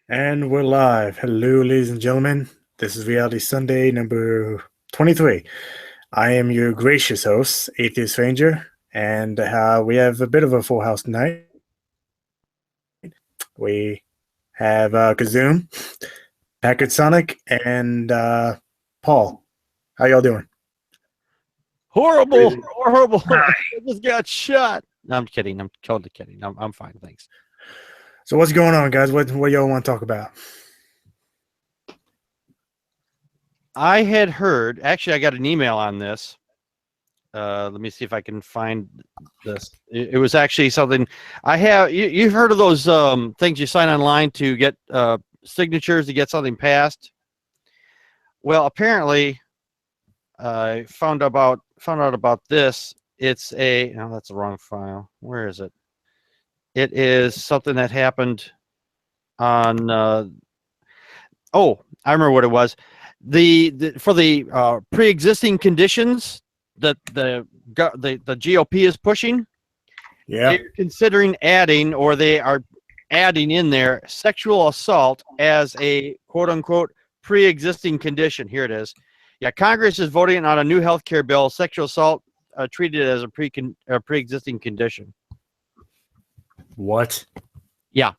And we're live. Hello, ladies and gentlemen. This is Reality Sunday number 23. I am your gracious host, Atheist Ranger, and we have a bit of a full house tonight. We have Kazoom, Packard Sonic, and Paul. How y'all doing? Horrible. I just got shot. No, I'm kidding. I'm totally kidding. I'm fine. Thanks. So what's going on, guys? What y'all want to talk about? I had heard, actually, I got an email on this. Let me see if I can find this. It was actually something I have. You've heard of those things you sign online to get signatures to get something passed? Well, apparently, I found out about this. It's no, that's the wrong file. Where is it? It is something that happened on. Oh, I remember what it was. For the pre-existing conditions that the GOP is pushing. Yeah, they're considering adding, or they are adding in there, sexual assault as a quote-unquote pre-existing condition. Here it is. Yeah, Congress is voting on a new health care bill. Sexual assault treated as a pre-existing condition. What? Yeah.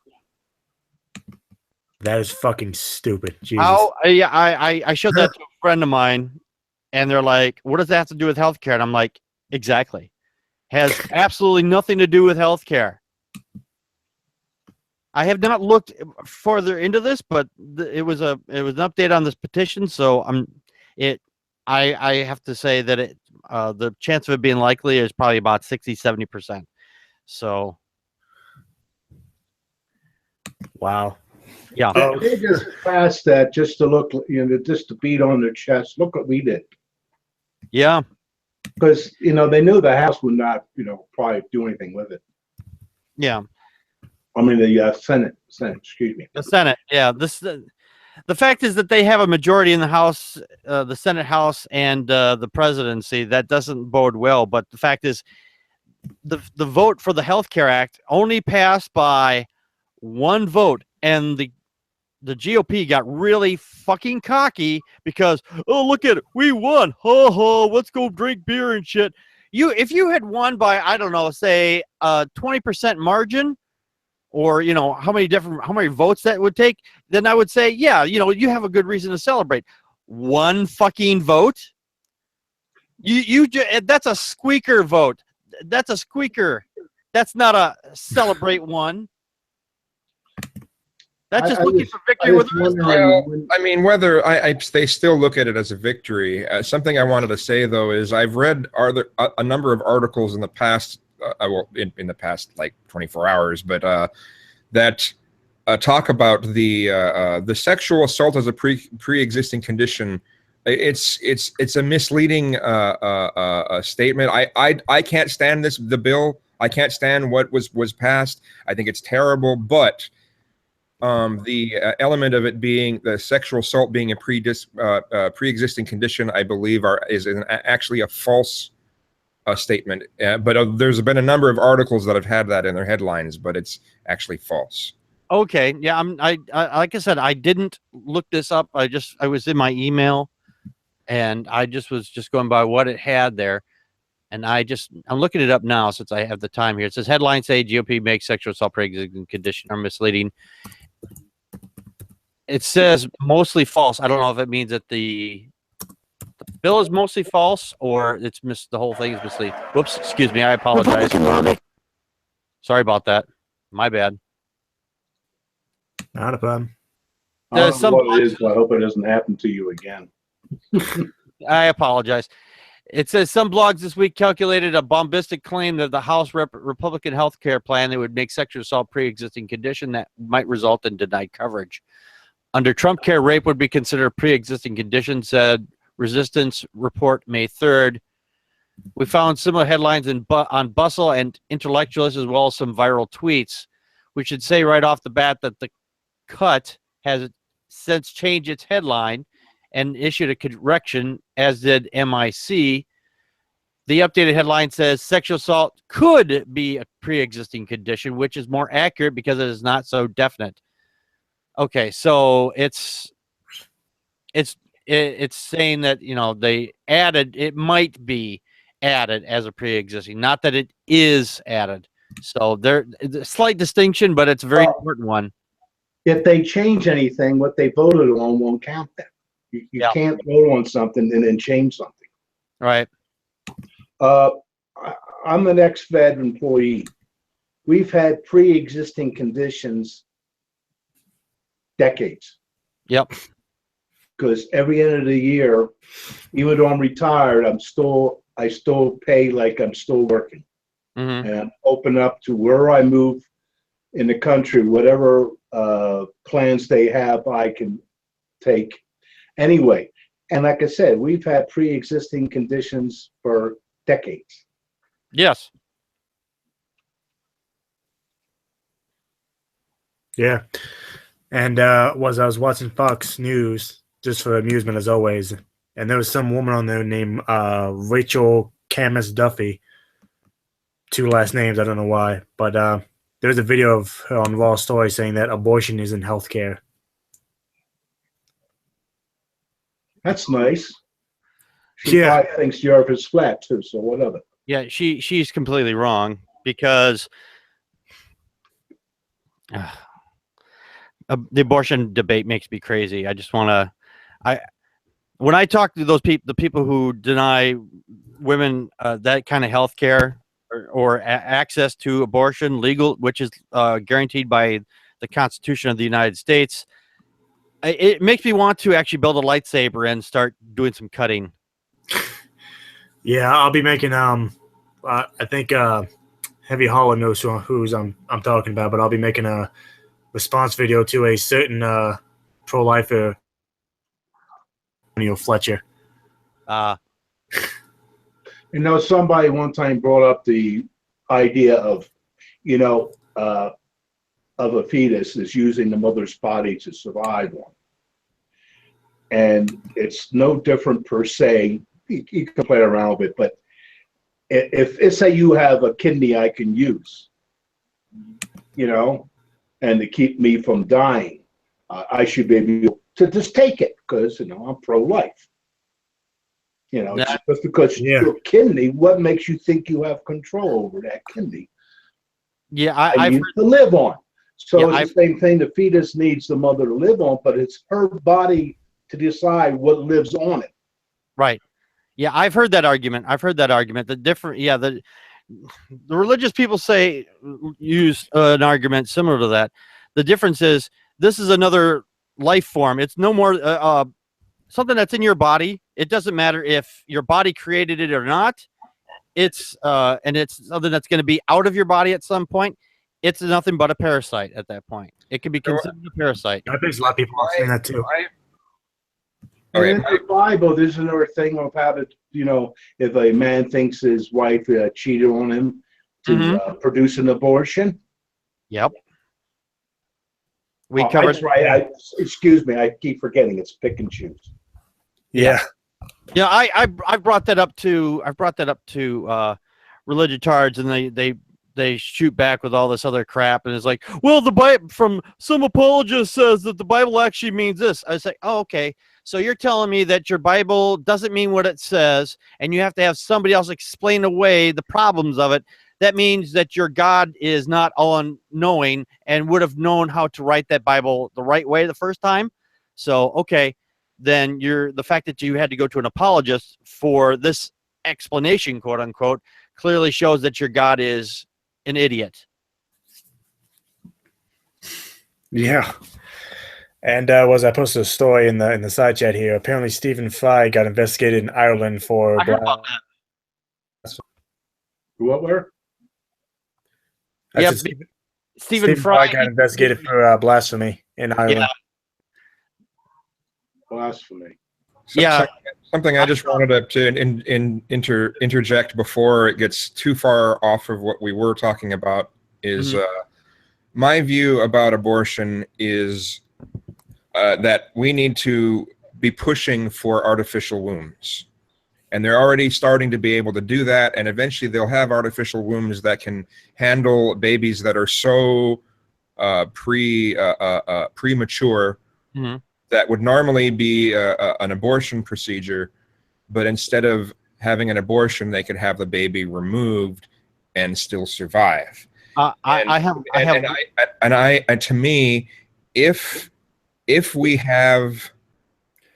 That is fucking stupid. Jesus. Oh, yeah, I showed that to a friend of mine, and they're like, what does that have to do with healthcare? And I'm like, exactly. Has absolutely nothing to do with healthcare. I have not looked further into this, but it was an update on this petition, so I have to say that the chance of it being likely is probably about 60-70%. So wow. Yeah. They just passed that just to look, just to beat on their chest. Look what we did. Yeah. Because, they knew the House would not, probably do anything with it. Yeah. I mean, the Senate, excuse me. The Senate, yeah. The fact is that they have a majority in the House, the Senate House, and the presidency. That doesn't bode well. But the fact is, the vote for the Health Care Act only passed by one vote, and the GOP got really fucking cocky because, oh, look at it, we won, ho ho, let's go drink beer and shit. If you had won by, I don't know, say 20% margin, or how many votes that would take, then I would say, yeah, you have a good reason to celebrate. One fucking vote, that's a squeaker vote. That's a squeaker. That's not a celebrate one. That's just looking for victory with I mean, whether they still look at it as a victory. Something I wanted to say though is I've read a number of articles in the past, in the past like 24 hours, but that talk about the sexual assault as a pre-existing condition. It's a misleading statement. I can't stand the bill. I can't stand what was passed. I think it's terrible, but the element of it being the sexual assault being a pre-existing condition, I believe, is actually a false statement. But there's been a number of articles that have had that in their headlines, but it's actually false. Okay, yeah, I like I said, I didn't look this up. I was in my email, and I was going by what it had there, and I'm looking it up now since I have the time here. It says headlines say GOP makes sexual assault pre-existing condition are misleading. It says mostly false. I don't know if it means that the bill is mostly false or the whole thing is misleading. Whoops, excuse me. I apologize. Sorry about that. My bad. Not a problem. I don't know what it is, but I hope it doesn't happen to you again. I apologize. It says some blogs this week calculated a bombastic claim that the House Republican health care plan that would make sexual assault pre-existing condition that might result in denied coverage. Under Trump care, rape would be considered a pre-existing condition, said Resistance Report May 3rd. We found similar headlines on Bustle and Intellectualist, as well as some viral tweets. We should say right off the bat that the Cut has since changed its headline and issued a correction, as did MIC. The updated headline says sexual assault could be a pre-existing condition, which is more accurate because it is not so definite. Okay, so it's saying that they added, it might be added as a pre-existing, not that it is added. So there's a slight distinction, but it's a very important one. If they change anything, what they voted on won't count then. You can't vote on something and then change something. Right. I'm an ex-Fed employee. We've had pre-existing conditions decades. Yep. Because every end of the year, even though I'm retired, I still pay like I'm still working. Mm-hmm. And open up to where I move in the country, whatever plans they have, I can take anyway. And like I said, we've had pre-existing conditions for decades. Yes. Yeah. And I was watching Fox News just for amusement as always, and there was some woman on there named Rachel Camus Duffy. 2 last names, I don't know why, but there's a video of her on Raw Story saying that abortion isn't healthcare. That's nice. She probably thinks the earth is flat too, so whatever. Yeah, she's completely wrong, because the abortion debate makes me crazy. I just want to, when I talk to those people, the people who deny women that kind of health care or access to abortion, legal, which is guaranteed by the Constitution of the United States, it makes me want to actually build a lightsaber and start doing some cutting. Yeah, I'll be making I think Heavy Hollow knows who's I'm talking about, but I'll be making a response video to a certain pro-lifer, Fletcher. Somebody one time brought up the idea of, of a fetus is using the mother's body to survive on. And it's no different per se. You can play around with it, but if say you have a kidney I can use, and to keep me from dying, I should be able to just take it because, I'm pro-life. Just because your kidney, what makes you think you have control over that kidney? Yeah, I need to live on. So it's the same thing. The fetus needs the mother to live on, but it's her body to decide what lives on it. Right. Yeah, I've heard that argument. The religious people use an argument similar to that. The difference is this is another life form. It's no more something that's in your body. It doesn't matter if your body created it or not. It's something that's going to be out of your body at some point. It's nothing but a parasite at that point. It can be considered a parasite. I think a lot of people are saying that too. In the Bible, there's another thing of how to, if a man thinks his wife cheated on him to produce an abortion. Yep. We covered. That's right. Excuse me. I keep forgetting. It's pick and choose. Yeah. Yeah. I brought that up to religious tards, and they shoot back with all this other crap, and it's like, well, the Bible, from some apologist says that the Bible actually means this. I was like, oh, okay. So you're telling me that your Bible doesn't mean what it says, and you have to have somebody else explain away the problems of it. That means that your God is not all-knowing and would have known how to write that Bible the right way the first time. So, okay, then the fact that you had to go to an apologist for this explanation, quote unquote, clearly shows that your God is an idiot. Yeah. And I posted a story in the side chat here. Apparently, Stephen Fry got investigated in Ireland for. I heard about that. What were? Yeah, Stephen Fry got investigated for blasphemy in Ireland. Yeah. Blasphemy. Something I just wanted to interject before it gets too far off of what we were talking about is my view about abortion is that we need to be pushing for artificial wombs. And they're already starting to be able to do that. And eventually they'll have artificial wombs that can handle babies that are so premature, Mhm. that would normally be an abortion procedure, but instead of having an abortion, they could have the baby removed and still survive. I have And to me, if we have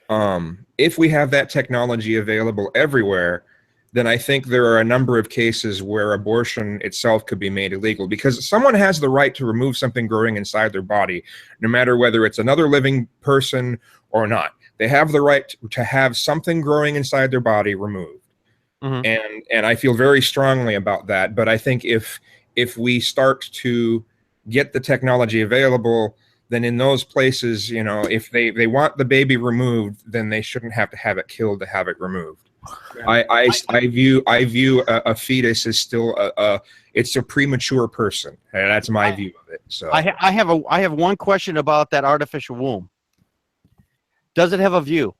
that technology available everywhere, then I think there are a number of cases where abortion itself could be made illegal, because someone has the right to remove something growing inside their body, no matter whether it's another living person or not. They have the right to have something growing inside their body removed. Mhm. And I feel very strongly about that. But I think if we start to get the technology available, then in those places, you know, if they want the baby removed, then they shouldn't have to have it killed to have it removed. I view a fetus as still it's a premature person, and that's my view of it. So I have one question about that artificial womb. Does it have a view?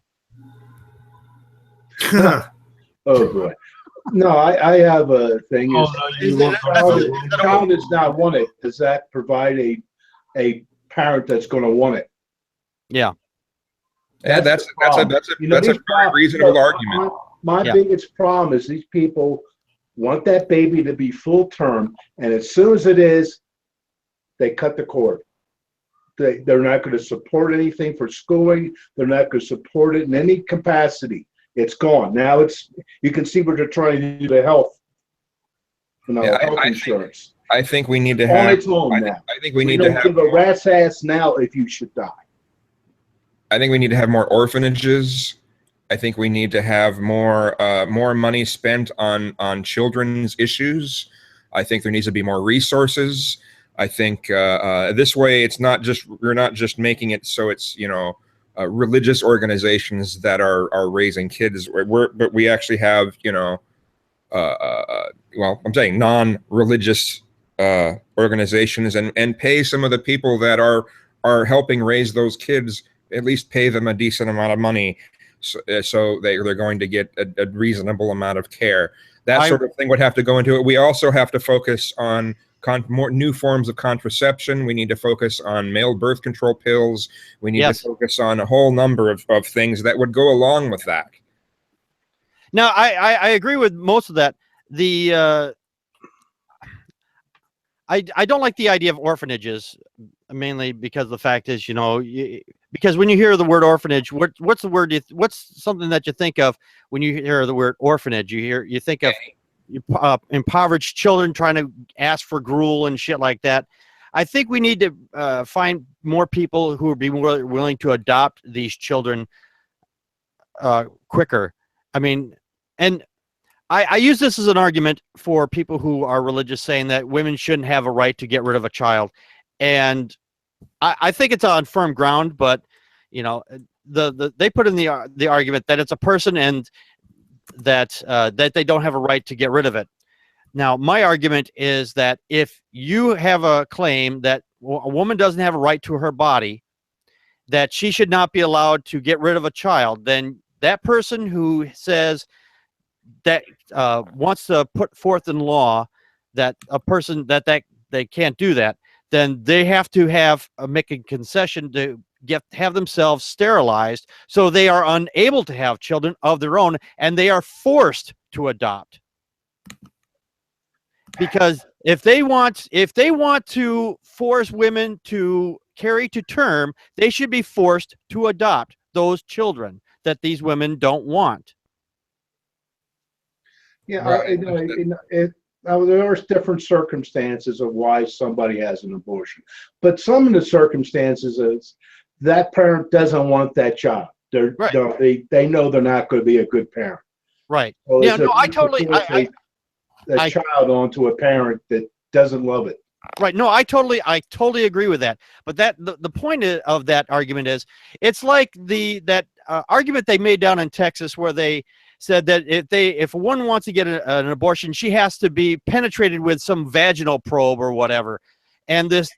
Oh boy. No, I have a thing. Oh, Is, no, is you the won't go child, to the child is not wanted. Does that provide a parent that's going to want it? Yeah. yeah, That's that's the problem. You know, a these very reasonable look, argument. My Yeah. biggest problem is these people want that baby to be full term, and as soon as it is, they cut the cord. They're not going to support anything for schooling. They're not going to support it in any capacity. It's gone. Now you can see what they're trying to do to health, Yeah, health insurance. I think we need to On have. its own now. I think we need don't to have. give a rat's ass now if you should die. I think we need to have more orphanages. I think we need to have more money spent on children's issues. I think there needs to be more resources. I think this way we're not just making it so it's, you know, religious organizations that are raising kids, but we actually have, you know, well, I'm saying non-religious organizations, and pay some of the people that are helping raise those kids, at least pay them a decent amount of money, so they're going to get a reasonable amount of care. That sort of thing would have to go into it. We also have to focus on more new forms of contraception. We need to focus on male birth control pills. We need to focus on a whole number of things that would go along with that. Now, I agree with most of that. I don't like the idea of orphanages, mainly because the fact is, you know, because when you hear the word orphanage, what's the word? What's something that you think of when you hear the word orphanage? You think of impoverished children trying to ask for gruel and shit like that. I think we need to find more people who would be willing to adopt these children quicker. I mean, and I use this as an argument for people who are religious, saying that women shouldn't have a right to get rid of a child. And I think it's on firm ground, but you know, they put in the argument that it's a person and that they don't have a right to get rid of it. Now, my argument is that if you have a claim that a woman doesn't have a right to her body, that she should not be allowed to get rid of a child, then that person who says that wants to put forth in law that a person that they can't do that, then they have to make a concession to have themselves sterilized, so they are unable to have children of their own, and they are forced to adopt. Because if they want to force women to carry to term, they should be forced to adopt those children that these women don't want. Yeah, Right. now there are different circumstances of why somebody has an abortion, but some of the circumstances is that parent doesn't want that child. They know they're not going to be a good parent. Right. So Yeah. No, I totally. A child onto a parent that doesn't love it. Right. No, I totally agree with that. But the point of that argument is, it's like that argument they made down in Texas, where they said that if a woman wants to get an abortion, she has to be penetrated with some vaginal probe or whatever. And this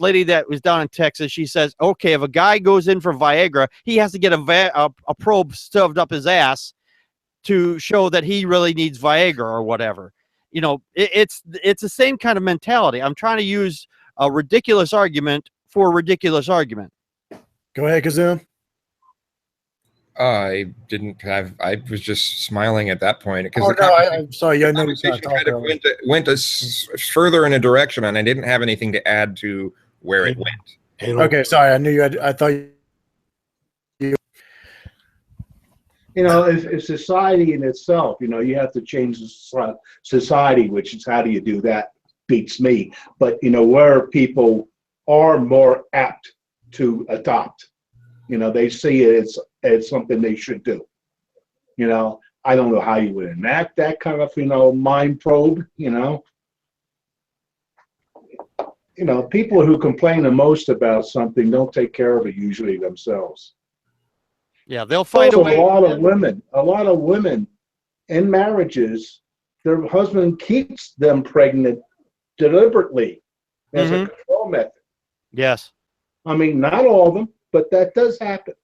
lady that was down in Texas, she says, okay, if a guy goes in for Viagra, he has to get a probe shoved up his ass to show that he really needs Viagra or whatever. You know, it's the same kind of mentality. I'm trying to use a ridiculous argument for a ridiculous argument. Go ahead, Kazoom. I didn't have. I was just smiling at that point because Oh, the no, conversation, I'm sorry. I know you conversation talk kind of went further in a direction, and I didn't have anything to add to where it went. Okay, sorry. I knew you had. I thought you. You know, if society in itself, you know, you have to change the society, which is how do you do that? Beats me. But, you know, where people are more apt to adopt, you know, they see it as something they should do. You know, I don't know how you would enact that kind of, you know, mind probe, you know. You know, people who complain the most about something don't take care of it usually themselves. Yeah, they'll find Also, a way. a lot of women in marriages, their husband keeps them pregnant deliberately as a control method. Yes. I mean, not all of them, but that does happen.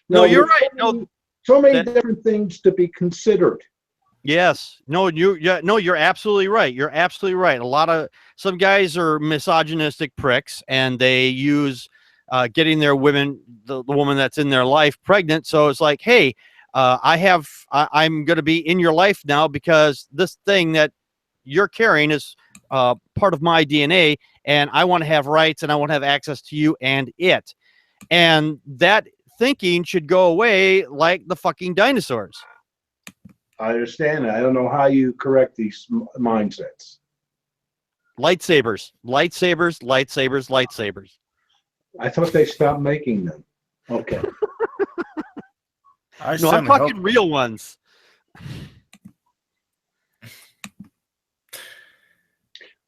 No, you're there's right. so many different things to be considered. Yes. No, you're absolutely right. You're absolutely right. Some guys are misogynistic pricks, and they use getting their women, the woman that's in their life, pregnant. So it's like, hey, I'm going to be in your life now because this thing that you're carrying is part of my DNA, and I want to have rights, and I want to have access to you and it. And that thinking should go away like the fucking dinosaurs. I understand that. I don't know how you correct these mindsets. Lightsabers. I thought they stopped making them. Okay. No, I'm talking real ones.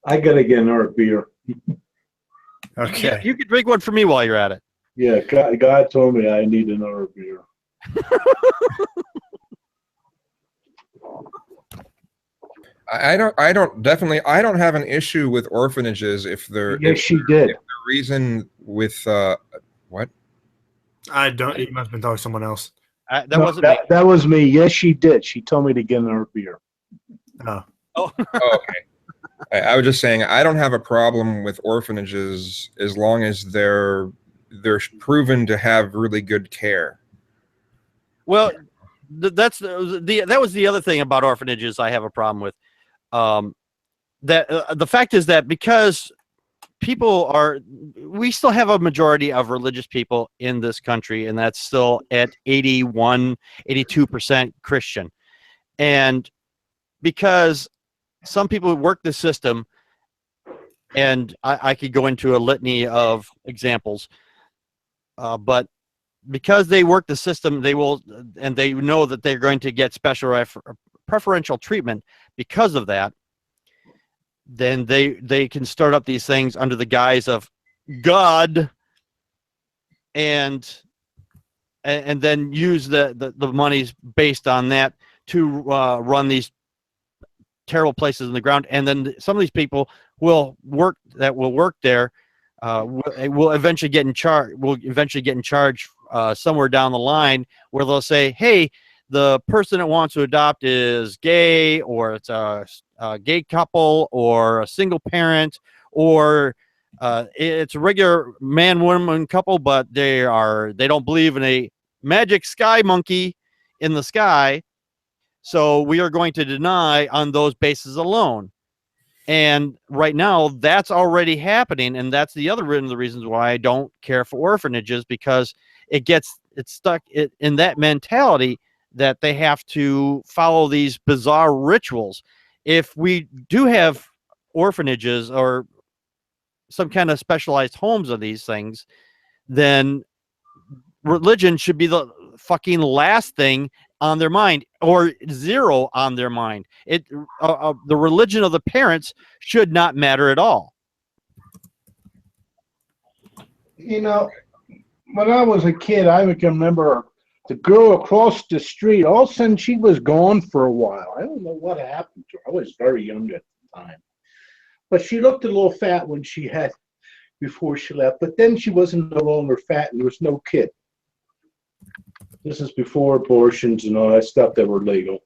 I gotta get another beer. Okay. You could drink one for me while you're at it. Yeah, God told me I need another beer. I don't have an issue with orphanages if they're. Yes, she did. If the reason with what? I don't. You must have been talking to someone else. That was me. Yes, she did. She told me to get another beer. Oh. Oh. Okay. I was just saying I don't have a problem with orphanages as long as they're proven to have really good care. Well, that was the other thing about orphanages I have a problem with. The fact is that because we still have a majority of religious people in this country, and that's still at 82% Christian. And because some people work the system, and I could go into a litany of examples, but because they work the system, they will, and they know that they're going to get special preferential treatment because of that. Then they can start up these things under the guise of God, and then use the monies based on that to run these terrible places in the ground. And then some of these people will work there. Will eventually get in charge. Somewhere down the line, where they'll say, "Hey, the person that wants to adopt is gay, or it's a gay couple, or a single parent, or it's a regular man-woman couple, but they don't believe in a magic sky monkey in the sky, so we are going to deny on those bases alone." And right now, that's already happening, and that's the other one of the reasons why I don't care for orphanages, because it's stuck in that mentality that they have to follow these bizarre rituals. If we do have orphanages or some kind of specialized homes of these things, then religion should be the fucking last thing on their mind, or zero on their mind. The religion of the parents should not matter at all. You know, when I was a kid, I can remember the girl across the street. All of a sudden, she was gone for a while. I don't know what happened to her. I was very young at the time, but she looked a little fat before she left. But then she wasn't no longer fat, and there was no kid. This is before abortions and all that stuff that were legal.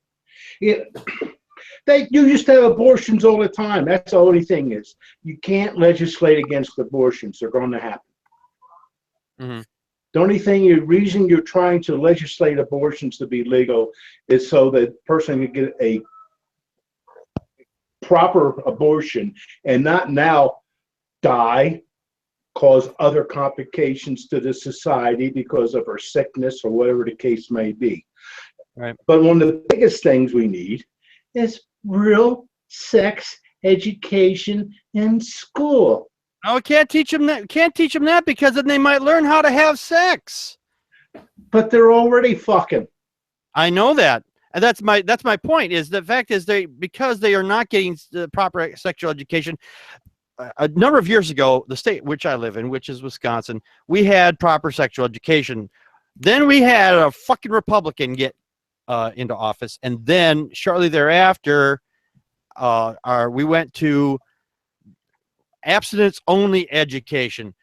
You used to have abortions all the time. That's the only thing is you can't legislate against abortions. They're going to happen. Mm-hmm. The only reason you're trying to legislate abortions to be legal is so that person can get a proper abortion and not now die, cause other complications to the society because of her sickness or whatever the case may be. Right. But one of the biggest things we need is real sex education in school. No, we can't teach them that. Can't teach them that because then they might learn how to have sex. But they're already fucking. I know that. And that's my point. Is the fact is because they are not getting the proper sexual education. A number of years ago, the state which I live in, which is Wisconsin, we had proper sexual education. Then we had a fucking Republican get into office, and then shortly thereafter, we went to abstinence-only education.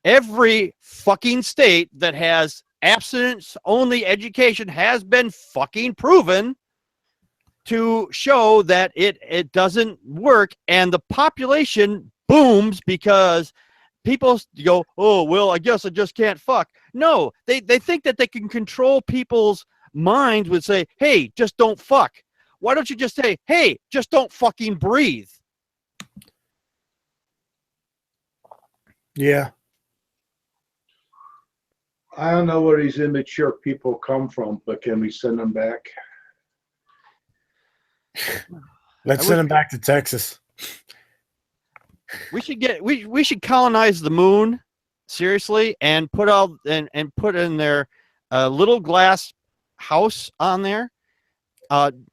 Every fucking state that has abstinence-only education has been fucking proven to show that it doesn't work, and the population booms because people go, oh, well, I guess I just can't fuck. No, they think that they can control people's minds with say, hey, just don't fuck. Why don't you just say, hey, just don't fucking breathe? Yeah. I don't know where these immature people come from, but can we send them back? Let's send him back to Texas. We should colonize the moon seriously and put in their little glass house on there,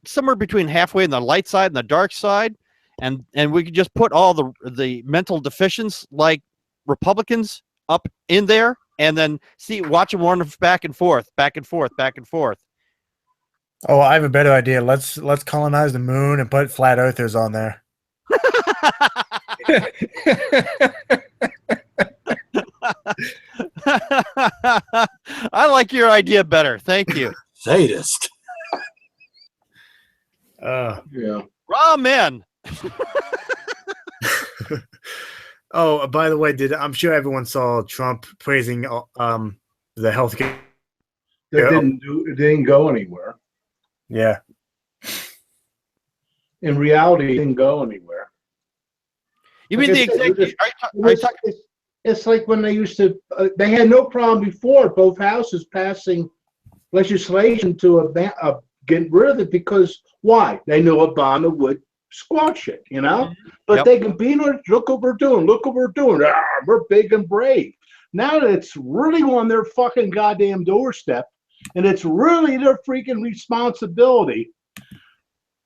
somewhere between halfway in the light side and the dark side, and we could just put all the mental deficients like Republicans up in there, and then watch them run back and forth, back and forth, back and forth. Oh, I have a better idea. Let's colonize the moon and put flat earthers on there. I like your idea better. Thank you. Sadist. Yeah. Raw men. Oh, by the way, I'm sure everyone saw Trump praising the healthcare. It didn't go anywhere. Yeah. In reality, it didn't go anywhere. You mean the executive? It's like when they used to. They had no problem before both houses passing legislation to get rid of it because why? They knew Obama would squash it, you know. But Yep. they can be look what we're doing. Look what we're doing. We're big and brave. Now that it's really on their fucking goddamn doorstep, and it's really their freaking responsibility.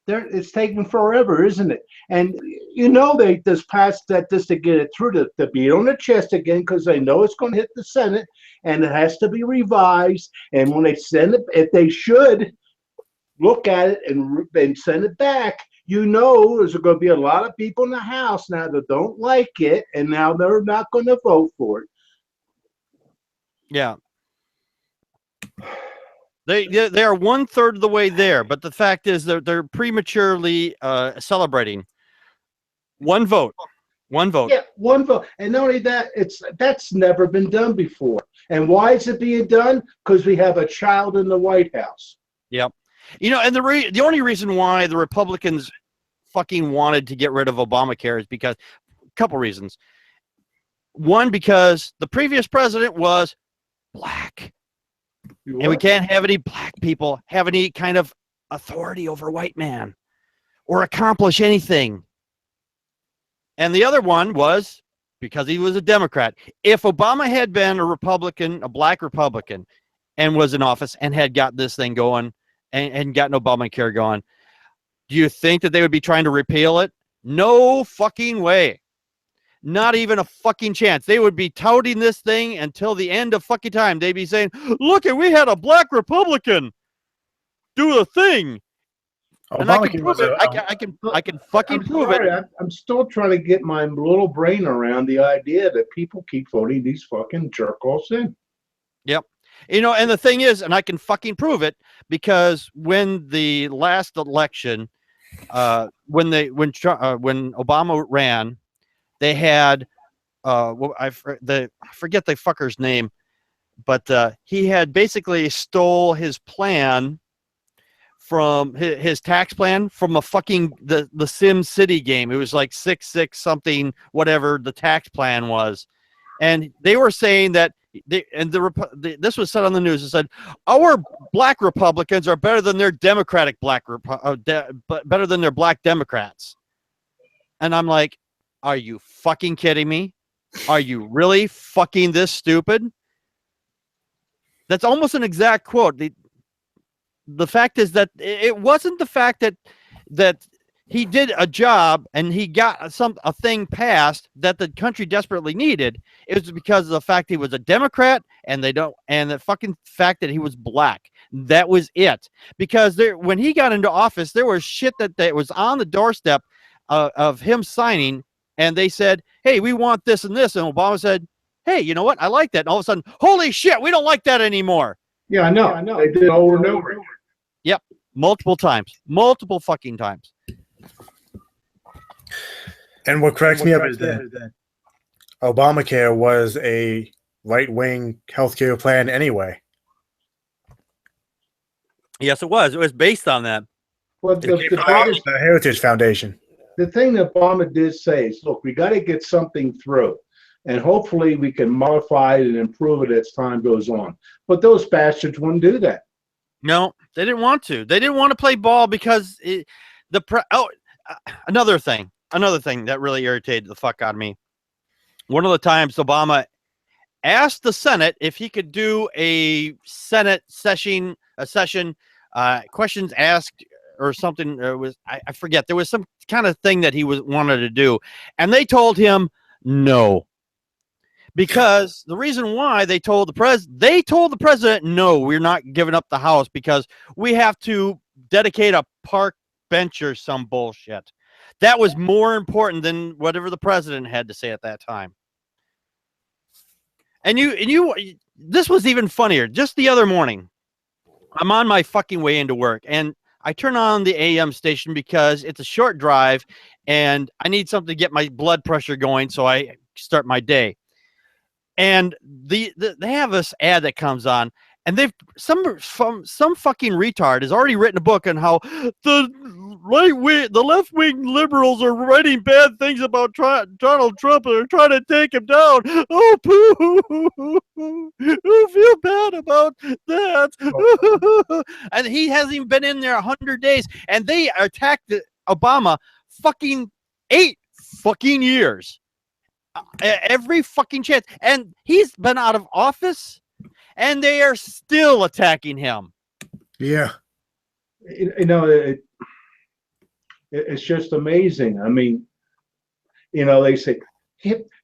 It's taking forever, isn't it? And you know they just passed that just to get it through to beat on the chest again because they know it's going to hit the Senate and it has to be revised. And when they send it, if they should look at it and send it back, you know there's going to be a lot of people in the House now that don't like it, and now they're not going to vote for it. Yeah. They are 1/3 of the way there, but the fact is they're prematurely celebrating. One vote. Yeah, one vote, and not only that, that's never been done before. And why is it being done? Because we have a child in the White House. Yep. You know, and the only reason why the Republicans fucking wanted to get rid of Obamacare is because a couple reasons. One, because the previous president was black. And we can't have any black people have any kind of authority over a white man or accomplish anything. And the other one was because he was a Democrat. If Obama had been a Republican, a black Republican, and was in office and had got this thing going and gotten Obamacare going, do you think that they would be trying to repeal it? No fucking way. Not even a fucking chance. They would be touting this thing until the end of fucking time. They'd be saying, look, we had a black Republican do the thing. And I can prove it. I can fucking prove it. I'm still trying to get my little brain around the idea that people keep voting these fucking jerk-offs in. Yep. You know, and the thing is, and I can fucking prove it, because when the last election, when Obama ran, they had I forget the fucker's name, but he had basically stole his plan from his tax plan from a fucking the Sim City game. It was like 6 something whatever the tax plan was, and they were saying that this was said on the news. It said our black Republicans are better than their Democratic better than their black Democrats, and I'm like, are you fucking kidding me? Are you really fucking this stupid? That's almost an exact quote. The fact is that it wasn't the fact that he did a job and he got a thing passed that the country desperately needed. It was because of the fact he was a Democrat and the fucking fact that he was black. That was it. Because when he got into office, there was shit that was on the doorstep of him signing, and they said, "Hey, we want this and this," and Obama said, "Hey, you know what? I like that." And all of a sudden, holy shit, we don't like that anymore. Yeah, I know. They did over and over. Yep, multiple fucking times. And what cracks me up is that Obamacare was a right-wing healthcare plan anyway. Yes, it was. It was based on that. Well, The Heritage Foundation. the thing that Obama did say is, look, we got to get something through, and hopefully we can modify it and improve it as time goes on. But those bastards wouldn't do that. No, they didn't want to. They didn't want to play ball because another thing that really irritated the fuck out of me. One of the times Obama asked the Senate if he could do a Senate session, questions asked or something. I forget. There was some kind of thing that he wanted to do, and they told him no. Because the reason why they told the president, no, we're not giving up the House because we have to dedicate a park bench or some bullshit. That was more important than whatever the president had to say at that time. And this was even funnier. Just the other morning, I'm on my fucking way into work, and I turn on the AM station because it's a short drive, and I need something to get my blood pressure going, so I start my day. And they have this ad that comes on, and some fucking retard has already written a book on how the left wing liberals are writing bad things about Donald Trump and are trying to take him down. Oh, poo! I feel bad about that. And he hasn't even been in there 100 days, and they attacked Obama fucking 8 fucking years. Every fucking chance, and he's been out of office, and they are still attacking him. Yeah, it's just amazing. I mean, they say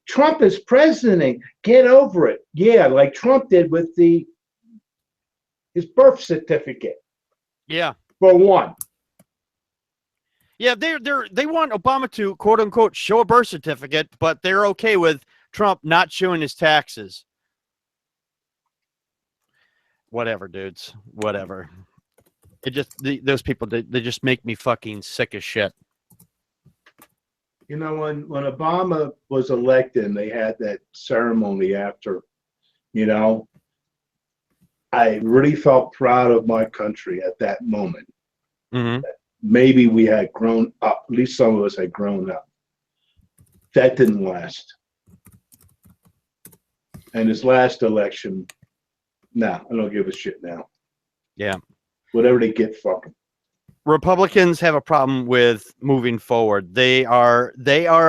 Trump is president. Get over it. Yeah, like Trump did with his birth certificate. Yeah, for one. Yeah, they want Obama to, quote unquote, show a birth certificate, but they're okay with Trump not showing his taxes. Whatever, dudes. Whatever. Those people, they just make me fucking sick as shit. When Obama was elected and they had that ceremony after, I really felt proud of my country at that moment. Mm-hmm. Maybe we had grown up, at least some of us had grown up. That didn't last. And his last election, I don't give a shit now. Yeah. Whatever they get, fuck them. Republicans have a problem with moving forward. They are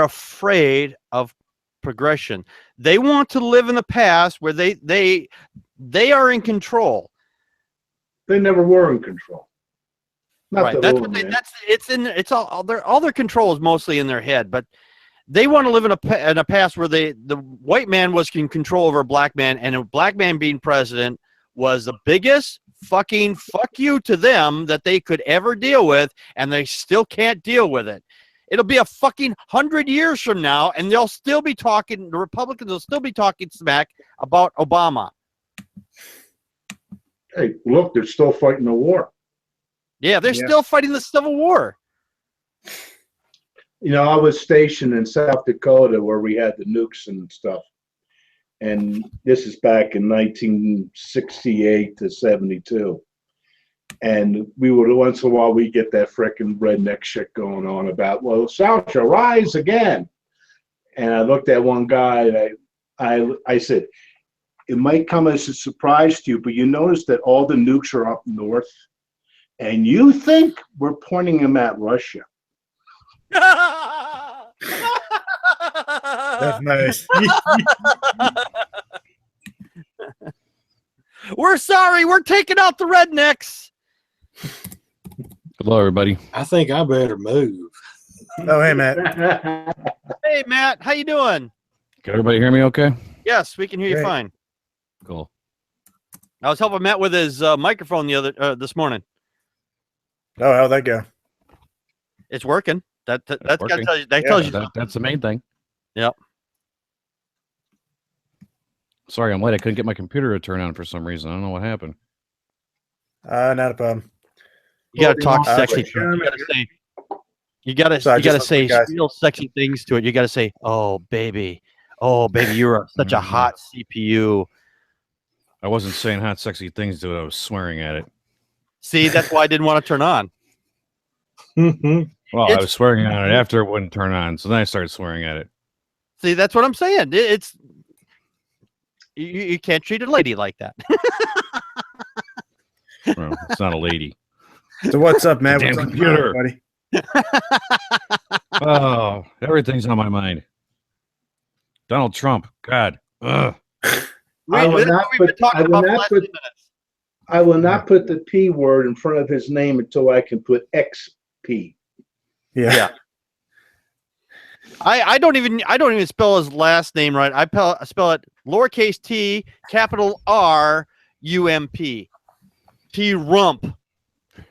afraid of progression. They want to live in the past where they are in control. They never were in control. Right. All their control is mostly in their head, but they want to live in a past where the white man was in control over a black man, and a black man being president was the biggest fucking fuck you to them that they could ever deal with, and they still can't deal with it. It'll be a fucking 100 years from now, and they'll still be talking. The Republicans will still be talking smack about Obama. Hey, look, they're still fighting the war. Yeah, they're still fighting the Civil War. I was stationed in South Dakota where we had the nukes and stuff. And this is back in 1968 to 72. And we would, once in a while, we get that frickin' redneck shit going on about, well, South shall rise again. And I looked at one guy and I said, it might come as a surprise to you, but you notice that all the nukes are up north, and you think we're pointing them at Russia. That's nice. We're sorry. We're taking out the rednecks. Hello, everybody. I think I better move. Oh, hey, Matt. Hey, Matt. How you doing? Can everybody hear me okay? Yes, we can hear you Great. fine. Cool. I was helping Matt with his microphone this morning. Oh, how'd that go? It's working. That's working. gotta tell you. That tells you. That's the main thing. Yep. Sorry, I'm late. I couldn't get my computer to turn on for some reason. I don't know what happened. Not a problem. You gotta talk Uh, sexy. sure, You gotta say. You gotta. Sorry, you gotta just say guys. real sexy things to it. You gotta say, "Oh, baby, you're such a hot CPU." I wasn't saying hot, sexy things to it. I was swearing at it. See, that's why I didn't want to turn on. Well, I It's- was swearing on it after it wouldn't turn on, so then I started swearing at it. See, that's what I'm saying. It's you can't treat a lady like that. Well, it's not a lady. So what's up, Matt? Damn What's up, computer. buddy? Oh, everything's on my mind. Donald Trump. God. Ugh. I will That's not what we've put- been talking I will about the not last put- 2 minutes. I will not put the P word in front of his name until I can put XP. Yeah. I don't even spell his last name right. I spell it lowercase t, capital R, UMP. T rump.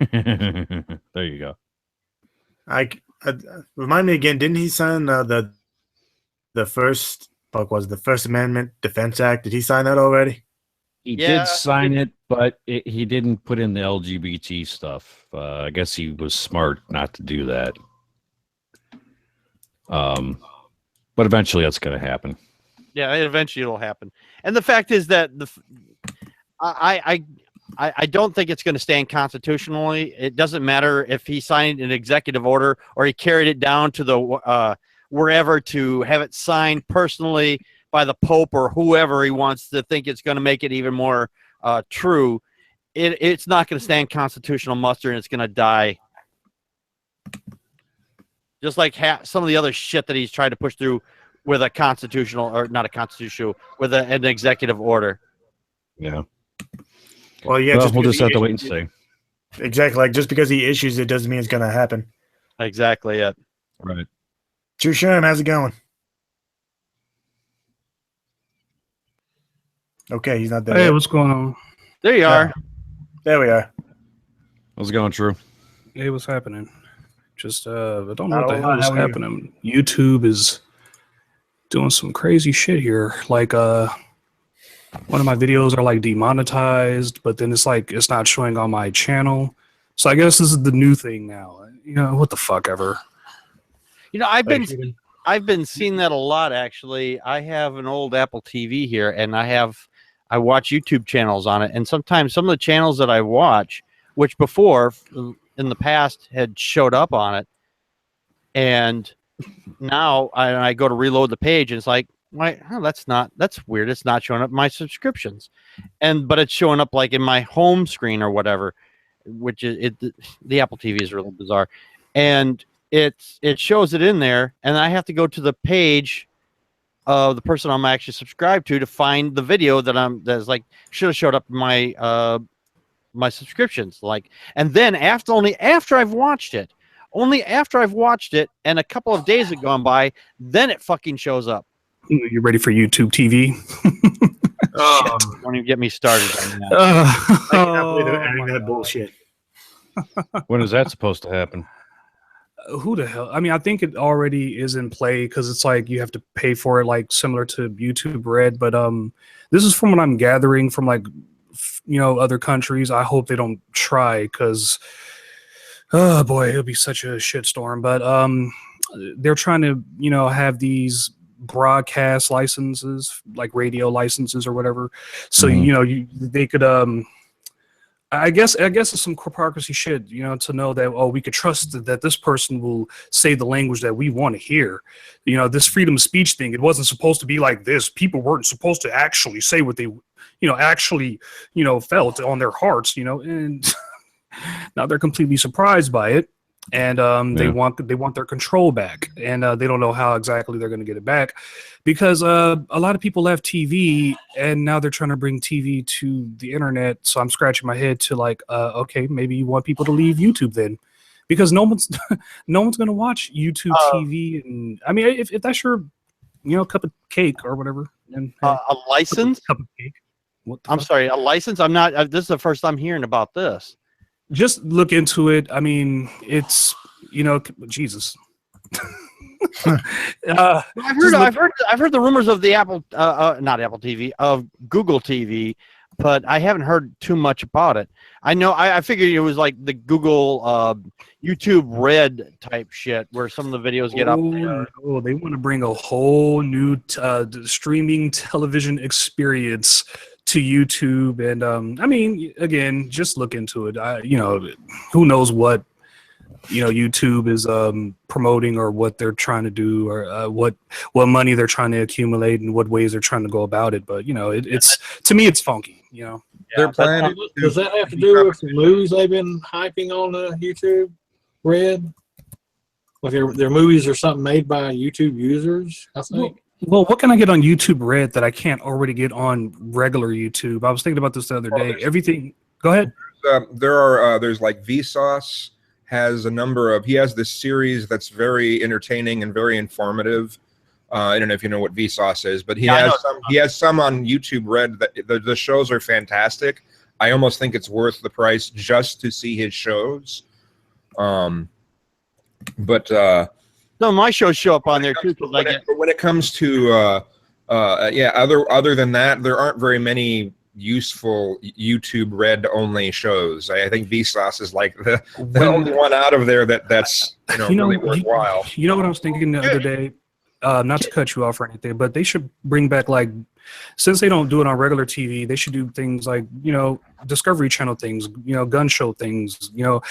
There you go. I remind me again. Didn't he sign the first? What was it, the First Amendment Defense Act? Did he sign that already? He Yeah, did sign it, but he didn't put in the LGBT stuff. I guess he was smart not to do that. But eventually that's going to happen. Yeah, eventually it'll happen. And the fact is that I don't think it's going to stand constitutionally. It doesn't matter if he signed an executive order or he carried it down to the wherever to have it signed personally by the Pope or whoever he wants to think it's going to make it even more true. It's not going to stand constitutional muster, and it's going to die. Just like some of the other shit that he's tried to push through with a constitutional, or not a constitutional, with an executive order. Yeah. Well, yeah. Well, we'll because just have he to wait and issues see. it- Exactly. Like just because he issues it doesn't mean it's going to happen. Exactly it. Right. True Sherm, how's it going? Okay, he's not there. Hey, yet. what's going on? There you are. There we are. How's it going, True? Hey, what's happening? Just I don't Not know what a the lot, hell is how are you? happening. YouTube is doing some crazy shit here. Like one of my videos are like demonetized, but then it's like it's not showing on my channel. So I guess this is the new thing now. You know, what the fuck ever. You know, I've been seeing that a lot actually. I have an old Apple TV here, and I watch YouTube channels on it, and sometimes some of the channels that I watch, which before in the past had showed up on it, and now I go to reload the page, and it's like, that's weird. It's not showing up in my subscriptions, but it's showing up like in my home screen or whatever, which is the Apple TV is really bizarre, and it shows it in there, and I have to go to the page of the person I'm actually subscribed to find the video that's like should have showed up in my my subscriptions, like, and then only after I've watched it, and a couple of days have gone by, then it fucking shows up. You ready for YouTube TV? Oh, Don't even get me started on that. I cannot believe they're airing that bullshit. When is that supposed to happen? Who the hell? I mean, I think it already is in play because it's like you have to pay for it, like similar to YouTube Red. But this is from what I'm gathering from like other countries. I hope they don't try because oh boy, it'll be such a shitstorm. But they're trying to, you know, have these broadcast licenses, like radio licenses or whatever. So, Mhm. you know, they could, I guess it's some hypocrisy shit, you know, to know that, oh, we could trust that this person will say the language that we want to hear. You know, this freedom of speech thing, it wasn't supposed to be like this. People weren't supposed to actually say what they, you know, actually, you know, felt on their hearts, you know, and now they're completely surprised by it. And they Yeah. want their control back, and they don't know how exactly they're going to get it back, because a lot of people left TV, and now they're trying to bring TV to the internet. So I'm scratching my head to like, okay, maybe you want people to leave YouTube then, because no one's no one's going to watch YouTube TV. And I mean, if that's your, you know, cup of cake or whatever, then hey, A license? cup of cake. What the I'm fuck? sorry, a license? I'm not. This is the first I'm hearing about this. Just look into it. I mean, it's, you know, Jesus. I've heard the rumors of the Apple, not Apple TV, of Google TV, but I haven't heard too much about it. I know, I figured it was like the Google YouTube Red type shit, where some of the videos get up there. Oh, they want to bring a whole new streaming television experience to YouTube, and I mean, again, just look into it. You know, who knows what, you know, YouTube is promoting, or what they're trying to do, or what money they're trying to accumulate, and what ways they're trying to go about it. But you know, it's, to me, it's funky. You know, Their plan is Does that have to do with the movies they've been hyping on YouTube Red? Like their movies or something made by YouTube users, I think. well, what can I get on YouTube Red that I can't already get on regular YouTube? I was thinking about this the other day. Everything. Go ahead. there's like Vsauce has a number of, he has this series that's very entertaining and very informative. I don't know if you know what Vsauce is, but he has some on YouTube Red that the shows are fantastic. I almost think it's worth the price just to see his shows. No, my shows show up on there too. But when it comes to other than that, there aren't very many useful YouTube Red only shows. I think Vsauce is like the only one out of there that's really worthwhile. You know what I was thinking the other day? Not to cut you off or anything, but they should bring back, like, since they don't do it on regular TV, they should do things like, you know, Discovery Channel things, you know, gun show things. You know,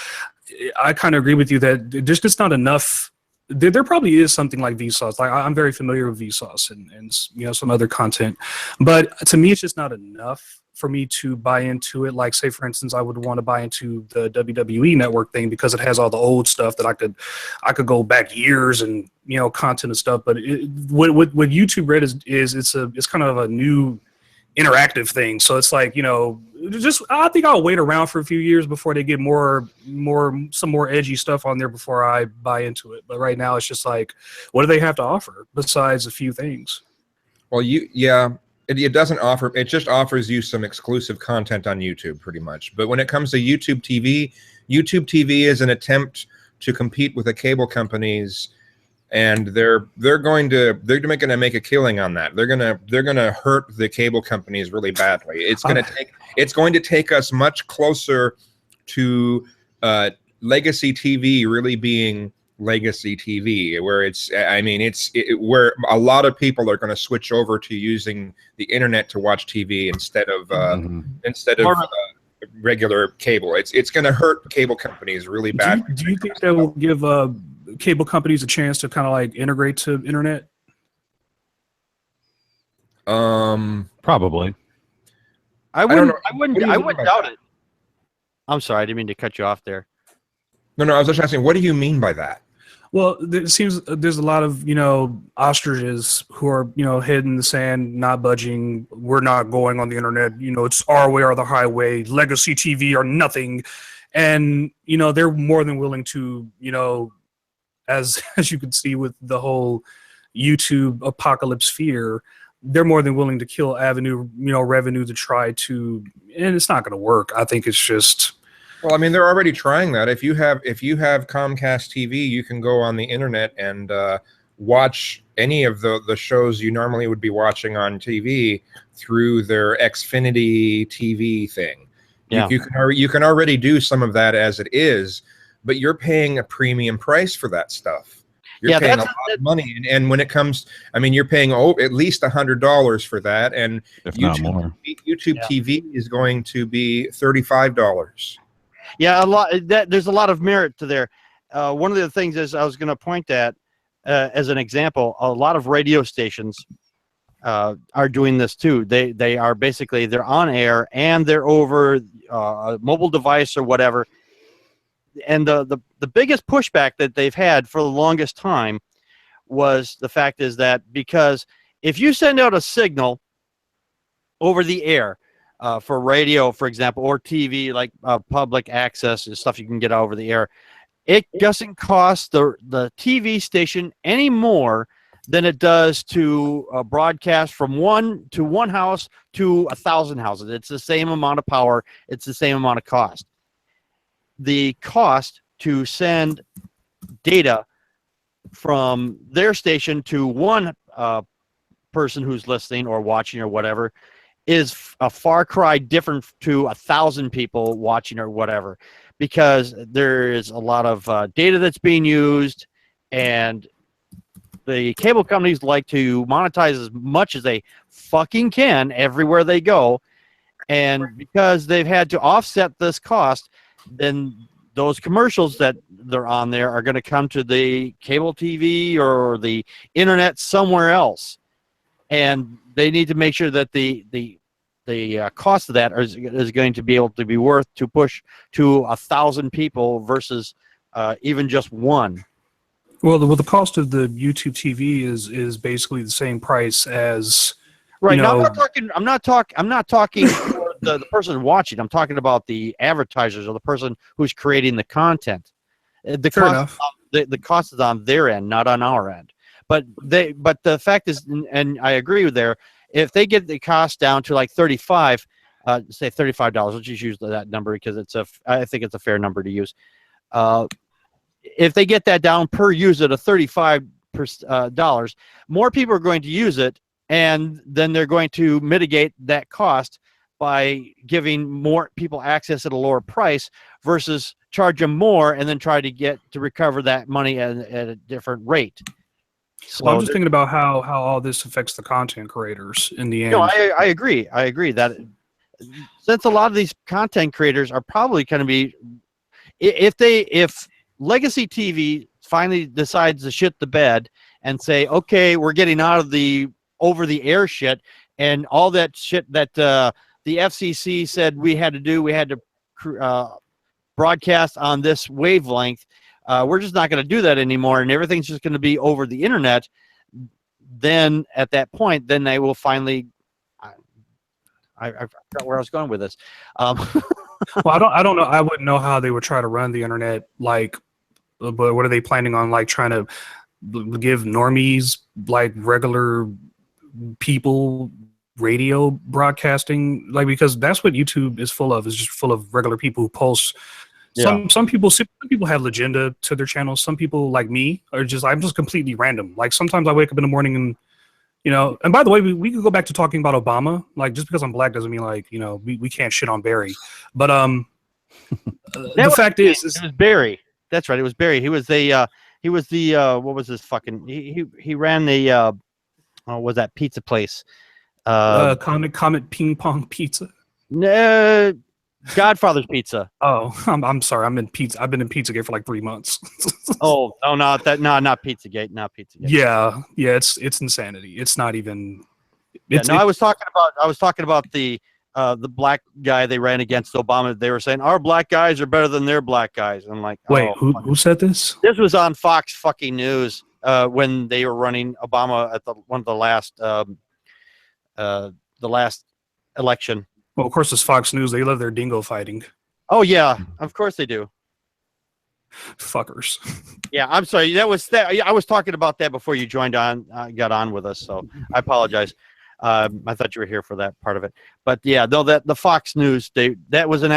I kind of agree with you that there's just not enough. There probably is something like Vsauce. Like, I'm very familiar with Vsauce and you know, some other content, but to me, it's just not enough for me to buy into it. Like, say for instance, I would want to buy into the WWE Network thing because it has all the old stuff that I could go back years and, you know, content and stuff. But what YouTube Red is it's kind of a new interactive thing. So it's like, you know, just, I think I'll wait around for a few years before they get some more edgy stuff on there before I buy into it. But right now it's just like, what do they have to offer besides a few things? Well, it doesn't offer, it just offers you some exclusive content on YouTube pretty much. But when it comes to YouTube TV is an attempt to compete with the cable companies, and they're going to make a killing on that. They're gonna hurt the cable companies really badly. It's going to take us much closer to legacy TV really being legacy TV, where where a lot of people are going to switch over to using the internet to watch TV instead of regular cable. It's going to hurt cable companies really bad. Do you think that will give cable companies a chance to kind of like integrate to internet? Probably. I wouldn't doubt it. I'm sorry, I didn't mean to cut you off there. No, I was just asking, what do you mean by that? Well, it seems there's a lot of, you know, ostriches who are, you know, head in the sand, not budging. We're not going on the internet. You know, it's our way or the highway. Legacy TV or nothing. And, you know, they're more than willing to, you know, as you can see with the whole YouTube apocalypse fear, they're more than willing to kill revenue to try to, and it's not going to work. I think it's just. Well, I mean, they're already trying that. If you have Comcast TV, you can go on the internet and watch any of the shows you normally would be watching on TV through their Xfinity TV thing. Yeah. You can already do some of that as it is, but you're paying a premium price for that stuff. You're Yeah, paying a that's- lot of money, and when it comes, I mean, you're paying at least $100 for that, and if not YouTube more. YouTube Yeah. TV is going to be $35. Yeah, there's a lot of merit to there. One of the things is I was going to point at as an example. A lot of radio stations are doing this too. They are basically they're on air and they're over a mobile device or whatever. And the biggest pushback that they've had for the longest time was the fact is that because if you send out a signal over the air for radio, for example, or TV, like public access and stuff you can get over the air, it doesn't cost the TV station any more than it does to broadcast from one house to 1,000 houses. It's the same amount of power. It's the same amount of cost. The cost to send data from their station to one person who's listening or watching or whatever is a far cry different to 1,000 people watching or whatever, because there is a lot of data that's being used, and the cable companies like to monetize as much as they fucking can everywhere they go, and because they've had to offset this cost, then those commercials that they're on there are going to come to the cable TV or the internet somewhere else, and they need to make sure that the cost of that is going to be able to be worth to push to 1,000 people versus even just one. Well, the cost of the YouTube TV is basically the same price as Right you now, know, I'm not talking for the person watching. I'm talking about the advertisers or the person who's creating the content. The Fair cost enough. the cost is on their end, not on our end. But the fact is, and I agree with there, if they get the cost down to like 35, say $35, let's just use that number because I think it's a fair number to use. If they get that down per user to $35 dollars, more people are going to use it, and then they're going to mitigate that cost by giving more people access at a lower price versus charge them more and then try to recover that money at a different rate. So well, I'm just thinking about how all this affects the content creators in the end. no, I agree. I agree that since a lot of these content creators are probably going to be, if legacy TV finally decides to shit the bed and say, okay, we're getting out of the over-the-air shit and all that shit that the FCC said we had to broadcast on this wavelength, we're just not going to do that anymore, and everything's just going to be over the internet. Then at that point, then they will finally. I forgot where I was going with this. Well, I don't know. I wouldn't know how they would try to run the internet. Like, but what are they planning on? Like, trying to give normies, like regular people, radio broadcasting? Like, because that's what YouTube is full of. Is just full of regular people who post. Yeah. Some people have legenda to their channels. Some people, like me, are just I'm just completely random. Like sometimes I wake up in the morning and and by the way, we could go back to talking about Obama. Like just because I'm black doesn't mean like we can't shit on Barry. But the fact is it was Barry. That's right. It was Barry. He was the what was his fucking he ran the what was that pizza place? Comet Ping Pong Pizza. Godfather's Pizza. Oh, I'm sorry. I'm in pizza. I've been in Pizzagate for like 3 months. Not Pizzagate. Not Pizzagate. Yeah. It's insanity. It's not even. I was talking about the black guy they ran against Obama. They were saying our black guys are better than their black guys. I'm like, wait, who said this? This was on Fox fucking News when they were running Obama at one of the last election. Well, of course, it's Fox News. They love their dingo fighting. Oh yeah, of course they do. Fuckers. Yeah, I'm sorry. I was talking about that before you got on with us. So I apologize. I thought you were here for that part of it. But yeah, though that the Fox News, that was an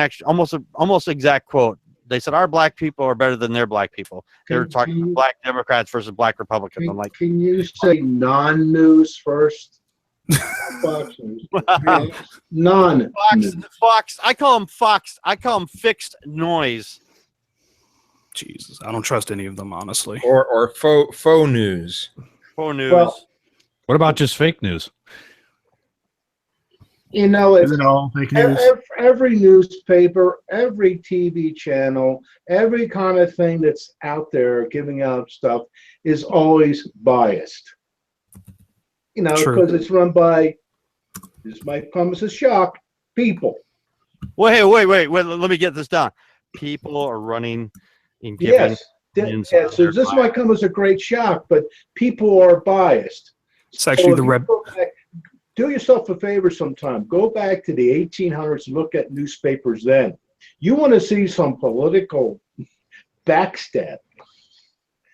almost exact quote. They said our black people are better than their black people. They were talking about black Democrats versus black Republicans. I'm like, can you say non-news first? Fox News. Fox. I call them Fox. I call them fixed noise. Jesus, I don't trust any of them, honestly. or faux news. Faux news. Well, What about just fake news? you know, Is it's it all fake news? every newspaper, every TV channel, every kind of thing that's out there giving out stuff is always biased. You know, True. because it's run by, this might come as a shock, people. Wait, let me get this down. People are running and giving. Yes. opinions Yeah, on so their this bias. might come as a great shock, but people are biased. It's actually So the if you rep. go back- do yourself a favor sometime. Go back to the 1800s and look at newspapers then. You want to see some political backstab.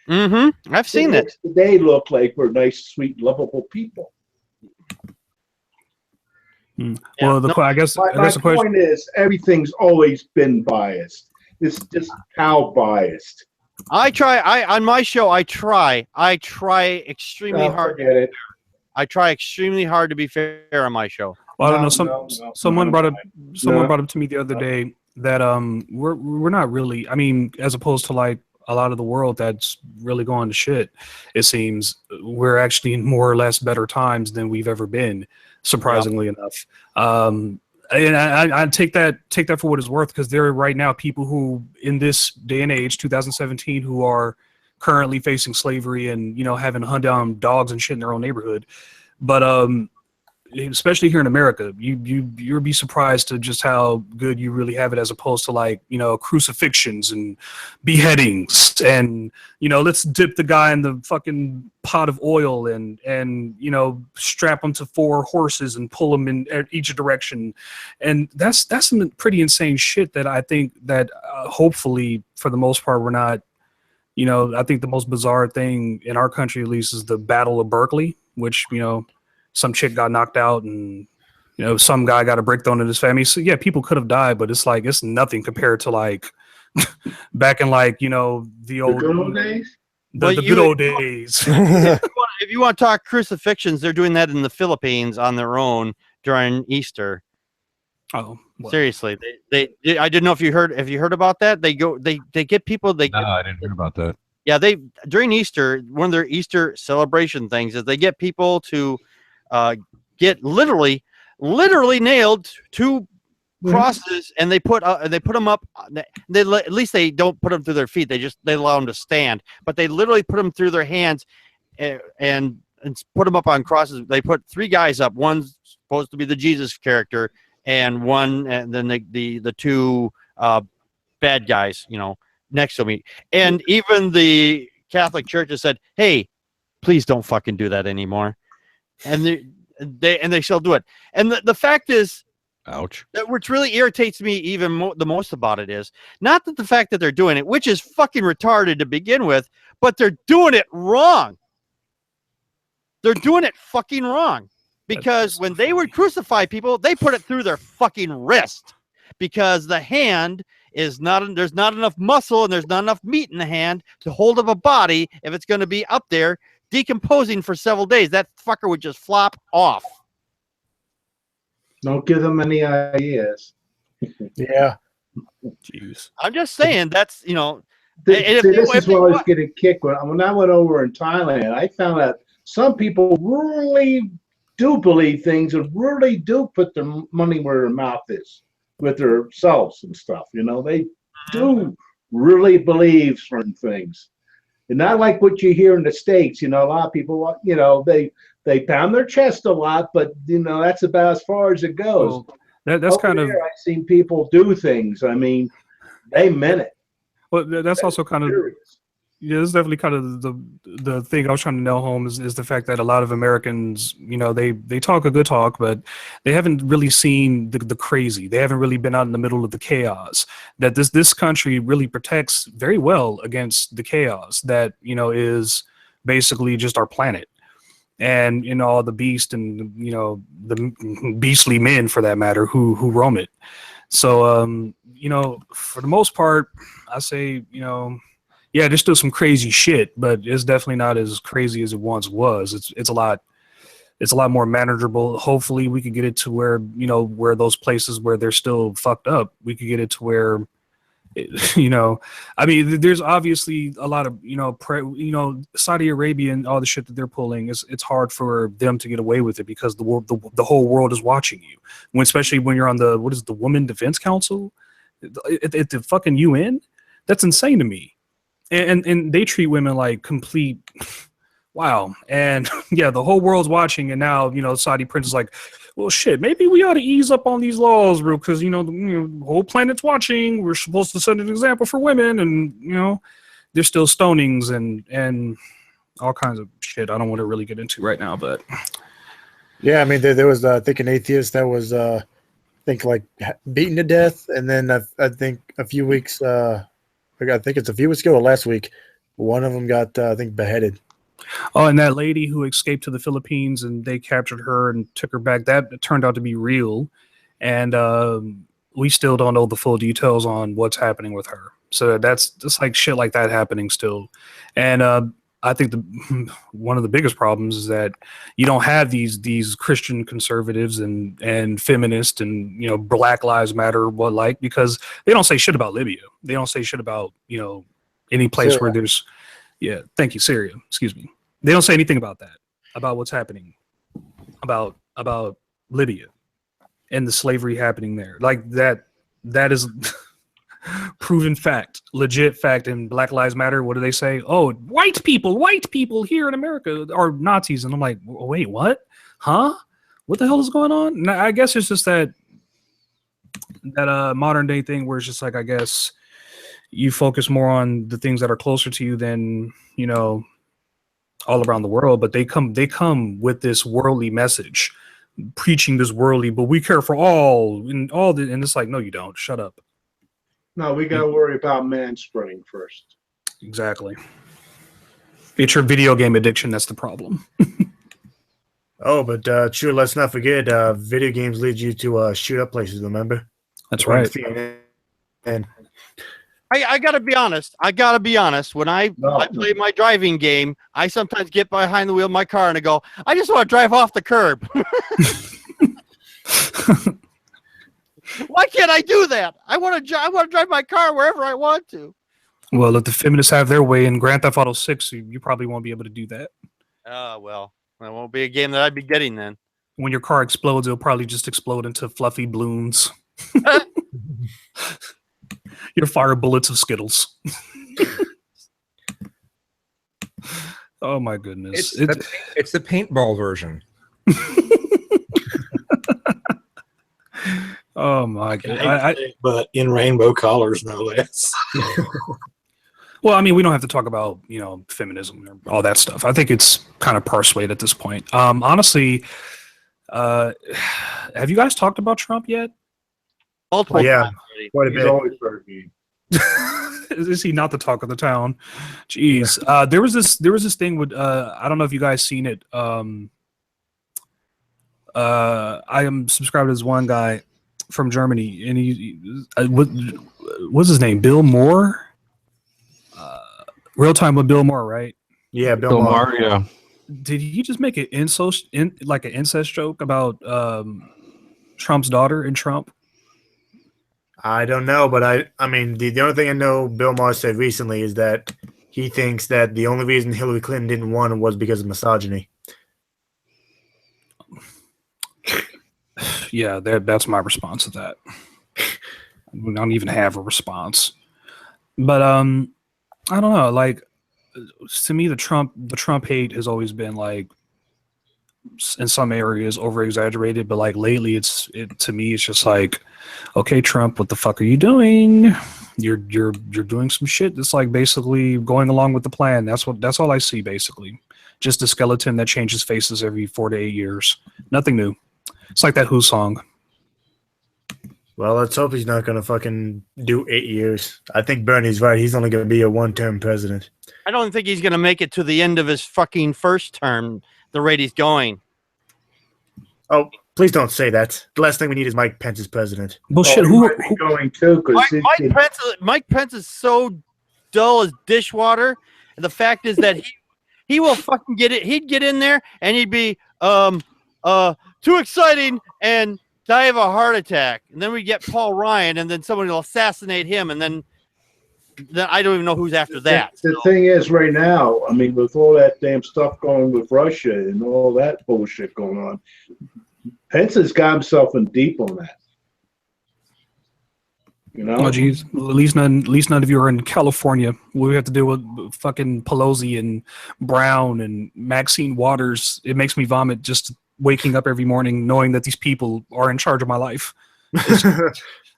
Mm-hmm. I've seen it. They look like we're nice, sweet, lovable people. Well, I guess My the question. point is, everything's always been biased. It's just how biased. On my show, I try extremely Oh, hard. forget it. I try extremely hard to be fair on my show. Well, I don't No, know. no, Someone no, brought up. Someone no. brought up to me the other day that we're not really. I mean, as opposed to like a lot of the world that's really going to shit. It seems we're actually in more or less better times than we've ever been. Surprisingly enough. And I take that for what it's worth, because there are right now people who in this day and age, 2017, who are currently facing slavery and, you know, having to hunt down dogs and shit in their own neighborhood. But especially here in America, you'll be surprised to just how good you really have it, as opposed to, like, you know, crucifixions and beheadings and, you know, let's dip the guy in the fucking pot of oil and you know, strap him to 4 horses and pull him in each direction. And that's some pretty insane shit that I think that hopefully for the most part we're not. You know, I think the most bizarre thing in our country, at least, is the Battle of Berkeley, which, you know, some chick got knocked out and, you know, some guy got a brick thrown in his family. So yeah, people could have died, but it's like, it's nothing compared to, like, back in, like, you know, the old good old days? the good old days. If you want to talk crucifixions, they're doing that in the Philippines on their own during Easter. Oh, well, Seriously, they I didn't know if you heard about that. They get people. No, I didn't hear about that. Yeah, during Easter, one of their Easter celebration things is they get people to get literally nailed to crosses, and they put them up. At least they don't put them through their feet. They allow them to stand, but they literally put them through their hands and put them up on crosses. They put 3 guys up. One's supposed to be the Jesus character, and then the 2 bad guys, you know, next to me. And even the Catholic Church has said, "Hey, please don't fucking do that anymore." And they still do it. And the fact is, Ouch. that which really irritates me even the most about it is not that the fact that they're doing it, which is fucking retarded to begin with, but they're doing it wrong. They're doing it fucking wrong. Because when they would crucify people, they put it through their fucking wrist, because the hand is there's not enough muscle and there's not enough meat in the hand to hold up a body if it's going to be up there decomposing for several days. That fucker would just flop off. Don't give them any ideas. Yeah. jeez. I'm just saying that's, you know, This is where I was getting kicked. When I went over in Thailand, I found out some people really do believe things and really do put their money where their mouth is with themselves and stuff. You know, they do really believe certain things. And not like what you hear in the States. You know, a lot of people, you know, they pound their chest a lot, but, you know, that's about as far as it goes. Well, that's Over kind of. there, I've seen people do things. I mean, they meant it. Well, that's also kind of. Serious. Yeah, this is definitely kind of the thing I was trying to nail home is the fact that a lot of Americans, you know, they talk a good talk, but they haven't really seen the crazy. They haven't really been out in the middle of the chaos. That this country really protects very well against the chaos that, you know, is basically just our planet, and, you know, all the beast and, you know, the beastly men, for that matter, who roam it. So you know, for the most part, I say, you know, yeah, there's still some crazy shit, but it's definitely not as crazy as it once was. It's a lot more manageable. Hopefully we could get it to where, you know, where those places where they're still fucked up, we could get it to where You know, I mean, there's obviously a lot of Saudi Arabia and all the shit that they're pulling. It's hard for them to get away with it because the whole world is watching you. Especially when you're on the Women Defense Council at the fucking UN. That's insane to me. And they treat women like complete. Wow. And yeah, the whole world's watching, and now Saudi prince is like, well, shit, maybe we ought to ease up on these laws, bro, because the whole planet's watching. We're supposed to set an example for women, and there's still stonings and all kinds of shit. I don't want to really get into right now, but Yeah, I mean, there was I think an atheist that was I think like beaten to death, and then I think a few weeks I think it's a few weeks ago or last week, one of them got I think beheaded. oh, and that lady who escaped to the Philippines and they captured her and took her back, that turned out to be real. And we still don't know the full details on what's happening with her. So that's just like shit like that happening still. And I think one of the biggest problems is that you don't have these Christian conservatives and feminists and Black Lives Matter because they don't say shit about Libya. They don't say shit about any place where there's thank you, Syria. Excuse me. They don't say anything about that, about what's happening, about Libya and the slavery happening there. Like that is proven fact, legit fact. In Black Lives Matter, what do they say? Oh, white people here in America are Nazis. And I'm like, wait, what? Huh? What the hell is going on? And I guess it's just that modern day thing where it's just like, I guess you focus more on the things that are closer to you than all around the world, but they come with this worldly message, preaching this worldly, but we care for all and it's like, no, you don't. Shut up. No, we got to worry about manspreading first. Exactly. It's your video game addiction that's the problem. Oh, but true. Let's not forget, video games lead you to shoot up places. Remember? That's right. And I gotta be honest. When I play my driving game, I sometimes get behind the wheel of my car and I go, I just want to drive off the curb. Why can't I do that? I want to drive my car wherever I want to. Well, if the feminists have their way in Grand Theft Auto 6, you probably won't be able to do that. Well, that won't be a game that I'd be getting then. When your car explodes, it'll probably just explode into fluffy balloons. Your fire bullets of Skittles. Oh my goodness! It's the paintball version. Oh my god! But in rainbow colors, no less. Well, I mean, we don't have to talk about feminism or all that stuff. I think it's kind of persuade at this point. Honestly, have you guys talked about Trump yet? Multiple times. Quite a He's bit. always very mean. Is he not the talk of the town? Jeez. There was this thing with I don't know if you guys seen it. I am subscribed to this one guy from Germany, and he what's his name? Bill Moore. Real Time with Bill Moore, right? Yeah, Bill Maher. Yeah. Did he just make an incest joke about Trump's daughter and Trump? I don't know, but I mean, the only thing I know Bill Maher said recently is that he thinks that the only reason Hillary Clinton didn't win was because of misogyny. Yeah, that's my response to that. I don't even have a response. But I don't know. Like, to me, the Trump hate has always been like, in some areas, over exaggerated. But like lately, to me, it's just like, okay, Trump, what the fuck are you doing? You're doing some shit that's like basically going along with the plan. That's all I see basically. Just a skeleton that changes faces every 4 to 8 years. Nothing new. It's like that Who song. Well, let's hope he's not going to fucking do 8 years. I think Bernie's right. He's only going to be a one-term president. I don't think he's going to make it to the end of his fucking first term, the rate he's going. Oh, please don't say that. The last thing we need is Mike Pence as president. Bullshit. He might be going too, because Mike Pence is so dull as dishwater. And the fact is that he will fucking get it. He'd get in there and he'd be too exciting and die of a heart attack. And then we get Paul Ryan, and then somebody will assassinate him, and then then I don't even know who's after that. The So, thing is, right now, I mean, with all that damn stuff going with Russia and all that bullshit going on, Pence has got himself in deep on that. You know? Oh, geez. At least none of you are in California. We have to deal with fucking Pelosi and Brown and Maxine Waters. It makes me vomit just waking up every morning knowing that these people are in charge of my life.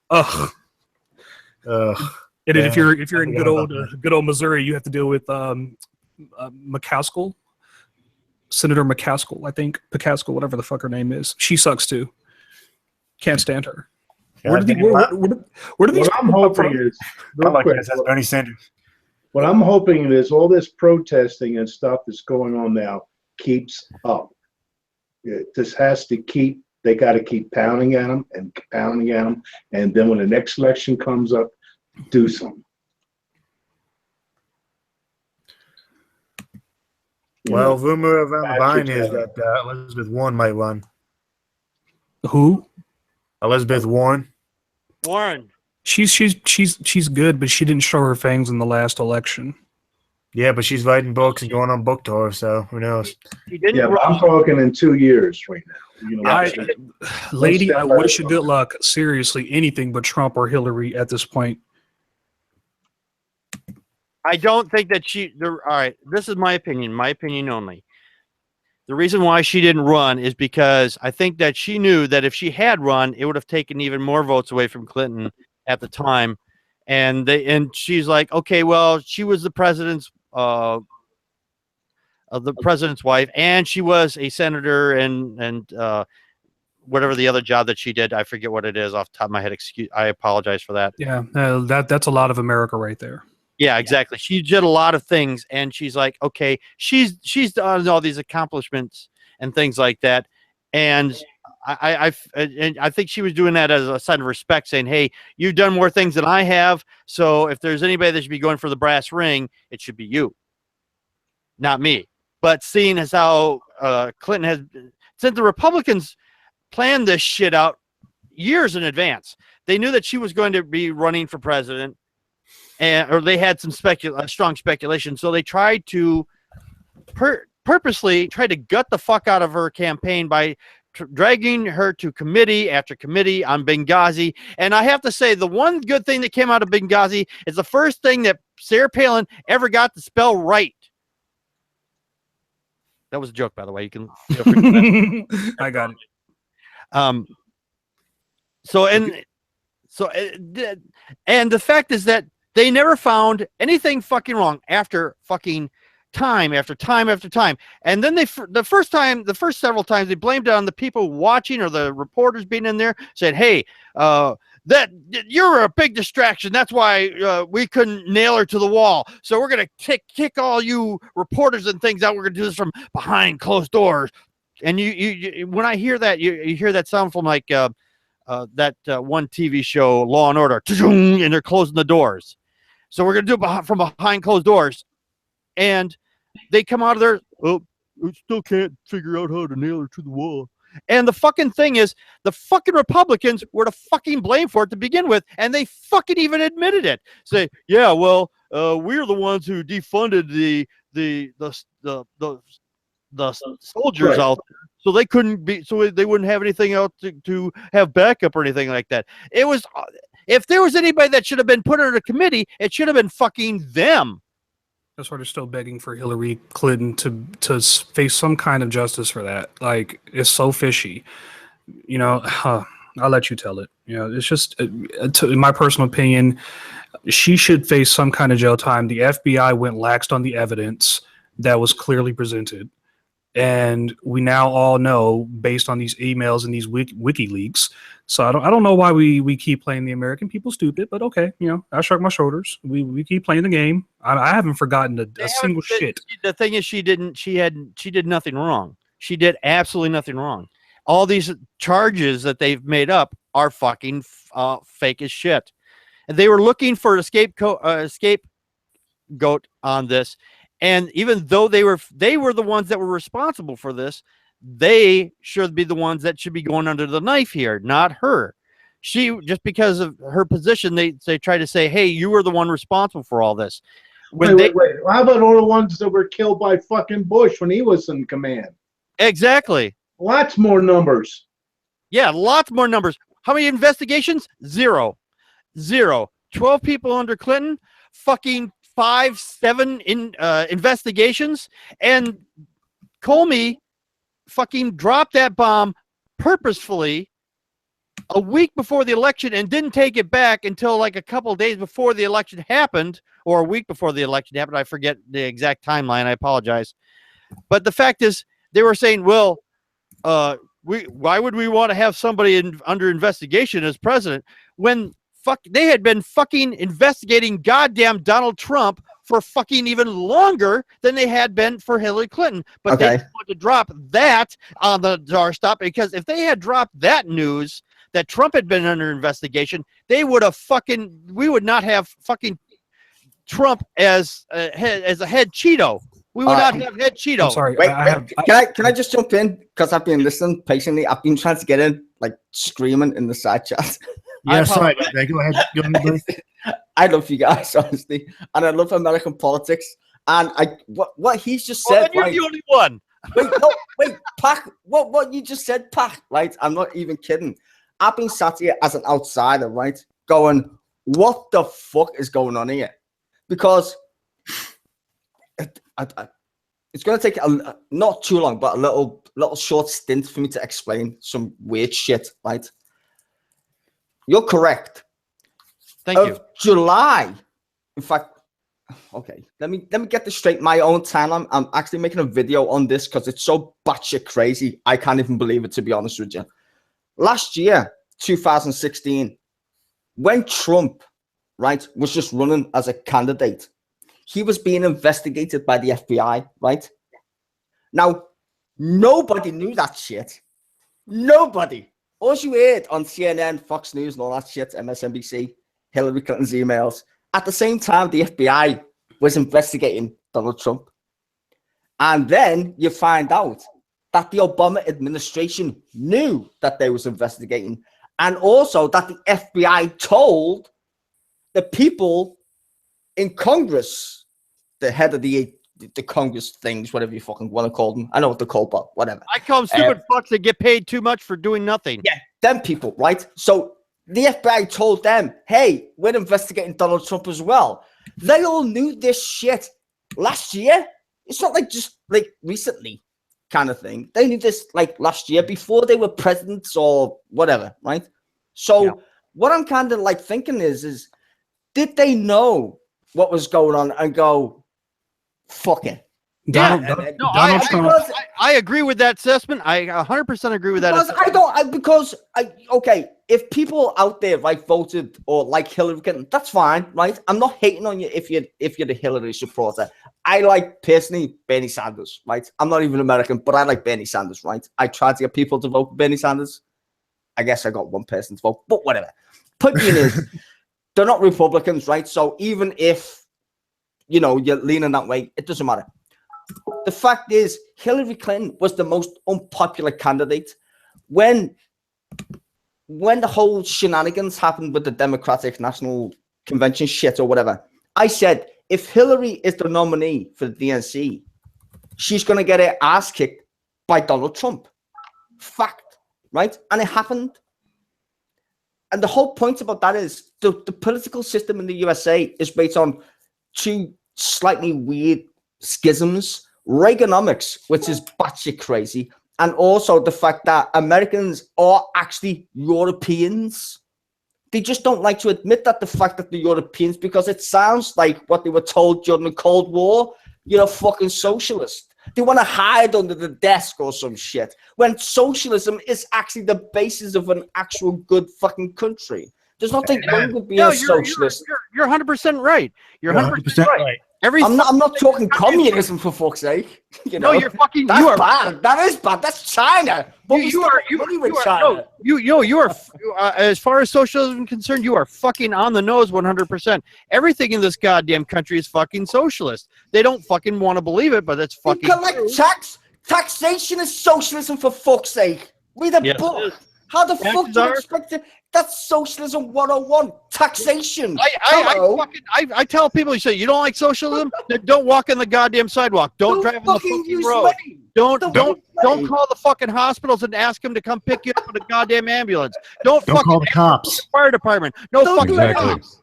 Ugh. And if you're in good old Missouri, you have to deal with McCaskill, Senator McCaskill, I think McCaskill, whatever the fuck her name is. She sucks too. Can't stand her. Where do these What I'm hoping is, real quick, Bernie Sanders. what I'm hoping is all this protesting and stuff that's going on now keeps up. This has to keep. They got to keep pounding at them and pounding at them, and then when the next election comes up, do something. Well, rumor around the vine is that Elizabeth Warren might run. Who? Elizabeth Warren. Warren. She's good, but she didn't show her fangs in the last election. Yeah, but she's writing books and going on book tour, so who knows? He didn't. Yeah, but I'm talking in 2 years right now. You know, Lady, I wish you good luck. Seriously, anything but Trump or Hillary at this point. I don't think that all right, this is my opinion only. The reason why she didn't run is because I think that she knew that if she had run, it would have taken even more votes away from Clinton at the time. And she's like, okay, well, she was the president's wife, and she was a senator and whatever the other job that she did, I forget what it is off the top of my head. I apologize for that. Yeah, that's a lot of America right there. Yeah, exactly. She did a lot of things, and she's like, okay, she's done all these accomplishments and things like that, and I think she was doing that as a sign of respect, saying, hey, you've done more things than I have, so if there's anybody that should be going for the brass ring, it should be you, not me. But seeing as how Clinton has, since the Republicans planned this shit out years in advance, they knew that she was going to be running for president. Or they had some strong speculation, so they tried to purposely try to gut the fuck out of her campaign by dragging her to committee after committee on Benghazi. And I have to say, the one good thing that came out of Benghazi is the first thing that Sarah Palin ever got to spell right. That was a joke, by the way. You can feel free to I got it. And the fact is that they never found anything fucking wrong after fucking time after time after time. And then the first several times they blamed it on the people watching or the reporters being in there, said, hey, that you're a big distraction. That's why we couldn't nail her to the wall. So we're going to kick all you reporters and things out. We're going to do this from behind closed doors. And you when I hear that, you hear that sound from like that one TV show, Law and Order, and they're closing the doors. So we're going to do it from behind closed doors. And they come out of there, oh, we still can't figure out how to nail her to the wall. And the fucking thing is, the fucking Republicans were to fucking blame for it to begin with, and they fucking even admitted it. Say, yeah, well, we're the ones who defunded the soldiers Right. out there, so they couldn't be, so they wouldn't have anything else to have backup or anything like that. It was, if there was anybody that should have been put in a committee, it should have been fucking them. That's why they're still begging for Hillary Clinton to face some kind of justice for that. Like, it's so fishy. You know, I'll let you tell it. You know, it's just, in my personal opinion, she should face some kind of jail time. The FBI went laxed on the evidence that was clearly presented. And we now all know, based on these emails and these WikiLeaks. So I don't know why we keep playing the American people stupid, but okay, you know, I shrug my shoulders. We keep playing the game. I haven't forgotten a single shit. The thing is, she did nothing wrong. She did absolutely nothing wrong. All these charges that they've made up are fucking fake as shit. And they were looking for a scapegoat on this. And even though they were the ones that were responsible for this, they should be the ones that should be going under the knife here, not her. she just because of her position, they try to say, hey, you were the one responsible for all this. When Wait. How about all the ones that were killed by fucking Bush when he was in command? Exactly. Lots more numbers. Yeah, lots more numbers. How many investigations? Zero. 12 people under Clinton, fucking 7 investigations, and Comey fucking dropped that bomb purposefully a week before the election and didn't take it back until like a couple of days before the election happened, or a week before the election happened. I forget the exact timeline. I apologize. But the fact is, they were saying, well, why would we want to have somebody under investigation as president when they had been fucking investigating goddamn Donald Trump for fucking even longer than they had been for Hillary Clinton. But they wanted to drop that on the doorstep, because if they had dropped that news that Trump had been under investigation, they would have we would not have fucking Trump as a head Cheeto. We would not have head Cheeto. I'm sorry. Wait, can I just jump in? Because I've been listening patiently. I've been trying to get in, like screaming in the side chat. Yeah, sorry about that. Go ahead. Bruce. I love you guys, honestly, and I love American politics. And what he's just said. You're the only one. Wait, Pac. What you just said, Pac. Right? I'm not even kidding. I've been sat here as an outsider, right, going, what the fuck is going on here? Because it's going to take not too long, but a little short stint for me to explain some weird shit, right? You're correct. Thank you. July, in fact, okay, let me get this straight. My own timeline. I'm actually making a video on this because it's so batshit crazy. I can't even believe it, to be honest with you. Last year, 2016, when Trump, right, was just running as a candidate, he was being investigated by the FBI, right? Now, nobody knew that shit. Nobody. All you heard on CNN, Fox News, and all that shit, MSNBC, Hillary Clinton's emails. At the same time, the FBI was investigating Donald Trump. And then you find out that the Obama administration knew that they was investigating, and also that the FBI told the people in Congress, the head of the Congress things, whatever you fucking want to call them. I know what they're called, but whatever. I call them stupid fucks that get paid too much for doing nothing. Yeah, them people, right? So the FBI told them, hey, we're investigating Donald Trump as well. They all knew this shit last year. It's not like just like recently kind of thing. They knew this like last year before they were presidents or whatever, right? So what I'm kind of like thinking is did they know what was going on and go, fuck it? Donald Trump. I agree with that assessment. I 100% agree with that. Okay, if people out there like voted or like Hillary Clinton, that's fine, right? I'm not hating on you if you're the Hillary supporter. I like personally Bernie Sanders, right? I'm not even American, but I like Bernie Sanders, right? I tried to get people to vote for Bernie Sanders. I guess I got one person to vote, but whatever. Point being is, they're not Republicans, right? So even if you're leaning that way, it doesn't matter. The fact is, Hillary Clinton was the most unpopular candidate when the whole shenanigans happened with the Democratic National Convention shit or whatever. I said, if Hillary is the nominee for the DNC, she's going to get her ass kicked by Donald Trump. Fact, right? And it happened. And the whole point about that is the political system in the USA is based on two slightly weird schisms: Reaganomics, which is batshit crazy, and also the fact that Americans are actually Europeans. They just don't like to admit that, the fact that they're Europeans, because it sounds like what they were told during the Cold War. You're a fucking socialist. They want to hide under the desk or some shit, when socialism is actually the basis of an actual good fucking country. There's nothing wrong with being a socialist. You're 100% right. You're 100% right. I'm not talking communism, for fuck's sake. No, you're fucking. That's you are bad. That is bad. That's China. You are. As far as socialism is concerned, you are fucking on the nose 100%. Everything in this goddamn country is fucking socialist. They don't fucking want to believe it, but it's fucking. Collect tax. Taxation is socialism, for fuck's sake. Read a book. How the fuck do you expect to That's socialism 101. Taxation. I tell people, you say you don't like socialism, then don't walk on the goddamn sidewalk. Don't drive on the fucking use road. money. Don't money. call the fucking hospitals and ask them to come pick you up with a goddamn ambulance. Don't fucking call the cops. The fire department. No Don't fucking do that. cops.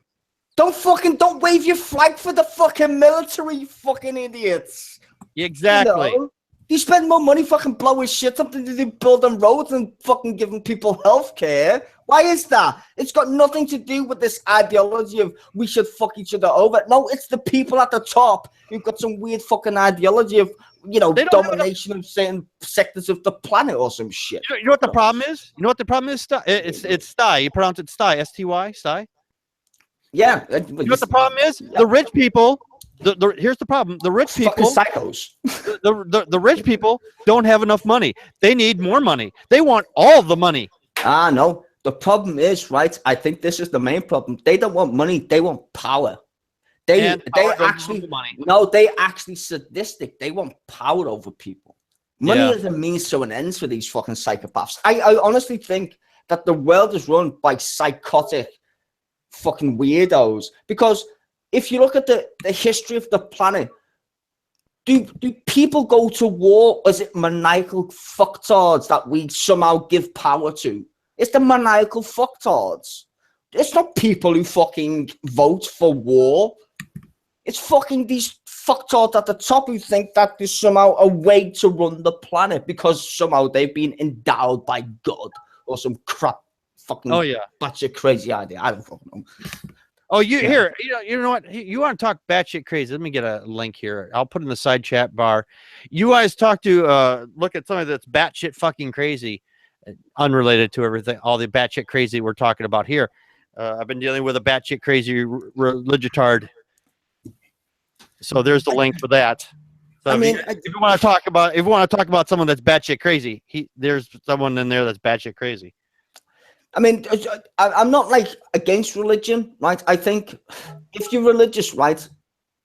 Don't wave your flag for the fucking military, you fucking idiots. Exactly. You know? You spend more money fucking blowing shit up than you do building roads and fucking giving people health care. Why is that? It's got nothing to do with this ideology of we should fuck each other over. No, it's the people at the top who've got some weird fucking ideology of, domination of certain sectors of the planet or some shit. You know what the problem is? You know what the problem is? It's Sty. You pronounce it Sty. S-T-Y, Sty. Yeah. You know what the problem is? Yeah. The rich people. Here's the problem. The rich people, psychos. The rich people don't have enough money. They need more money. They want all the money. No. The problem is, right? I think this is the main problem. They don't want money. They want power. They actually sadistic. They want power over people. Money is a means to an end for these fucking psychopaths. I honestly think that the world is run by psychotic fucking weirdos. Because if you look at the history of the planet, do people go to war? Or is it maniacal fucktards that we somehow give power to? It's the maniacal fucktards. It's not people who fucking vote for war. It's fucking these fucktards at the top who think that there's somehow a way to run the planet because somehow they've been endowed by God or some crap fucking batshit crazy idea. I don't fucking know. Oh, here, you know what? You want to talk batshit crazy? Let me get a link here. I'll put in the side chat bar. You guys look at something that's batshit fucking crazy, unrelated to everything, all the batshit crazy we're talking about here. I've been dealing with a batshit crazy religitard. So there's the link for that. So if you want to talk about someone that's batshit crazy, there's someone in there that's batshit crazy. I mean, I'm not like against religion, right? I think if you're religious, right?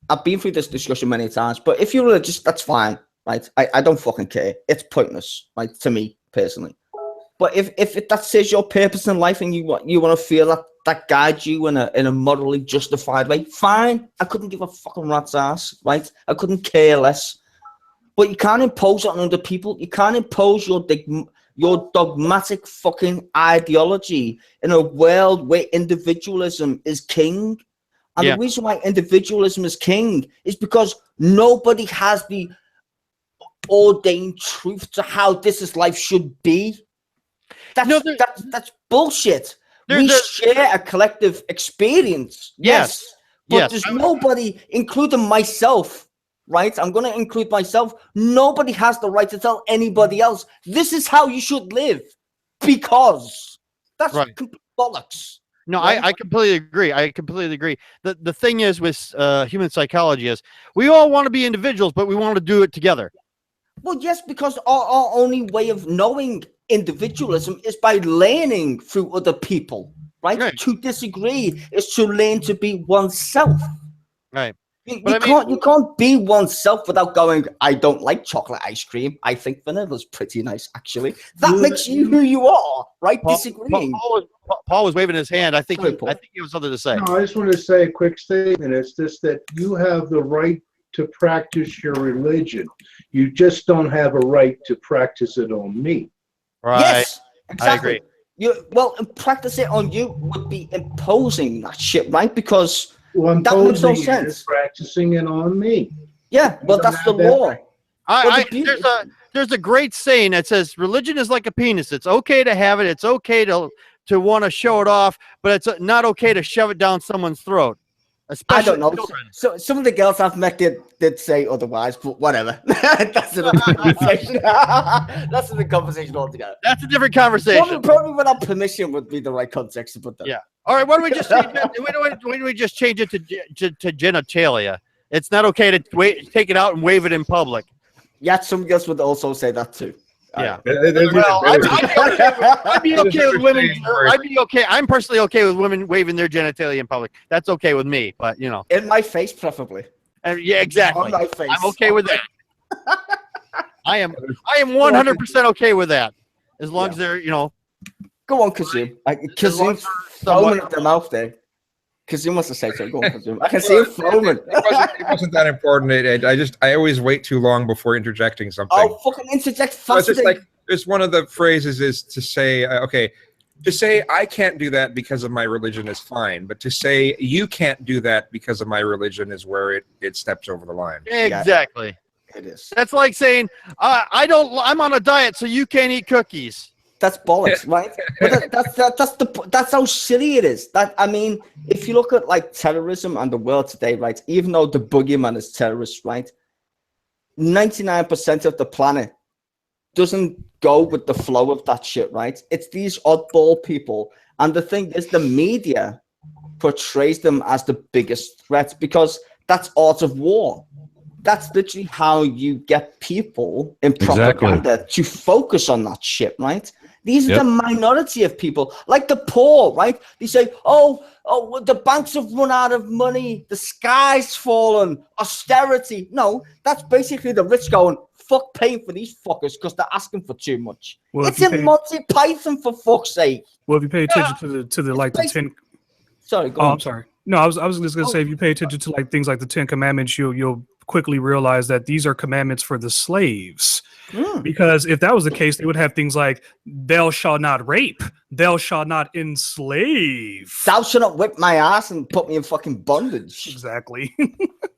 I've been through this discussion many times, but if you're religious, that's fine, right? I don't fucking care. It's pointless, right? To me personally. But if that says your purpose in life and you want to feel that guides you in a morally justified way, fine. I couldn't give a fucking rat's ass, right? I couldn't care less. But you can't impose it on other people. You can't impose your dogmatic fucking ideology in a world where individualism is king. And the reason why individualism is king is because nobody has the ordained truth to how life should be. That's bullshit. We share a collective experience. Yes. But there's nobody, including myself, right? I'm going to include myself. Nobody has the right to tell anybody else, this is how you should live. Because that's complete bollocks. No, right? I completely agree. The thing is with human psychology is we all want to be individuals, but we want to do it together. Well, yes, because our only way of knowing individualism is by learning through other people, right? To disagree is to learn to be oneself. Right. You can't be oneself without going, I don't like chocolate ice cream. I think vanilla's pretty nice, actually. That makes you who you are, right? Disagreeing. Paul was waving his hand. I think he was something to say. No, I just want to say a quick statement. It's just that you have the right to practice your religion. You just don't have a right to practice it on me. Right. Yes, exactly. I agree. Practice it on you would be imposing that shit, right? Because that makes no sense. Practicing it on me. Yeah, well, that's the law. There's a great saying that says religion is like a penis. It's okay to have it. It's okay to want to show it off, but it's not okay to shove it down someone's throat. I don't know. So some of the girls I've met did say otherwise, but whatever. That's another conversation. That's another conversation altogether. That's a different conversation. Probably without permission would be the right context to put that. Yeah. All right. Why don't we just change it? Why don't we just change it to genitalia? It's not okay to take it out and wave it in public. Yeah, some girls would also say that too. Yeah. I'd be okay with women. I'd be okay. I'm personally okay with women waving their genitalia in public. That's okay with me, but in my face, preferably. Yeah, exactly. On my face. I'm okay with that. I am 100% okay with that, as long as they're Go on, Kazim. Kazim's foaming at the mouth there. Kazim wants to say so. Go on, Kazim. I can see him foaming. It wasn't that important. I always wait too long before interjecting something. Oh, fucking interject So it's faster. just like, it's one of the phrases is to say, okay, to say I can't do that because of my religion is fine, but to say you can't do that because of my religion is where it steps over the line. Exactly. It is. That's like saying I'm on a diet, so you can't eat cookies. That's bollocks, right? But that's how silly it is. That, I mean, if you look at like terrorism and the world today, right? Even though the boogeyman is terrorist, right? 99% of the planet doesn't go with the flow of that shit, right? It's these oddball people, and the thing is, the media portrays them as the biggest threat because that's art of war. That's literally how you get people in propaganda to focus on that shit, right? These are the minority of people, like the poor, right? They say, oh, the banks have run out of money, the sky's fallen, austerity. No, that's basically the rich going, fuck paying for these fuckers because they're asking for too much. Well, it's in Monty Python, for fuck's sake. Well, if you pay attention to the 10. Sorry, go on. I'm sorry. No, I was just gonna say, if you pay attention to like things like the 10 Commandments, you'll quickly realize that these are commandments for the slaves. Because if that was the case, they would have things like "Thou shalt not rape," "Thou shalt not enslave," "Thou shalt not whip my ass and put me in fucking bondage." Exactly.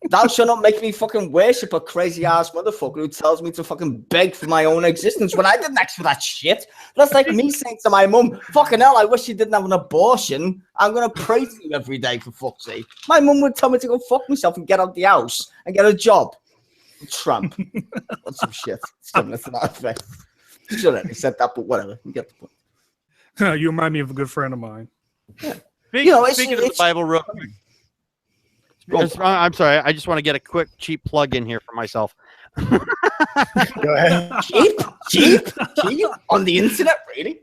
"Thou shalt not make me fucking worship a crazy ass motherfucker who tells me to fucking beg for my own existence when I didn't ask for that shit." That's like me saying to my mum, "Fucking hell, I wish you didn't have an abortion. I'm gonna pray to you every day for fuck's sake." My mum would tell me to go fuck myself and get out the house and get a job. Trump. What's some shit? Similar to that effect. Should have said that, but whatever. You get the point. You remind me of a good friend of mine. Yeah. Speaking of the Bible, real quick. I'm sorry. I just want to get a quick cheap plug in here for myself. Go ahead. Cheap on the internet, really?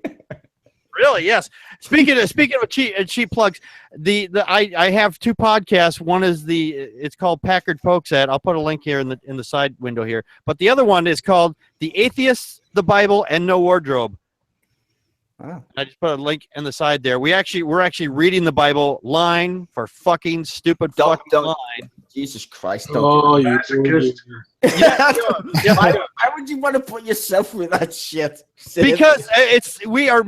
Really? Yes. Speaking of cheap plugs, I have two podcasts. One is it's called Packard Folks At. I'll put a link here in the side window here. But the other one is called The Atheists, the Bible, and No Wardrobe. Wow. I just put a link in the side there. We're actually reading the Bible line for fucking stupid fucking line. Jesus Christ! Oh, you why would you want to put yourself with that shit? Because we are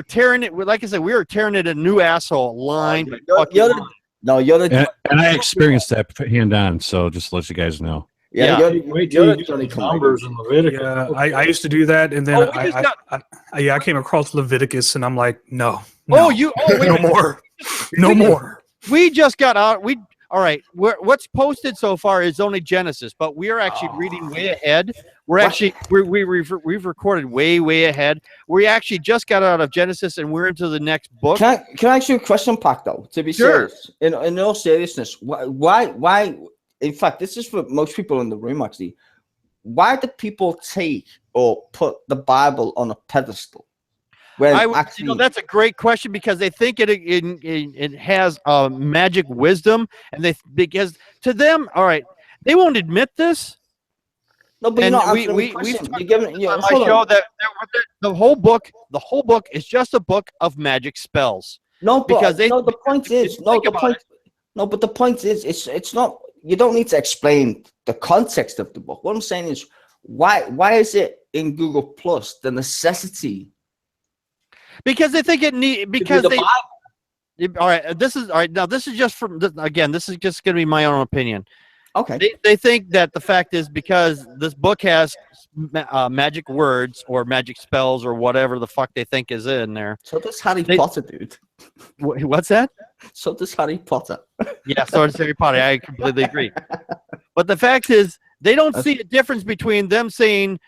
tearing it. Like I said, we are tearing it a new asshole line. And I experienced that hand on. So just to let you guys know. Wait till you get numbers in Leviticus. Yeah, I used to do that, and then I came across Leviticus, and I'm like, no. No more. No more. We just got out. All right. What's posted so far is only Genesis, but we are actually reading way ahead. We've recorded way ahead. We actually just got out of Genesis, and we're into the next book. Can I ask you a question, Pac? Though, to be serious, in all seriousness, why? In fact, this is for most people in the room. Actually, why do people take or put the Bible on a pedestal? That's a great question, because they think it has magic wisdom, and because to them, all right, they won't admit this. No, but we've show that the whole book is just a book of magic spells. But the point is, it's not. You don't need to explain the context of the book. What I'm saying is, why is it in Google Plus the necessity? Because they think all right. This is just from again. This is just going to be my own opinion. Okay. They think that the fact is because this book has magic words or magic spells or whatever the fuck they think is in there. So does Harry Potter, dude. What's that? So does Harry Potter. Yeah, so does Harry Potter. I completely agree. But the fact is, they don't see a difference between them saying,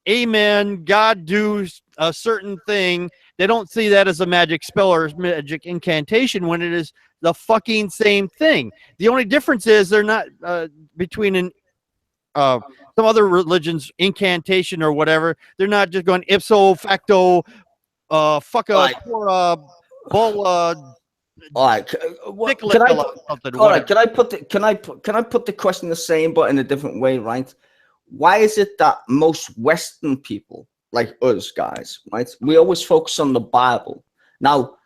amen, God do a certain thing. They don't see that as a magic spell or magic incantation when it is the fucking same thing. The only difference is they're not between some other religions, incantation or whatever. They're not just going ipso facto, fuck a bull. All right. Can I put the question the same but in a different way, right? Why is it that most Western people like us guys, right? We always focus on the Bible. Now,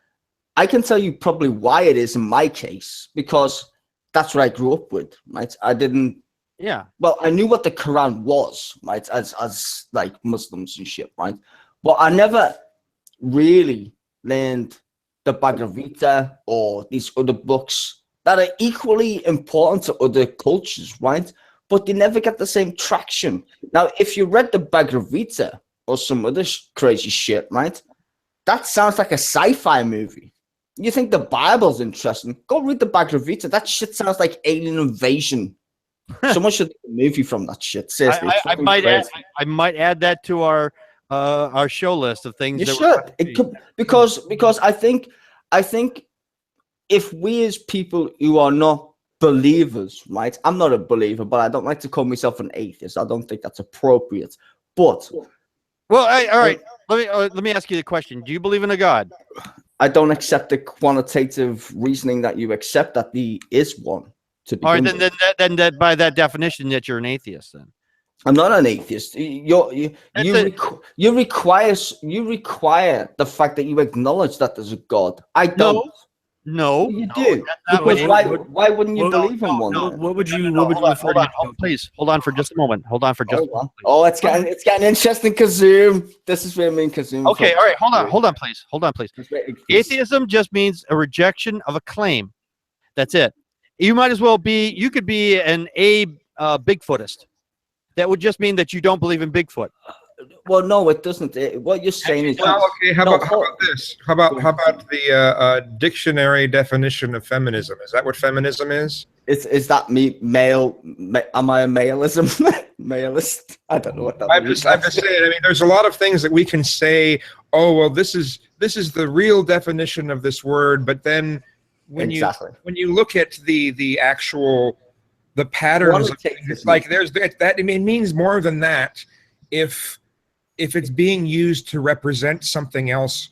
I can tell you probably why it is in my case, because that's what I grew up with, right? I didn't. Yeah. Well, I knew what the Quran was, right? As like Muslims and shit, right? But I never really learned the Bhagavad Gita or these other books that are equally important to other cultures, right? But they never get the same traction. Now, if you read the Bhagavad Gita or some other crazy shit, right? That sounds like a sci-fi movie. You think the Bible's interesting? Go read the Bhagavad Gita. That shit sounds like alien invasion. Someone should make a movie from that shit. Seriously, I might add that to our show list of things. You that should. It could, because I think if we as people who are not believers, right? I'm not a believer, but I don't like to call myself an atheist. I don't think that's appropriate. But well, all right. Let me ask you the question. Do you believe in a God? I don't accept the quantitative reasoning that you accept that there is one. All right, then that by that definition, that you're an atheist. Then I'm not an atheist. You require the fact that you acknowledge that there's a God. I don't. No, you do. Because why wouldn't you believe in one? What would you hold on, please hold on for just a moment. Hold on for just. A moment, oh, it's getting interesting, Kazoom. This is where me and Kazoom. Okay, all right, hold on, please. Atheism just means a rejection of a claim. That's it. You might as well be. You could be an Bigfootist. That would just mean that you don't believe in Bigfoot. Well, no, it doesn't. What you're saying is. Well, okay. How about this? How about the dictionary definition of feminism? Is that what feminism is? Is that me male? Am I a maleism? Maleist? I don't know what that means. I'm just saying. I mean, there's a lot of things that we can say. Oh, well, this is the real definition of this word. But then when you look at the actual patterns, it's like there's that. It means more than that. If it's being used to represent something else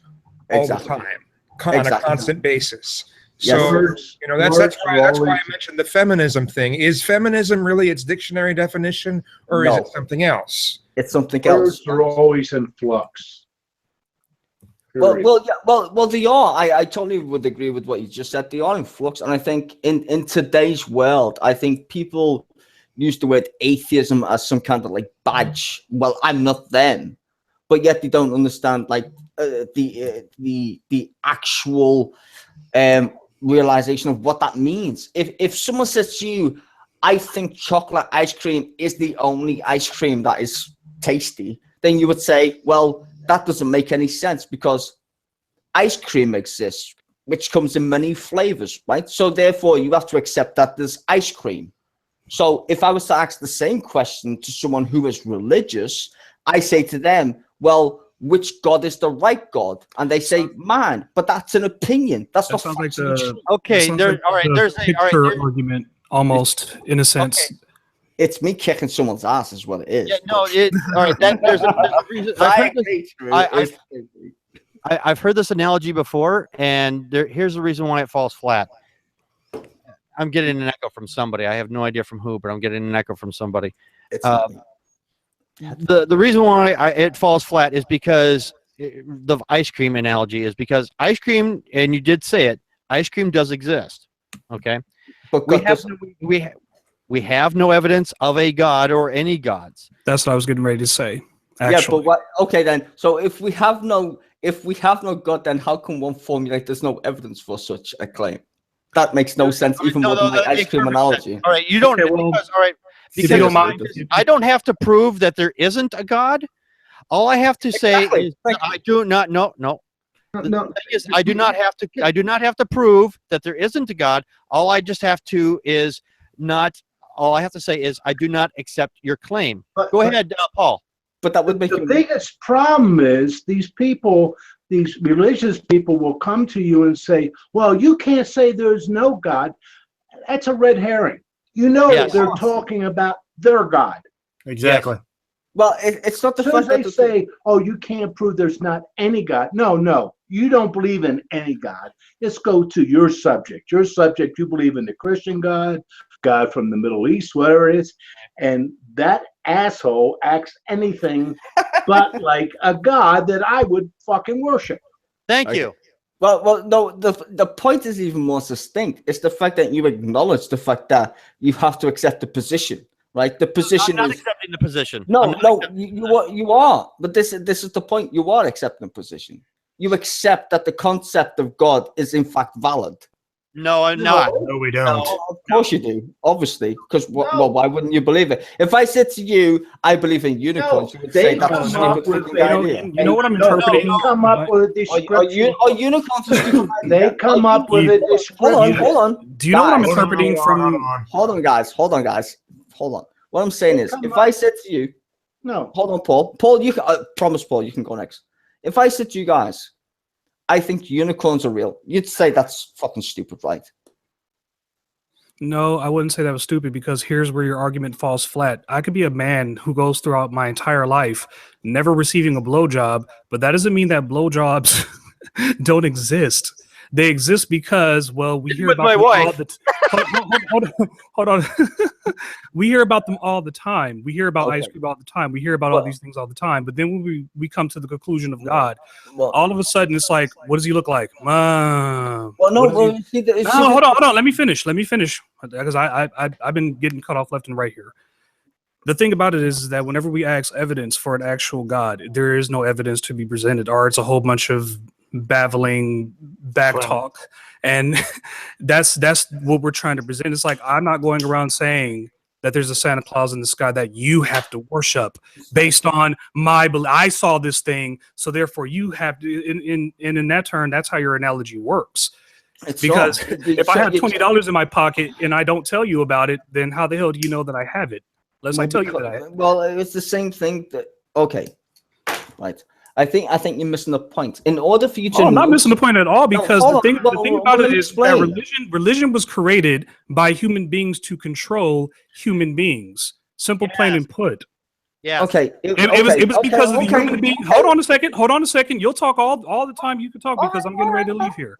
all the time on a constant basis. So, that's why I mentioned the feminism thing. Is feminism really its dictionary definition, or is it something else? It's something else. Words are always in flux. Well, they are. I totally would agree with what you just said. They are in flux. And I think in today's world, I think people use the word atheism as some kind of like badge. Well, I'm not them, but yet they don't understand like the actual realization of what that means. If someone says to you, I think chocolate ice cream is the only ice cream that is tasty, then you would say, well, that doesn't make any sense because ice cream exists, which comes in many flavors, right? So therefore you have to accept that there's ice cream. So if I was to ask the same question to someone who is religious, I say to them, well, which God is the right God? And they say, man, but that's an opinion. That's not like okay. There's an argument almost in a sense. Okay. It's me kicking someone's ass is what it is. Yeah, no, all right. There's a reason. I've heard this analogy before, and here's the reason why it falls flat. I'm getting an echo from somebody. I have no idea from who, but I'm getting an echo from somebody. The reason why it falls flat is because the ice cream analogy is because ice cream, and you did say it, ice cream does exist. Okay, but we have no evidence of a god or any gods. That's what I was getting ready to say. Actually. Yeah, but what? Okay, then. So if we have no god, then how can one formulate there's no evidence for such a claim? That makes no sense, even with my ice cream analogy. All right, you don't. Okay, well, because I don't have to prove that there isn't a God. All I have to say is I do not. No. I do not have to. I do not have to prove that there isn't a God. All I just have to is not. All I have to say is I do not accept your claim. Go ahead, Paul. But that would make the biggest problem is these people, these religious people will come to you and say, well, you can't say there's no God. That's a red herring. You know, they're talking about their God. Exactly. Yes. Well, it's not the fact that they say, oh, you can't prove there's not any God. No, you don't believe in any God. Let's go to your subject. Your subject, you believe in the Christian God, God from the Middle East, whatever it is. And that asshole asks anything but like a God that I would fucking worship. Thank you. Well, no. The point is even more distinct. It's the fact that you acknowledge the fact that you have to accept the position, right? The position I'm not is accepting the position. no. You are. But this is the point. You are accepting the position. You accept that the concept of God is in fact valid. No, I'm not. No, we don't. Of course you do, obviously, because well, why wouldn't you believe it? If I said to you, I believe in unicorns, you would say that's a stupid fucking idea. You know what I'm interpreting? They come up with a description. Are unicorns a stupid They idea? come up with a description. Hold on. Do you know what I'm Guys, interpreting from? Hold on, guys. Hold on. What I'm saying is, if I said to you, No. hold on, Paul. Paul, you can promise, Paul, you can go next. If I said to you guys, I think unicorns are real, you'd say that's fucking stupid, right? No, I wouldn't say that was stupid because here's where your argument falls flat. I could be a man who goes throughout my entire life never receiving a blowjob, but that doesn't mean that blowjobs don't exist. They exist because, well, we hear With about my them wife. all the hold on. We hear about them all the time. We hear about ice cream all the time. We hear about all these things all the time. But then when we come to the conclusion of God, all of a sudden it's like, what does he look like? Well, no, hold on. Let me finish because I've been getting cut off left and right here. The thing about it is that whenever we ask evidence for an actual God, there is no evidence to be presented, or it's a whole bunch of babbling back talk, and that's what we're trying to present. It's like, I'm not going around saying that there's a Santa Claus in the sky that you have to worship based on my belief. I saw this thing, so therefore you have to. In that turn, that's how your analogy works. Because if I have $20 in my pocket and I don't tell you about it, then how the hell do you know that I have it? Unless I tell you that I have it. Well, it's the same thing that right. I think you're missing the point. In order for you to I'm not missing the point at all, because the thing about it is that religion was created by human beings to control human beings. Simple, plain, and put. Yeah. Okay. It was because of the human being. Hold on a second. You'll talk all the time you can talk because I'm getting ready to leave here.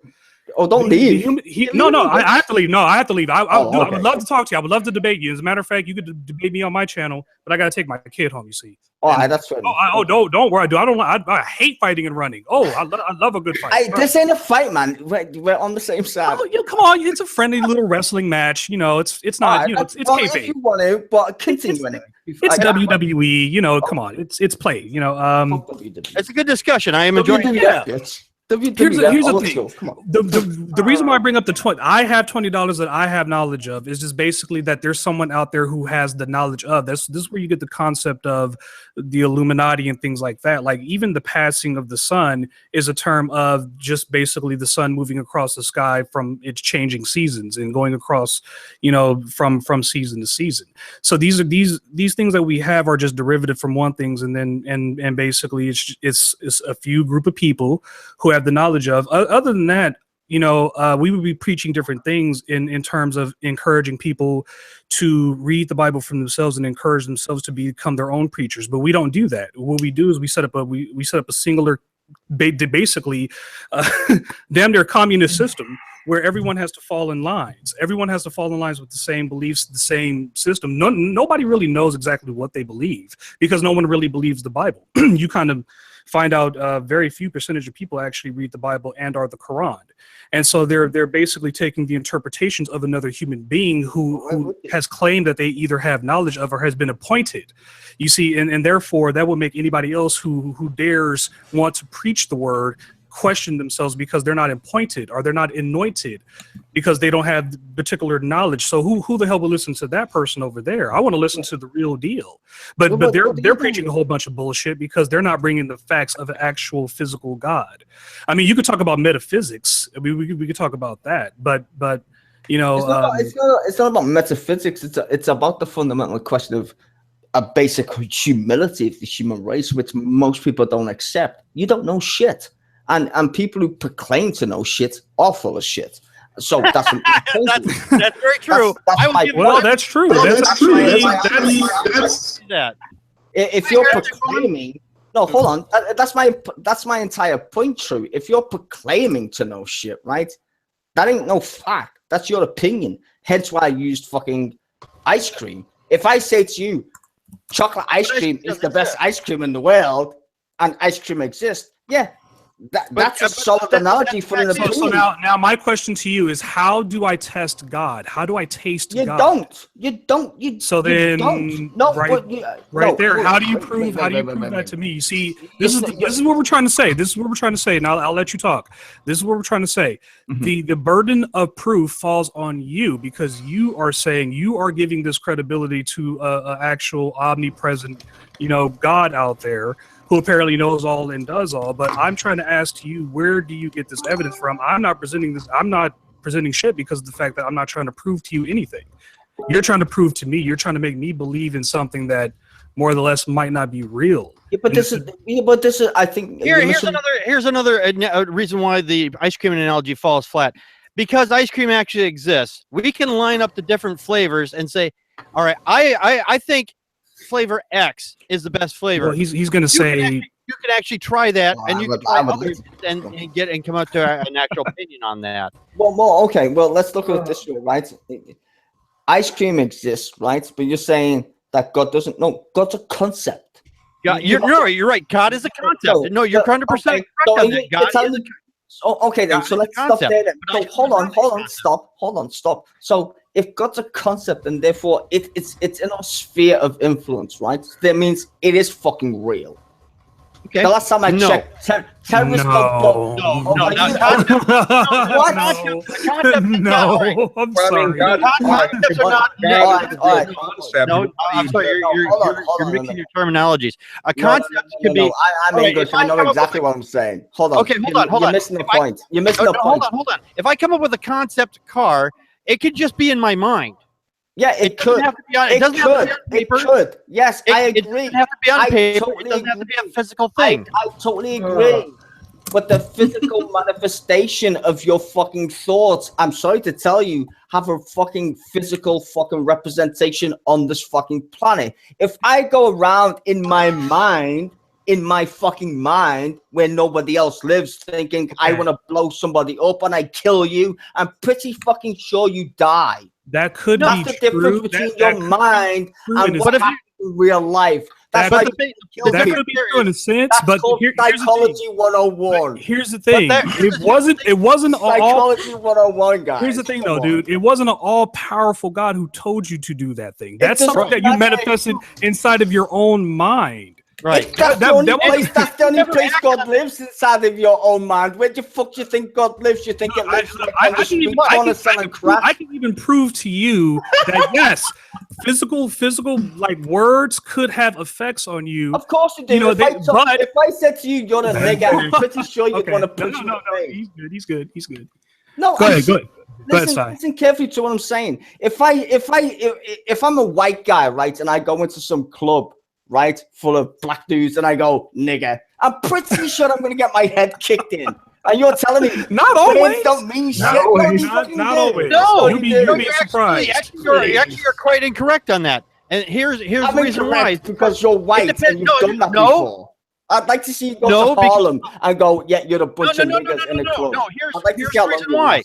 Oh, don't leave. I have to leave. No, I have to leave. I would love to talk to you. I would love to debate you. As a matter of fact, you could debate me on my channel, but I got to take my kid home, you see. That's fair. Don't worry. I hate fighting and running. I love a good fight. This ain't a fight, man. We're on the same side. Come on. It's a friendly little wrestling match. It's not. It's kayfabe. If you want to, but continue anyway. It's WWE. Come on. It's play. It's a good discussion. I am enjoying it. Here's the thing. The reason why I bring up I have $20 that I have knowledge of is just basically that there's someone out there who has the knowledge of this. This is where you get the concept of the Illuminati and things like that. Like even the passing of the sun is a term of just basically the sun moving across the sky from its changing seasons and going across, from season to season. So these things that we have are just derivative from one things, and then and basically it's a few group of people who have the knowledge of. Other than that, we would be preaching different things in terms of encouraging people to read the Bible for themselves and encourage themselves to become their own preachers. But we don't do that. What we do is we set up a singular, basically, damn near communist system where everyone has to fall in lines. Everyone has to fall in lines with the same beliefs, the same system. Nobody really knows exactly what they believe because no one really believes the Bible. You kind of find out very few percentage of people actually read the Bible and are the Quran. And so they're basically taking the interpretations of another human being who has claimed that they either have knowledge of or has been appointed. You see, and therefore that would make anybody else who dares want to preach the word question themselves because they're not appointed or they're not anointed because they don't have particular knowledge. So who the hell will listen to that person over there? I want to listen to the real deal. But they're preaching a whole bunch of bullshit because they're not bringing the facts of an actual physical God. I mean, you could talk about metaphysics. I mean, we could talk about that, but it's not about metaphysics. It's about the fundamental question of a basic humility of the human race, which most people don't accept. You don't know shit. And people who proclaim to know shit are full of shit. So that's that's very true. That's true. That's true. If you're proclaiming, no, hold on. That's my entire point. True. If you're proclaiming to know shit, right? That ain't no fact. That's your opinion. Hence why I used fucking ice cream. If I say to you, chocolate ice cream is the best ice cream in the world, and ice cream exists. Yeah, that's a solid analogy for an opinion. So now my question to you is, how do I test God? How do I taste You God? don't. So then, No, right, but right no, there. wait, How do you wait, prove? wait, How do you wait, prove wait, that wait. to me? You see, this is what we're trying to say. This is what we're trying to say. And I'll let you talk. This is what we're trying to say. Mm-hmm. The burden of proof falls on you, because you are saying, you are giving this credibility to a actual omnipresent, God out there, who apparently knows all and does all. But I'm trying to ask to you, where do you get this evidence from? I'm not presenting shit because of the fact that I'm not trying to prove to you anything. You're trying to prove to me, you're trying to make me believe in something that more or less might not be real. Yeah, but this is I think here's another reason why the ice cream analogy falls flat. Because ice cream actually exists, we can line up the different flavors and say, all right, I think flavor X is the best flavor. Well, he's going to say, you can actually try that, and you can try others and come up to an actual opinion on that. Well, okay. Well, let's look at it this way, right? Ice cream exists, right? But you're saying that God doesn't. No, God's a concept. Yeah, you're right. God is a concept. No, you're 100% correct on that. God is okay, then. So let's stop there. Then. So hold on, stop. So if God's a concept, and therefore it's in our sphere of influence, right? That means it is fucking real. Okay. The last time I checked, terrorists no, I'm sorry. Concepts are not negative. No, I'm sorry. You're mixing your terminologies. A concept can be. I'm English. I know exactly what I'm saying. Hold on. Okay, hold on. You're missing the point. You're missing the point. Hold on. If I come up with a concept car, it could just be in my mind. Yeah, it could. It doesn't have to be on paper. It could. Yes, I agree. It doesn't have to be on paper. It doesn't have to be a physical thing. I totally agree. But the physical manifestation of your fucking thoughts, I'm sorry to tell you, have a fucking physical fucking representation on this fucking planet. If I go around in my fucking mind, where nobody else lives, thinking I want to blow somebody up and I kill you, I'm pretty fucking sure you die. That could be That's the difference between your mind and what happens in real life. That could be true in a sense, but here's psychology 101. Here's the thing: it wasn't psychology 101, guys. Here's the thing, though, dude. It wasn't an all-powerful God who told you to do that thing. That's something that you manifested inside of your own mind. Right. That's the only place God lives, inside of your own mind. Where the fuck you think God lives? You think it lives on the street corner selling crap? I can even prove to you that yes, physical like words could have effects on you. Of course you do. If I said to you, you're a nigga, I'm pretty sure you'd want to punch me. No. He's good. No, go ahead. Listen carefully to what I'm saying. If I'm a white guy, right, and I go into some club, right, full of black dudes, and I go, nigga, I'm pretty sure I'm going to get my head kicked in. And you're telling me not always don't mean shit. Not always. No, you'd be surprised. Actually, you're quite incorrect on that. And here's the reason why. Because you're white and you've done that before. I'd like to see you go to Harlem and go, yeah, you're a bunch of niggas in a club. No, here's the reason why.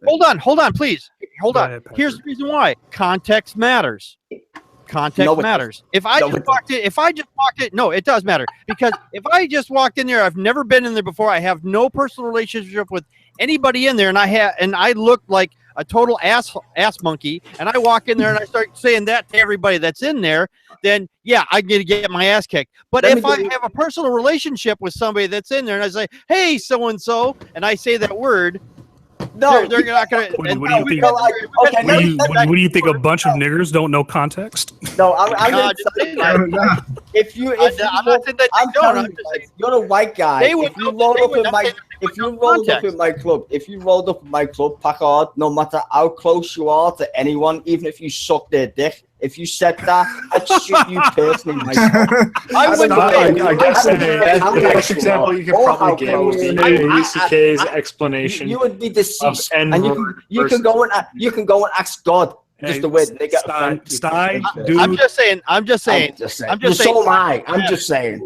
Hold on, please. Hold on. Here's the reason why. Context matters. Context matters. If I just walked in, no, it does matter, because if I just walked in there, I've never been in there before. I have no personal relationship with anybody in there, and I look like a total ass monkey, and I walk in there and I start saying that to everybody that's in there, then yeah, I'm gonna get my ass kicked. But if I have a personal relationship with somebody that's in there, and I say, hey, so and so, and I say that word. No, they're not gonna. What do you think? A bunch of niggers don't know context? No, I'm not saying that. I'm not saying that you're a white guy. If you rolled up in my club, Packard, no matter how close you are to anyone, even if you suck their dick, if you said that, I'd shoot you personally myself. I guess the best example you could probably give would be UCK's explanation. You would be deceased, and you can go and ask God. Just the way they got dude. I'm just saying. So am I. I'm just saying.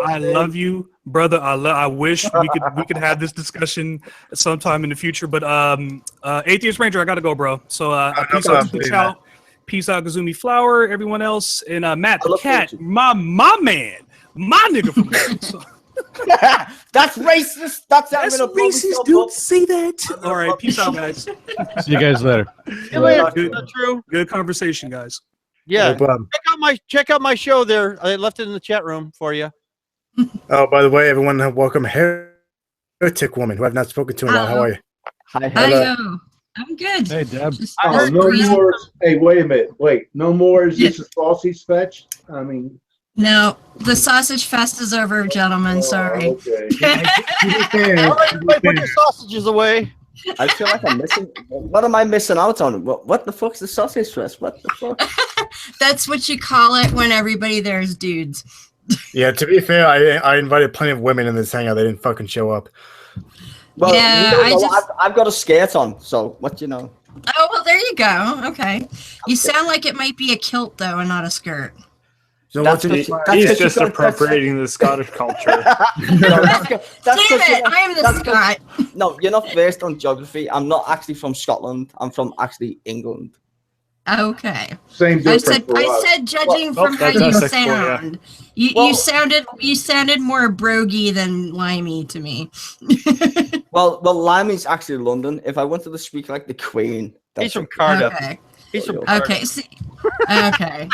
I love you, brother. I wish we could have this discussion sometime in the future. But Atheist Ranger, I gotta go, bro. So Peace out, Kazumi Flower. Everyone else, and Matt I the love cat, you. my man, my nigga from Arkansas. That's racist. That's That's I'm gonna blow racist. myself Don't up. say that. All right, peace out, guys. See you guys later. See you later. Good. That's true. Good conversation, guys. Yeah. No problem. Check out my show there. I left it in the chat room for you. Oh, by the way, everyone, welcome Heretic Woman, who I've not spoken to in a while. How are you? Hi, Hello. I'm good. Hey, Deb. Just I heard No breathing. more. Hey, wait a minute. Wait, no more. Is this a sausage fetch? I mean, No, the sausage fest is over, gentlemen. Sorry. Okay. All right, everybody, put your sausages away. I feel like I'm missing. What am I missing out on? What the fuck's the sausage fest? What the fuck? That's what you call it when everybody there's dudes. Yeah, to be fair, I invited plenty of women in this hangout. They didn't fucking show up. Well, Yeah, you don't I know, just- I've got a skirt on, so what you know? Oh, well, there you go. Okay. You sound like it might be a kilt, though, and not a skirt. So That's what's what it? you- He's that's what you just got- appropriating the Scottish culture. No, that's Damn because it! I am the that's Scot. no, you're not versed on geography. I'm not actually from Scotland. I'm from actually England. Okay. Same I difference said, for I us. said, judging Well, from how that's you Essex for ya. sound, you Well- sounded more brogy than limey to me. Well, Limey's actually London. If I wanted to speak like the Queen, He's from Cardiff. Okay. He's from Cardiff. Okay. See, okay.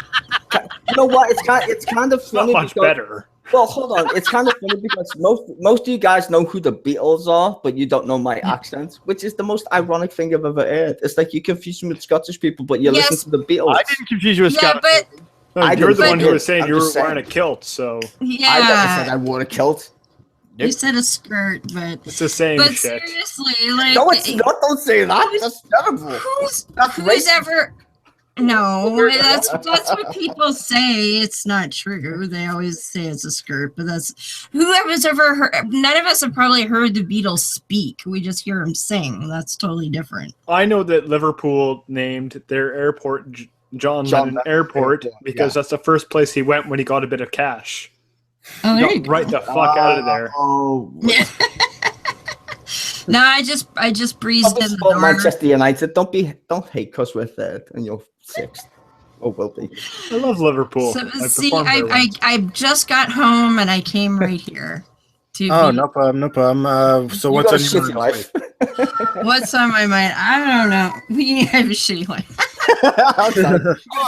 You know what? It's kind of It's not funny. much because, better. Well, hold on. It's kind of funny because most of you guys know who the Beatles are, but you don't know my accent, which is the most ironic thing I've ever heard. It's like you confuse me with Scottish people, but you Yes. listen to the Beatles. I didn't confuse you with Yeah, Scott. but No, I you're the didn't one say who it. was saying I'm you were just saying. wearing a kilt, so I never yeah, said I wore a kilt. you said a skirt, but it's the same but shit. seriously, like, No, it's not. Don't say that. That's terrible. who's That's who's racist. ever? No, that's what people say. It's not true. They always say it's a skirt, but that's whoever's ever heard. None of us have probably heard the Beatles speak. We just hear them sing. That's totally different. I know that Liverpool named their airport John Lennon Lennon Airport Airport, because that's the first place he went when he got a bit of cash. Oh, He there you got go. right the fuck out of there. Oh, No, I just breezed in the support door. Manchester United. Don't hate because we're third and you're sixth. Oh, will be. I love Liverpool. So, I see, performed there I once. just got home and I came right here. To Oh, be- no problem, no problem. So You what's got a on your shitty mind? life. What's on my mind? I don't know. We have a shitty life. I'm sorry.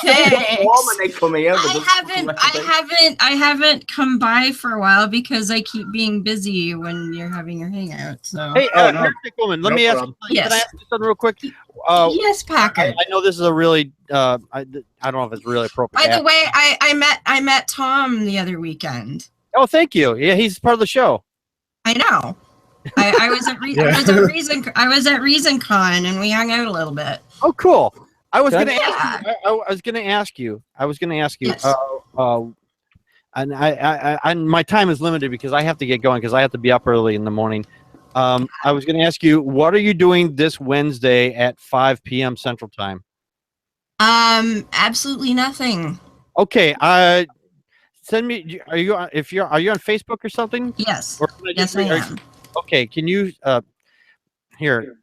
Thanks. Warm when they come here, but don't I haven't come by for a while because I keep being busy when you're having your hangout. So Hey, Oh, no. Heretic Woman, let No me ask. problem. Can I Yes. ask you something real quick? yes, Packer. I know this is a really. I don't know if it's really appropriate. By the way, I met Tom the other weekend. Oh, thank you. Yeah, he's part of the show. I know. I was at I was at ReasonCon and we hung out a little bit. Oh, cool. I was Can going I- to ask you. I was going to ask you. Yes. And and my time is limited because I have to get going because I have to be up early in the morning. I was going to ask you, what are you doing this Wednesday at 5 p.m. Central Time? Absolutely nothing. Okay. Send me. Are you on Facebook or something? Yes. Or can Yes, I am. Okay. Can you here?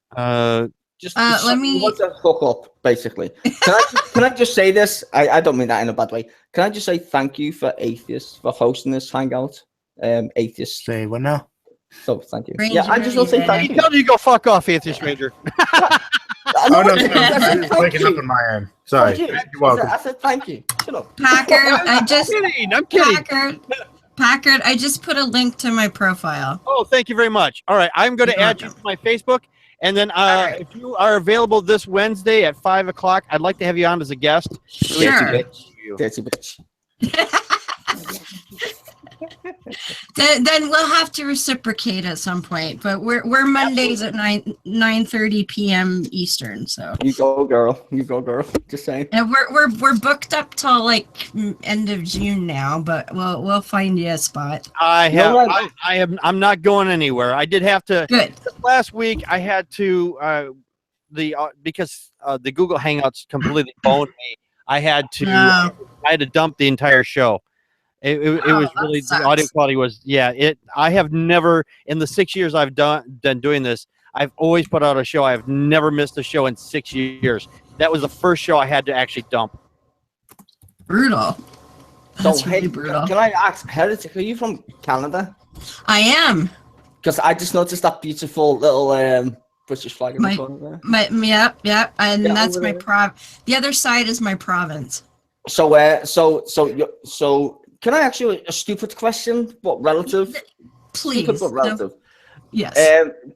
Just let me- want to hook up, basically. Can I just say this? I don't mean that in a bad way. Can I just say thank you for Atheists for hosting this hangout? Atheists. Say what now? So thank you. Ranger, Yeah, I just want to say yeah. thank He you. told you to go fuck off, Atheist Ranger. Oh, no, it's waking up on my end. Sorry. Thank you. You're welcome. I said thank you. Shut up. Packard, I just I'm kidding. Packard, I just put a link to my profile. Oh, thank you very much. All right, I'm going to You're add you welcome. to my Facebook, and then right. if you are available this Wednesday at 5 o'clock, I'd like to have you on as a guest. Sure. Dirty bitch. Then we'll have to reciprocate at some point. But we're Mondays at 9:30 p.m. Eastern. So You go, girl. You go, girl. Just saying. and we're booked up till like end of June now. But we'll find you a spot. I You know have. what? I'm not going anywhere. I did have to. Good. Last week, I had to because the Google Hangouts completely boned me. I had to. No. I had to dump the entire show. It was that really the sucks. audio quality was I have never in the 6 years I've done doing this, I've always put out a show. I've never missed a show in 6 years. that was the first show I had to actually dump. Brutal. So, That's really hey, brutal. can I ask, Heretic, are you from Canada? I am. Because I just noticed that beautiful little British flag in the corner there. Yep, and Yeah, that's over my there. The other side is my province. So, can I ask you a stupid question, but relative? Please. Stupid but relative. Yes.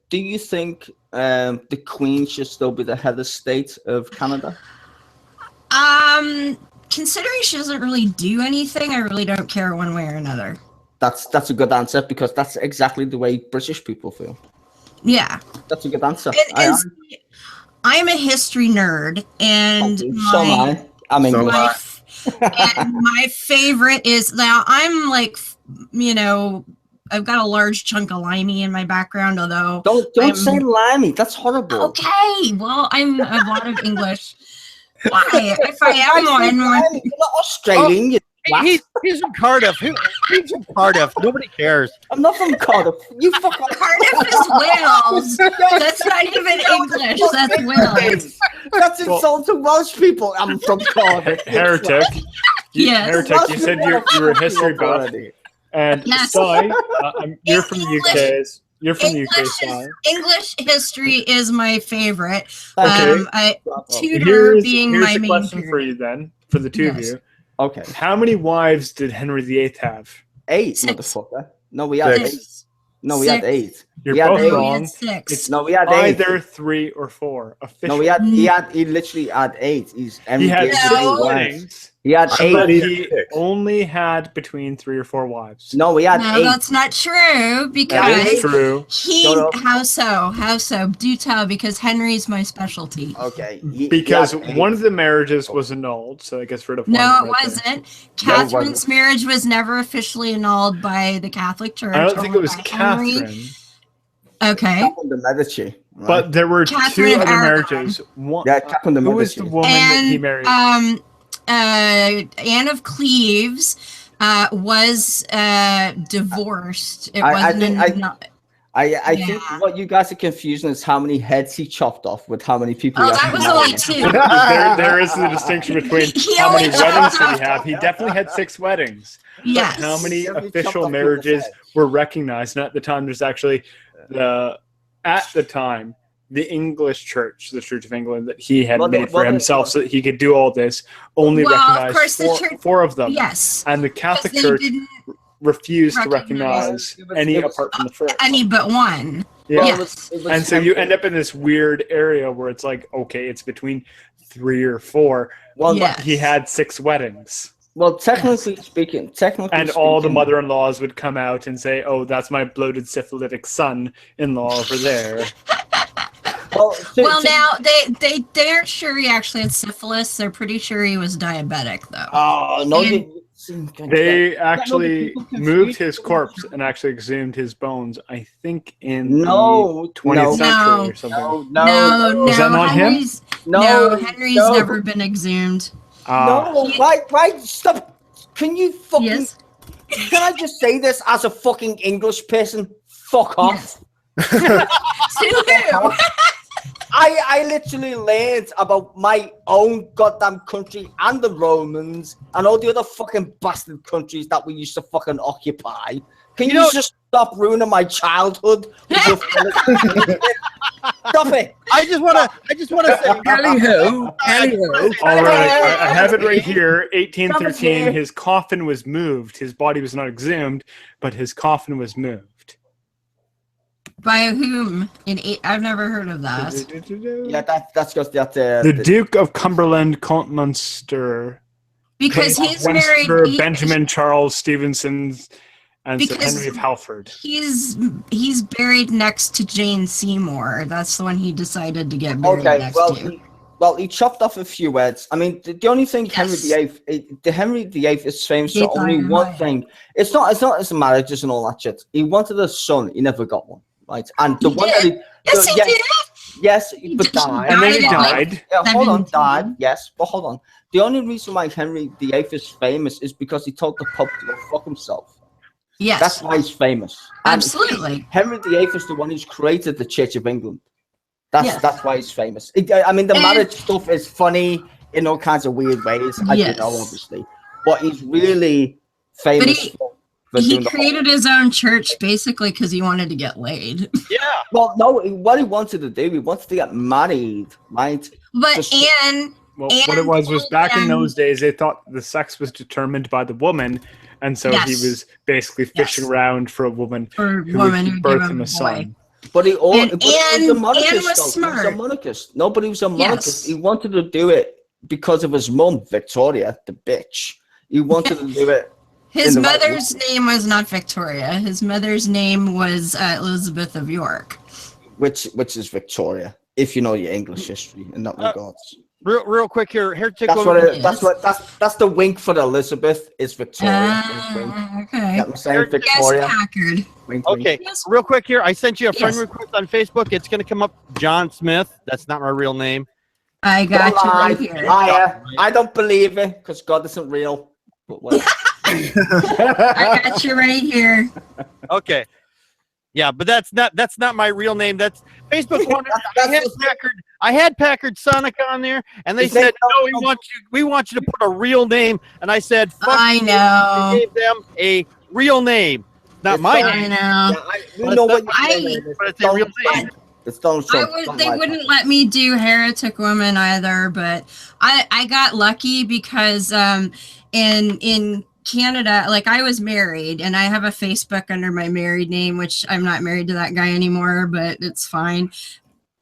Do you think the Queen should still be the head of state of Canada? Considering she doesn't really do anything, I really don't care one way or another. That's a good answer because that's exactly the way British people feel. Yeah. That's a good answer. And see, I'm a history nerd, and so am I. I mean, and my favorite is now I'm like, you know, I've got a large chunk of limey in my background, although don't say limey. That's horrible. Okay, well, I'm a lot of English. Why? If I am one, you're not Australian. He's from Cardiff. He's from Cardiff. Nobody cares. I'm not from Cardiff. You fucking Cardiff is Wales. That's not even English. That's Wales. That's insulting Welsh people. I'm from Cardiff. Heretic. Yes. Heretic, you said you were a history buff. And Yes. Sai, you're from the UK. You're from the UK, Sai. English history is my favorite. Okay. Tudor being here's my a main question period. for you then, for the two of Yes. you. Okay. How many wives did Henry VIII have? 8, Six. motherfucker. No, we had 8. No, we had 8. You're we had both 8. wrong. Six. No, we had 8. Either 3 or 4. No, he literally had 8. He had 6 No. weddings. He had 8. But he only had between 3 or 4 wives. No, we had No, 8. that's not true That because is true. how so? How so? Do tell, because Henry's my specialty. Okay. Because one of the marriages was annulled, so I guess rid of one. No, it right there. wasn't. Catherine's marriage was never officially annulled by the Catholic Church. I don't think it was only by Henry. Catherine. Okay. Catherine de Medici. Right? But there were Catherine 2 of other Aragon. marriages. One, Yeah, Catherine de who was Medici. the woman that he married? Anne of Cleves was divorced. It I wasn't. I think what you guys are confusing is how many heads he chopped off with how many people. Oh, he that actually was married. only 2. there is the distinction between He how many only weddings chopped did he off- have. He definitely had 6 weddings. Yes. But how many Definitely official chopped off marriages people's were recognized? And at the time, there's actually the English Church, the Church of England, that he had made for himself so that he could do all this, only Well, of recognized course, the church- 4 of them. Yes. And the Catholic Because they Church didn't refused to recognize recognize any apart from the first. any but one. Yeah. Yes. And so you end up in this weird area where it's like, okay, it's between 3 or 4. Well, Yes. He had 6 weddings. Well, technically speaking, And all the mother-in-laws would come out and say, oh, that's my bloated syphilitic son-in-law over there. Well, now they aren't sure he actually had syphilis. They're pretty sure he was diabetic, though. Oh no! They actually moved his corpse and actually exhumed his bones, I think, in the 20th century or something. No. Is that not him? Henry's never been exhumed. No, why? Stop! Can you fucking? Yes. Can I just say this as a fucking English person? Fuck off. I literally learned about my own goddamn country and the Romans and all the other fucking bastard countries that we used to fucking occupy. Can you just stop ruining my childhood? Stop it! I just want to say, Anywho. All right, I have it right here. 1813. His coffin was moved. His body was not exhumed, but his coffin was moved. By whom? I've never heard of that. Yeah, that's just that. The Duke of Cumberland, Count Munster. Because he's Westminster, married. Benjamin Charles Stevenson, and Sir Because Henry of Halford. He's buried next to Jane Seymour. That's the one he decided to get buried next to. He chopped off a few heads. I mean, the only thing Henry VIII is famous for only one thing. It's not his marriages and all that shit. He wanted a son. He never got one. Right, and the one that he did. Yes, but died. And then he died. Hold on, died. Yes, but hold on. The only reason why Henry VIII is famous is because he told the Pope to go fuck himself. Yes, that's why he's famous. Absolutely. And Henry VIII is the one who's created the Church of England. That's why he's famous. I mean, the marriage stuff is funny in all kinds of weird ways, as you know, obviously. But he's really famous for he created his own church basically because he wanted to get laid. Yeah. Well, no, what he wanted to do, he wanted to get married, right? But what it was back in those days, they thought the sex was determined by the woman, and so he was basically fishing around for a woman who would birth him a son. But he was a monarchist. He was smart. He was a monarchist. Nobody was a monarchist. He wanted to do it because of his mum, Victoria, the bitch. He wanted to do it. His mother's name was not Victoria. His mother's name was Elizabeth of York. Which is Victoria, if you know your English history in that regards. Real quick here. That's the wink for Elizabeth is Victoria. Okay. I'm saying Victoria. Yes, Packard. Wink, okay. wink. Real quick here. I sent you a friend request on Facebook. It's going to come up John Smith. That's not my real name. I got you right here. I don't believe it because God isn't real. But whatever. I got you right here. Okay. Yeah, but that's not my real name. That's Facebook. I had Packard Sonic on there, and they said, "No, we want you to put a real name." And I said, "Fuck." I know. I gave them a real name, not my name. I know. You know what? But it's a real name. They wouldn't let me do Heretic Woman either, but I got lucky because in Canada, like I was married and I have a Facebook under my married name, which I'm not married to that guy anymore, but it's fine.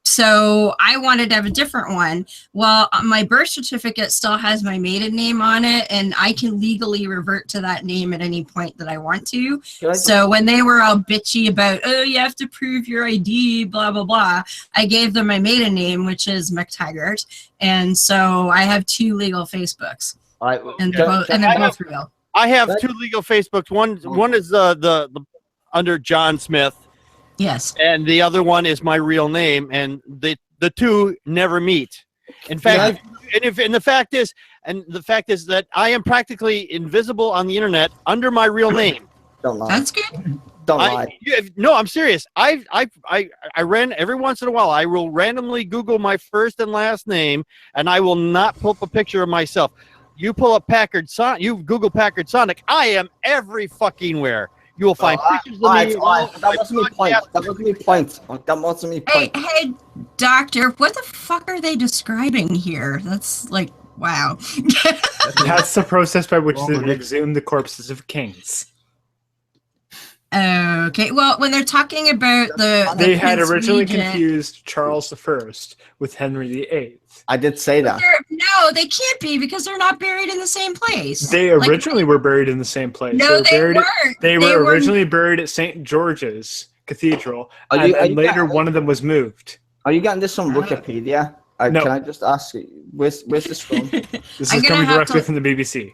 So I wanted to have a different one. Well, my birth certificate still has my maiden name on it, and I can legally revert to that name at any point that I want to. So when they were all bitchy about, oh, you have to prove your ID, blah, blah, blah, I gave them my maiden name, which is McTaggart. And so I have 2 legal Facebooks. And they're both real. I have 2 legal Facebooks. One is the under John Smith. Yes. And the other one is my real name, and the 2 never meet. In fact, the fact is that I am practically invisible on the internet under my real name. Don't lie. That's good. Don't lie. No, I'm serious. I ran every once in a while. I will randomly Google my first and last name, and I will not pull up a picture of myself. You pull up Packard Sonic. You Google Packard Sonic. I am every fucking where. You will find pictures of me. That wasn't my point. That wasn't my point. Hey, doctor, what the fuck are they describing here? That's like, wow. That's the process by which they exhume the corpses of kings. Okay, well, when they're talking about they had originally confused Charles I with Henry VIII. I did say that. No, they can't be because they're not buried in the same place. They originally were buried in the same place. No, they weren't. They were originally buried at St. George's Cathedral, and later one of them was moved. Are you getting this from Wikipedia? No. Can I just ask you, where's this from? This is coming directly from the BBC.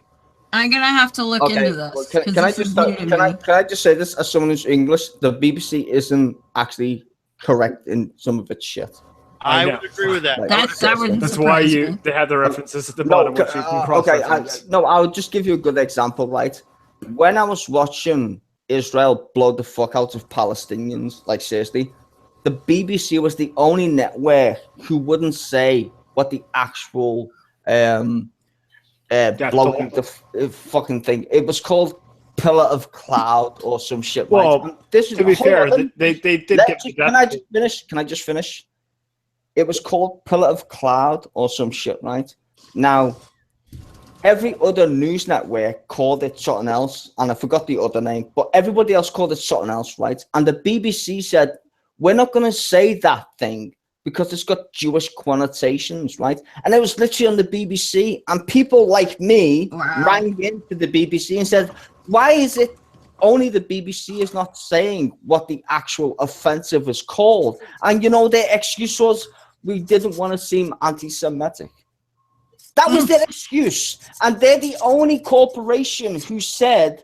I'm gonna have to look into this. Well, can I just say this as someone who's English? The BBC isn't actually correct in some of its shit. I would agree with that. That's why they have the references at the bottom, which you can cross-reference. I'll just give you a good example, right? When I was watching Israel blow the fuck out of Palestinians, like seriously, the BBC was the only network who wouldn't say what the actual blowing the fucking thing. It was called Pillar of Cloud or some shit. Well, right? This is, to be fair, they did get. Can I just finish? Can I just finish? It was called Pillar of Cloud or some shit, right? Now, every other news network called it something else, and I forgot the other name, but everybody else called it something else, right? And the BBC said, we're not going to say that thing because it's got Jewish connotations, right? And it was literally on the BBC, and people like me rang into the BBC and said, why is it only the BBC is not saying what the actual offensive is called? And you know, their excuse was, we didn't want to seem anti-Semitic. That was their excuse. And they're the only corporation who said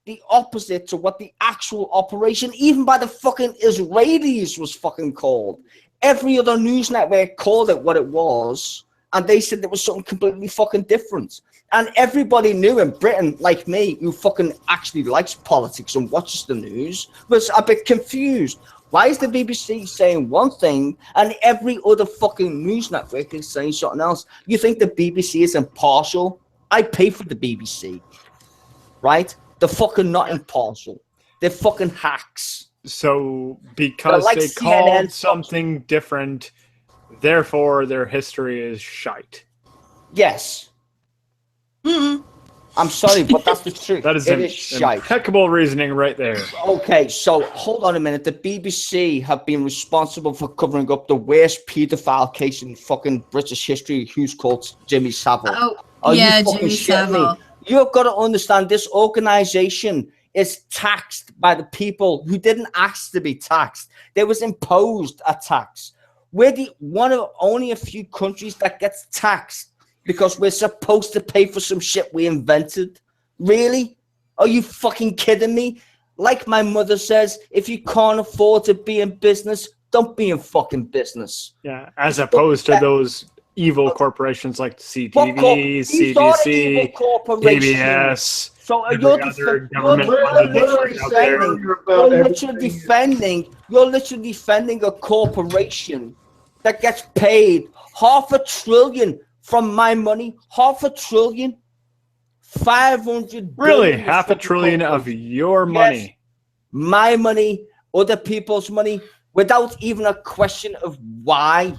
the opposite to what the actual operation, even by the fucking Israelis, was fucking called. Every other news network called it what it was, and they said it was something completely fucking different. And everybody knew in Britain, like me, who fucking actually likes politics and watches the news, was a bit confused. Why is the BBC saying one thing and every other fucking news network is saying something else? You think the BBC is impartial? I pay for the BBC, right? They're fucking not impartial. They're fucking hacks. So because like they CNN, called something different, therefore their history is shite. Yes. I'm sorry, but that's the truth. That is it is shite. impeccable reasoning right there. Okay, so hold on a minute. The BBC have been responsible for covering up the worst paedophile case in fucking British history, who's called Jimmy Savile. Oh, yeah, Jimmy Savile. You've got to understand this organization is taxed by the people who didn't ask to be taxed. There was imposed a tax. We're the one of only a few countries that gets taxed because we're supposed to pay for some shit we invented. Really? Are you fucking kidding me? Like my mother says, if you can't afford to be in business, don't be in fucking business. Yeah, as opposed to those evil corporations like CTV, CBC, PBS. So you're literally defending a corporation that gets paid $500 billion from my money, $500 billion, 500 really billion $500 billion of your money. Yes, my money, other people's money, without even a question of why.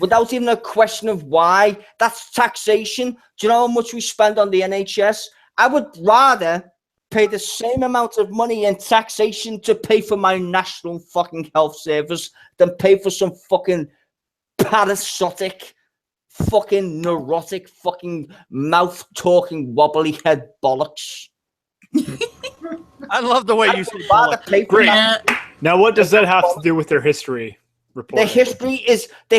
Without even a question of why. That's taxation. Do you know how much we spend on the NHS? I would rather pay the same amount of money in taxation to pay for my national fucking health service than pay for some fucking parasitic, fucking neurotic, fucking mouth-talking, wobbly head bollocks. I love the way you say bollocks. Great. Now, what does that have to do with their history report? The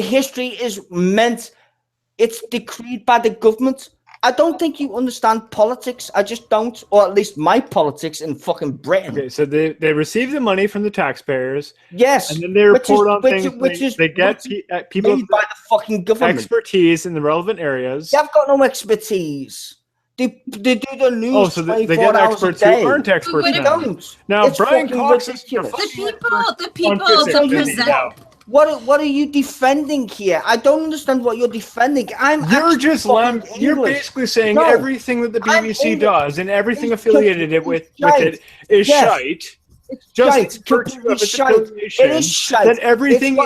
history is meant, it's decreed by the government. I don't think you understand politics. I just don't, or at least my politics in fucking Britain. Okay, so they receive the money from the taxpayers. Yes, and then they report on things. They get people made by the fucking government. Expertise in the relevant areas. They've got no expertise. They do the news. Oh, so they get experts who aren't experts now. Now, it's Brian Cox is the people. What are you defending here? I don't understand what you're defending. You're basically saying everything that the BBC does and everything affiliated with it is shite. It's just shite. It is shite. That everything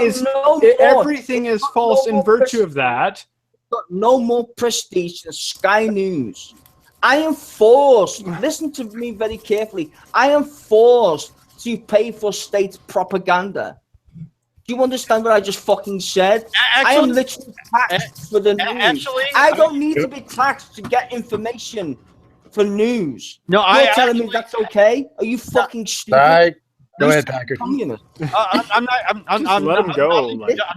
is false in virtue of that. Got no more prestige than Sky News. I am forced, listen to me very carefully, I am forced to pay for state propaganda. Do you understand what I just fucking said? I am literally taxed for the news. I don't need to be taxed to get information for news. No, You're telling me that's okay? Are you fucking stupid? Go ahead, Packer. I'm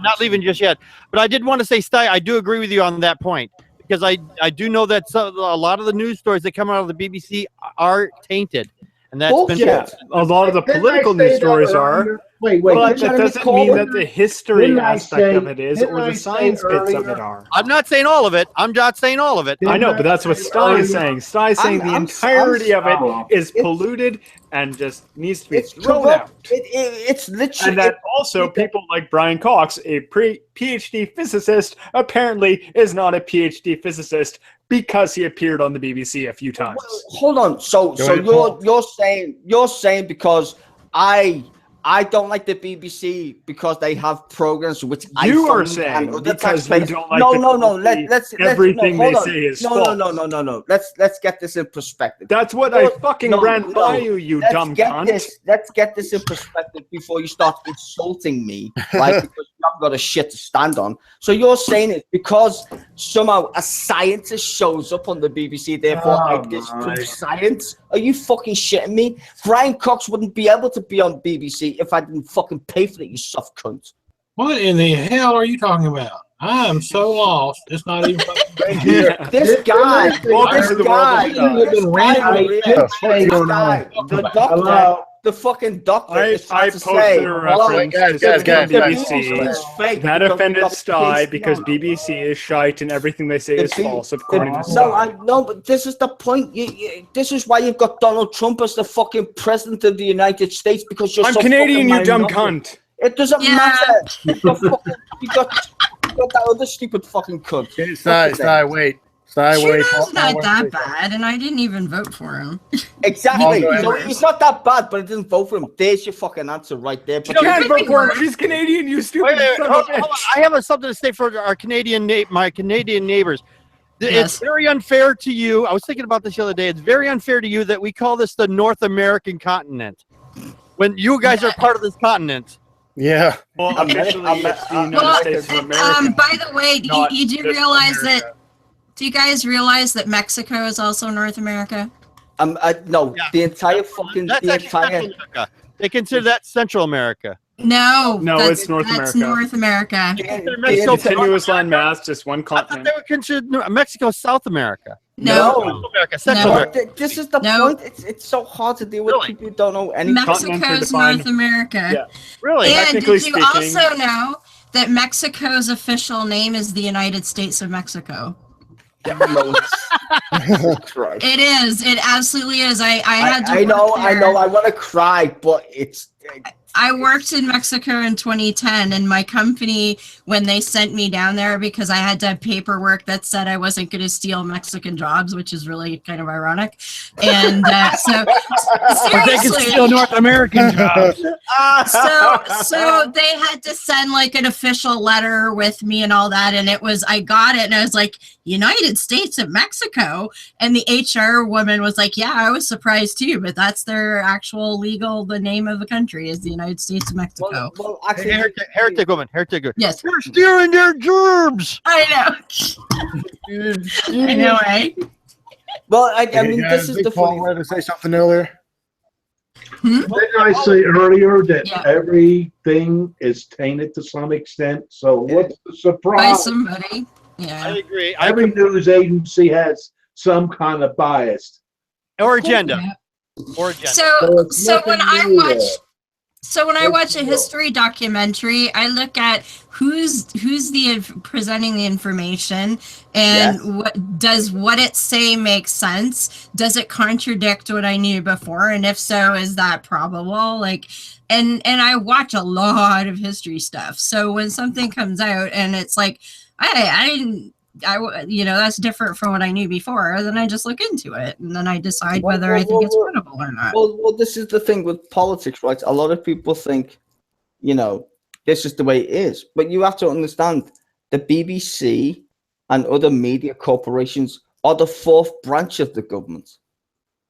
not leaving just yet. But I did want to say, Sty, I do agree with you on that point. Because I do know that a lot of the news stories that come out of the BBC are tainted. And that's a lot of the political news stories are. But that doesn't mean that the history aspect of it is, or the science bits of it are. I'm not saying all of it. I'm not saying all of it. I know, but that's what Stein is saying. Stein's saying the entirety of it is polluted and just needs to be thrown out. It's literally... And that also people like Brian Cox, a PhD physicist, apparently is not a PhD physicist because he appeared on the BBC a few times. Hold on. So you're saying because I don't like the BBC because they have programs which you are saying because you don't like let's everything they say is false. No. Let's get this in perspective. That's what I fucking ran by you dumb cunt. Let's get this in perspective before you start insulting me, right? Because you haven't got a shit to stand on. So you're saying it because somehow a scientist shows up on the BBC, therefore I disprove science? Are you fucking shitting me? Brian Cox wouldn't be able to be on BBC if I didn't fucking pay for it, you soft cunt. What in the hell are you talking about? I am so lost. It's not even fucking This guy, the the fucking doctor I is trying to posted say, a reference to guys, something guys. on BBC. is fake That because offended we got Sty pissed because on. BBC is shite and everything they say is false, according to No, Sty. I know, but this is the point. This is why you've got Donald Trump as the fucking president of the United States, because you're I'm so Canadian, fucking you dumb minority. cunt. It doesn't matter. You got that other stupid fucking cunt. Sty, wait. Sty, wait. Trudeau's not that bad, and I didn't even vote for him. Exactly. Oh, So he's not that bad, but I didn't vote for him. There's your fucking answer right there. You can't vote for him. He's Canadian, you stupid Wait, son hold of a on. bitch. I have something to say for our my Canadian neighbors. Yes. It's very unfair to you. I was thinking about this the other day. It's very unfair to you that we call this the North American continent when you guys are part of this continent. Yeah. Well, officially, it's the United States of America. By the way, Not you do just realize America. that? Do you guys realize that Mexico is also North America? No, Yeah. the entire fucking That's actually Central America. They consider that Central America. No, it's North that's America. North America. Continuous land mass, just one I thought continent. they would consider Mexico South America. No, Central America. Central No. America. This is the No. point. It's so hard to deal with Really? people who don't know anything. Continents are Mexico's defined- North America. Yeah. Really? And Technically did you speaking- also know that Mexico's official name is the United States of Mexico? Christ. It is. It absolutely is. I had to. I know. work I there. know. I want to cry, but it's. I worked in Mexico in 2010, and my company, when they sent me down there, because I had to have paperwork that said I wasn't going to steal Mexican jobs, which is really kind of ironic. And so, But they can seriously, steal North American jobs. so they had to send like an official letter with me and all that, and I got it, and I was like, United States of Mexico, and the HR woman was like, yeah, I was surprised too, but that's their actual the name of the country is the United States of Mexico. Well, actually, Heretic woman. Yes, You're stealing their germs. I know. I know, right? well, I mean, this is the Paul funny. wanted to say something earlier. Didn't I say earlier that Yeah. everything is tainted to some extent? So what's the By surprise? somebody. I Yeah. agree. Every news agency has some kind of bias. Or agenda. Yeah. Or agenda. So when I nothing new watch there. So when I watch a Let's go. history documentary, I look at who's presenting the information and Yes. what it say make sense? Does it contradict what I knew before? And if so, is that probable? And I watch a lot of history stuff. So when something comes out and it's like, that's different from what I knew before, then I just look into it and then I decide whether I think it's credible or not. Well, this is the thing with politics, right? A lot of people think, this is the way it is. But you have to understand the BBC and other media corporations are the fourth branch of the government.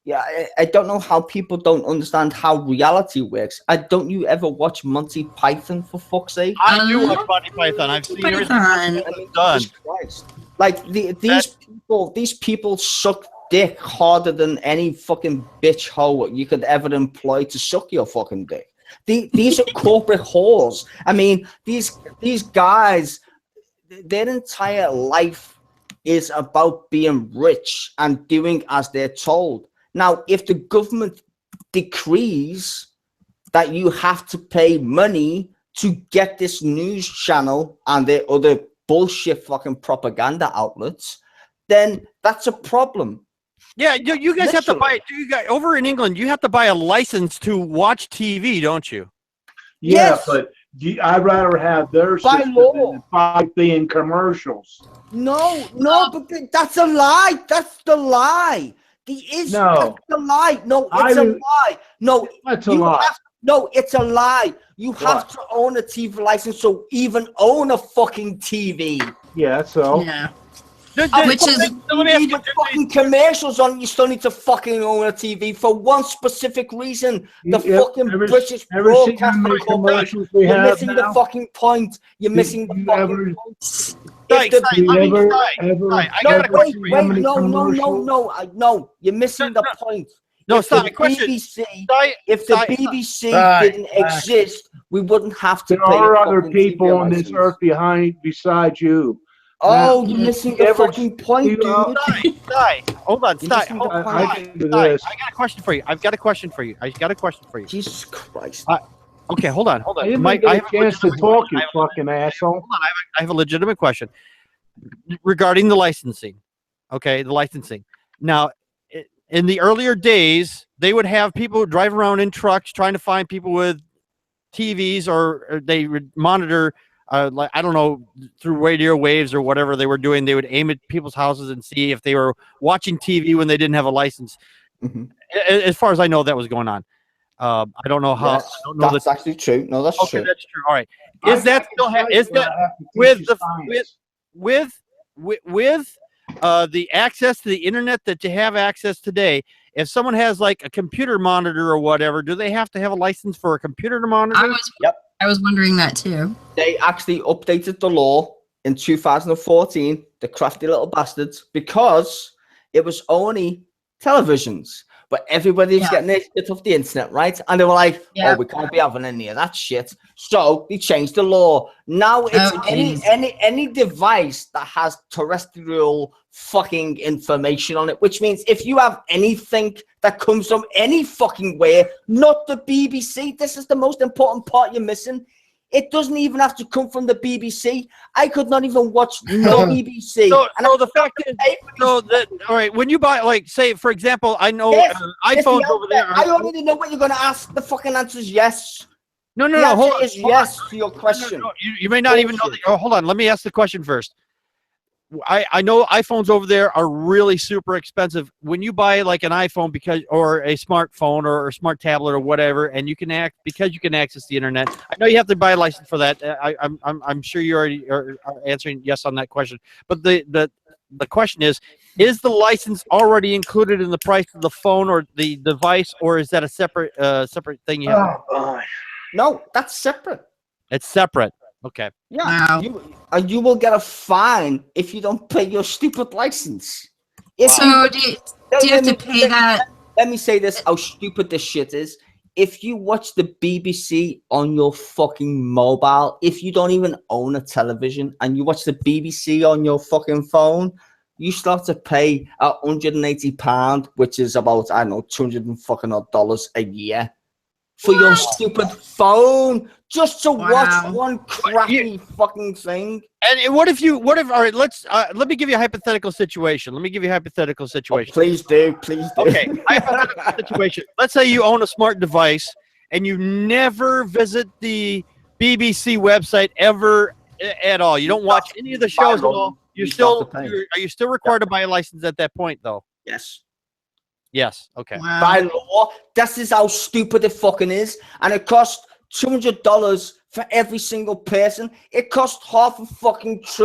Yeah, I don't know how people don't understand how reality works. Don't you ever watch Monty Python, for fuck's sake? I do watch Monty Python. I've seen everything Python. that's done. Jesus Christ. Like these people suck dick harder than any fucking bitch hoe you could ever employ to suck your fucking dick. These are corporate whores. I mean, these guys, their entire life is about being rich and doing as they're told. Now, if the government decrees that you have to pay money to get this news channel and their other bullshit fucking propaganda outlets, then that's a problem. Yeah, you guys have to buy. You guys over in England, you have to buy a license to watch TV, don't you? Yeah, Yes. but I'd rather have their By system law. than 5 billion commercials. No, but that's a lie. That's the lie. That's the lie. No, it's a lie. No, That's a lie. No, it's a lie. You have to own a TV license to even own a fucking TV. Yeah, so. Yeah. Which is the fucking commercials on. You still need to fucking own a TV for one specific reason. The fucking British ever seen how Broadcasting many Corporation. commercials we You're have missing now? the fucking point. You're missing the fucking point. If the- No, you're missing the point. No, If stop. the Question. BBC, if the BBC didn't exist, we wouldn't have to There pay are a other fucking people TV on this license. earth besides you. Oh, you're missing the fucking point, dude. Hold on, You're Sty. missing Hold the on. point. I think with Sty, this, I got a question for you. I've got a question for you. Jesus Christ. Okay, hold on. I didn't Mike, get I a have chance to legitimate talk, question. you fucking asshole. Hold on, I have a legitimate question regarding the licensing. Okay, the licensing. Now, in the earlier days, they would have people drive around in trucks trying to find people with TVs, or they would monitor, like, I don't know, through radio waves or whatever they were doing. They would aim at people's houses and see if they were watching TV when they didn't have a license. As far as I know, that was going on. I don't know how. Yes, I don't know that's actually true. No, that's okay, true. that's true. All right. Is that still is that with the access to the internet that you have access today? If someone has like a computer monitor or whatever, do they have to have a license for a computer to monitor? I was wondering that too. They actually updated the law in 2014, the crafty little bastards, because it was only televisions. But everybody was getting their shit off the internet, right? And they were like, oh, we can't be having any of that shit. So they changed the law. Now it's any device that has terrestrial fucking information on it, which means if you have anything that comes from any fucking where, not the BBC, this is the most important part you're missing. It doesn't even have to come from the BBC. I could not even watch no BBC. So the fact is, all right, when you buy, like, say, for example, I know iPhones over there. I already know what you're going to ask. The fucking answer is yes. No, The hold answer on. is yes to your question. You may not even know. Hold on. Let me ask the question first. I know iPhones over there are really super expensive. When you buy like an iPhone or a smartphone or a smart tablet or whatever, and you can access the internet. I know you have to buy a license for that. I'm sure you already are answering yes on that question. But the question is the license already included in the price of the phone or the device, or is that a separate thing you have? No, that's separate. It's separate. Okay. Yeah. You will get a fine if you don't pay your stupid license. So do you have to pay that? Let me say this, how stupid this shit is. If you watch the BBC on your fucking mobile, if you don't even own a television and you watch the BBC on your fucking phone, you still have to pay £180, which is about, I don't know, $200 a year for your stupid phone just to watch one crappy fucking thing. And what if all right, let me give you a hypothetical situation. Oh, please do. Okay, hypothetical situation. Let's say you own a smart device and you never visit the BBC website ever at all. You don't watch any of the shows at all. Are you still required to buy a license at that point though? Yes. Okay. By law, this is how stupid it fucking is, and it costs $200 for every single person. It costs $500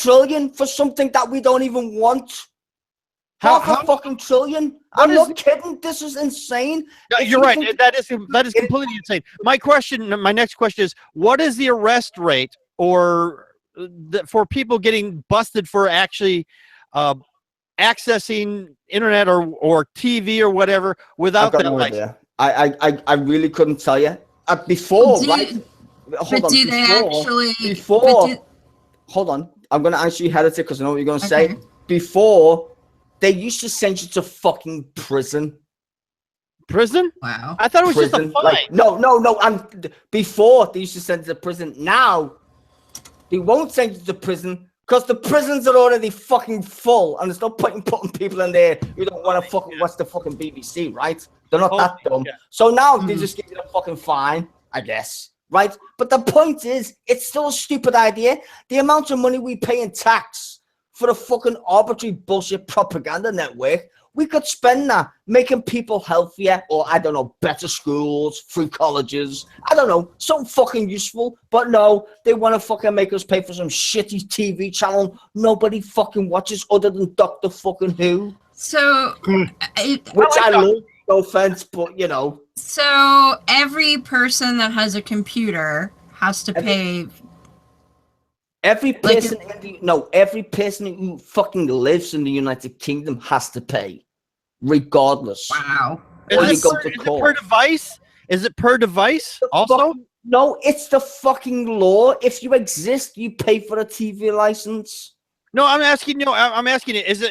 billion for something that we don't even want. $500 billion. I'm not kidding. This is insane. No, you're right. That is completely insane. My next question is, what is the arrest rate or for people getting busted for actually accessing internet or TV or whatever without that license? I really couldn't tell you. Before, right? Hold on. I'm going to answer you ahead of it because I know what you're going to say. Before, they used to send you to fucking prison. Prison? Wow. I thought it was just a fine. Like, no. Before, they used to send you to prison. Now, they won't send you to prison because the prisons are already fucking full, and there's no point in putting people in there who don't want to fucking watch the fucking BBC, right? They're not that dumb. Yeah. So now they just give you a fucking fine, I guess, right? But the point is, it's still a stupid idea. The amount of money we pay in tax for a fucking arbitrary bullshit propaganda network, we could spend that making people healthier, or I don't know, better schools, free colleges, I don't know, something fucking useful. But no, they want to fucking make us pay for some shitty TV channel nobody fucking watches other than Doctor fucking Who. So, which I love, no offense, but you know. So every person that has a computer has to pay. Every person every person who fucking lives in the United Kingdom has to pay, regardless. Wow. Is it per device? Is it per device also? No, it's the fucking law. If you exist, you pay for a TV license. No, I'm asking you. I'm asking you. Is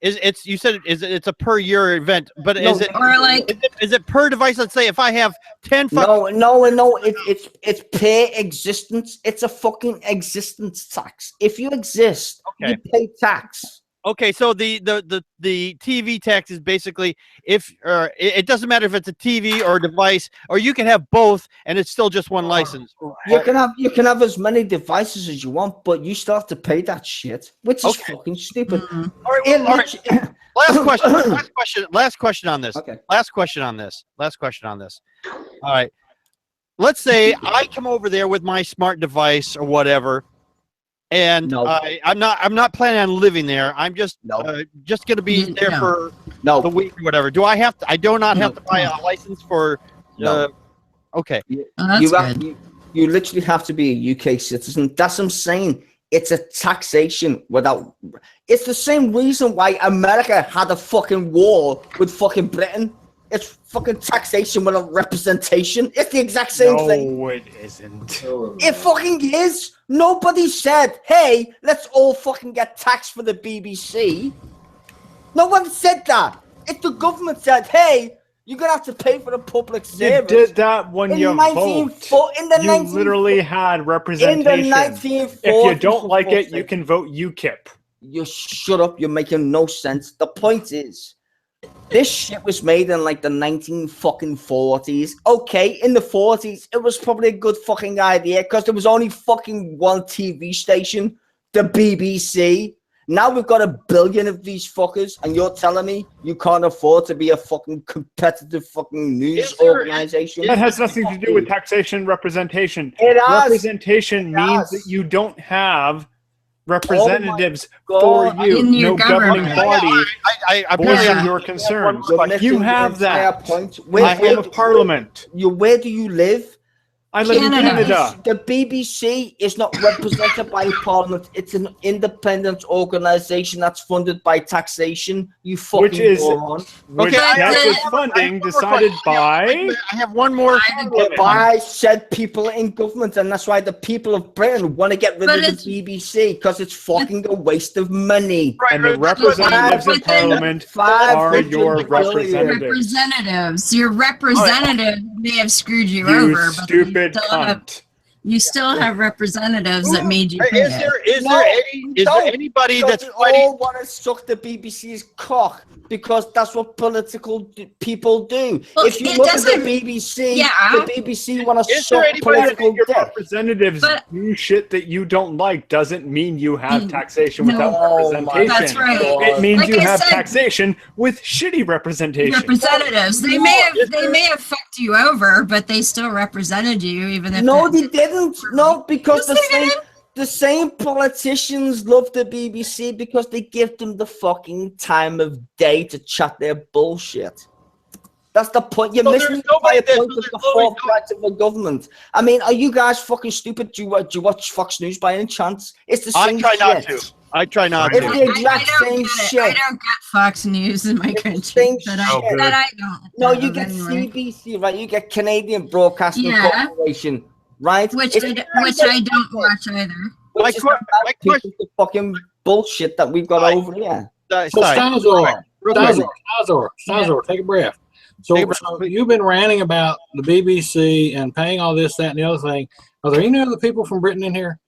it's you said it's a per year event, but No, is it or like is it per device? Let's say if I have 10 No. It's per existence. It's a fucking existence tax. If you exist, Okay. you pay tax. Okay, so the TV tax is basically if it doesn't matter if it's a TV or a device, or you can have both and it's still just one license. You can have as many devices as you want, but you still have to pay that shit, which is fucking stupid. Mm-hmm. All right. Last question on this. Okay. Last question on this. All right. Let's say I come over there with my smart device or whatever, and I'm not planning on living there. I'm just gonna be there for the week or whatever. Do I have to? I do not have to buy a license for. Okay. You literally have to be a UK citizen. That's what I'm saying. It's a taxation without. It's the same reason why America had a fucking war with fucking Britain. It's fucking taxation without representation. It's the exact same thing. No, it isn't. It fucking is. Nobody said, hey, let's all fucking get taxed for the BBC. No one said that. If the government said, hey, you're going to have to pay for the public service. You did that when you vote. You literally had representation. If you don't like it, you can vote UKIP. You shut up. You're making no sense. The point is, this shit was made in like the 1940s. Okay, in the 40s, it was probably a good fucking idea because there was only fucking one TV station, the BBC. Now we've got 1 billion of these fuckers, and you're telling me you can't afford to be a fucking competitive fucking news organization? That has nothing to do with taxation representation. It has. Representation means that you don't have representatives for you. No governing body voicing your concerns. You have that. I am a parliament. Where do you live? I live in Canada. The BBC is not represented by Parliament. It's an independent organization that's funded by taxation. You fucking moron. Which is funding decided by. I have one more. By said people in government, and that's why the people of Britain want to get rid of the BBC because it's fucking a waste of money. And the representatives in Parliament are your representatives. Your representative may have screwed you over, but stupid cunt. You still have representatives that made you pay. Is there anybody that's fighting? All want to suck the BBC's cock because that's what political people do. Well, if you look at the BBC, the BBC want to suck political dick. Representatives do shit that you don't like doesn't mean you have taxation without representation. That's right. It means you have taxation with shitty representation. Representatives. They may have fucked you over, but they still represented you, even if they didn't. No, because the same politicians love the BBC because they give them the fucking time of day to chat their bullshit. That's the point. You're missing the entire point of the fourth branch of the government. I mean, are you guys fucking stupid? Do you watch Fox News by any chance? It's the same shit. I try not to. It's the exact same shit. I don't get Fox News in my country. I don't. No, you get CBC, right? You get Canadian Broadcasting Corporation. Right, which I don't watch either. My question, the fucking bullshit that we've got over here. Stazor, take a breath. So you've been ranting about the BBC and paying all this, that, and the other thing. Are there any other people from Britain in here?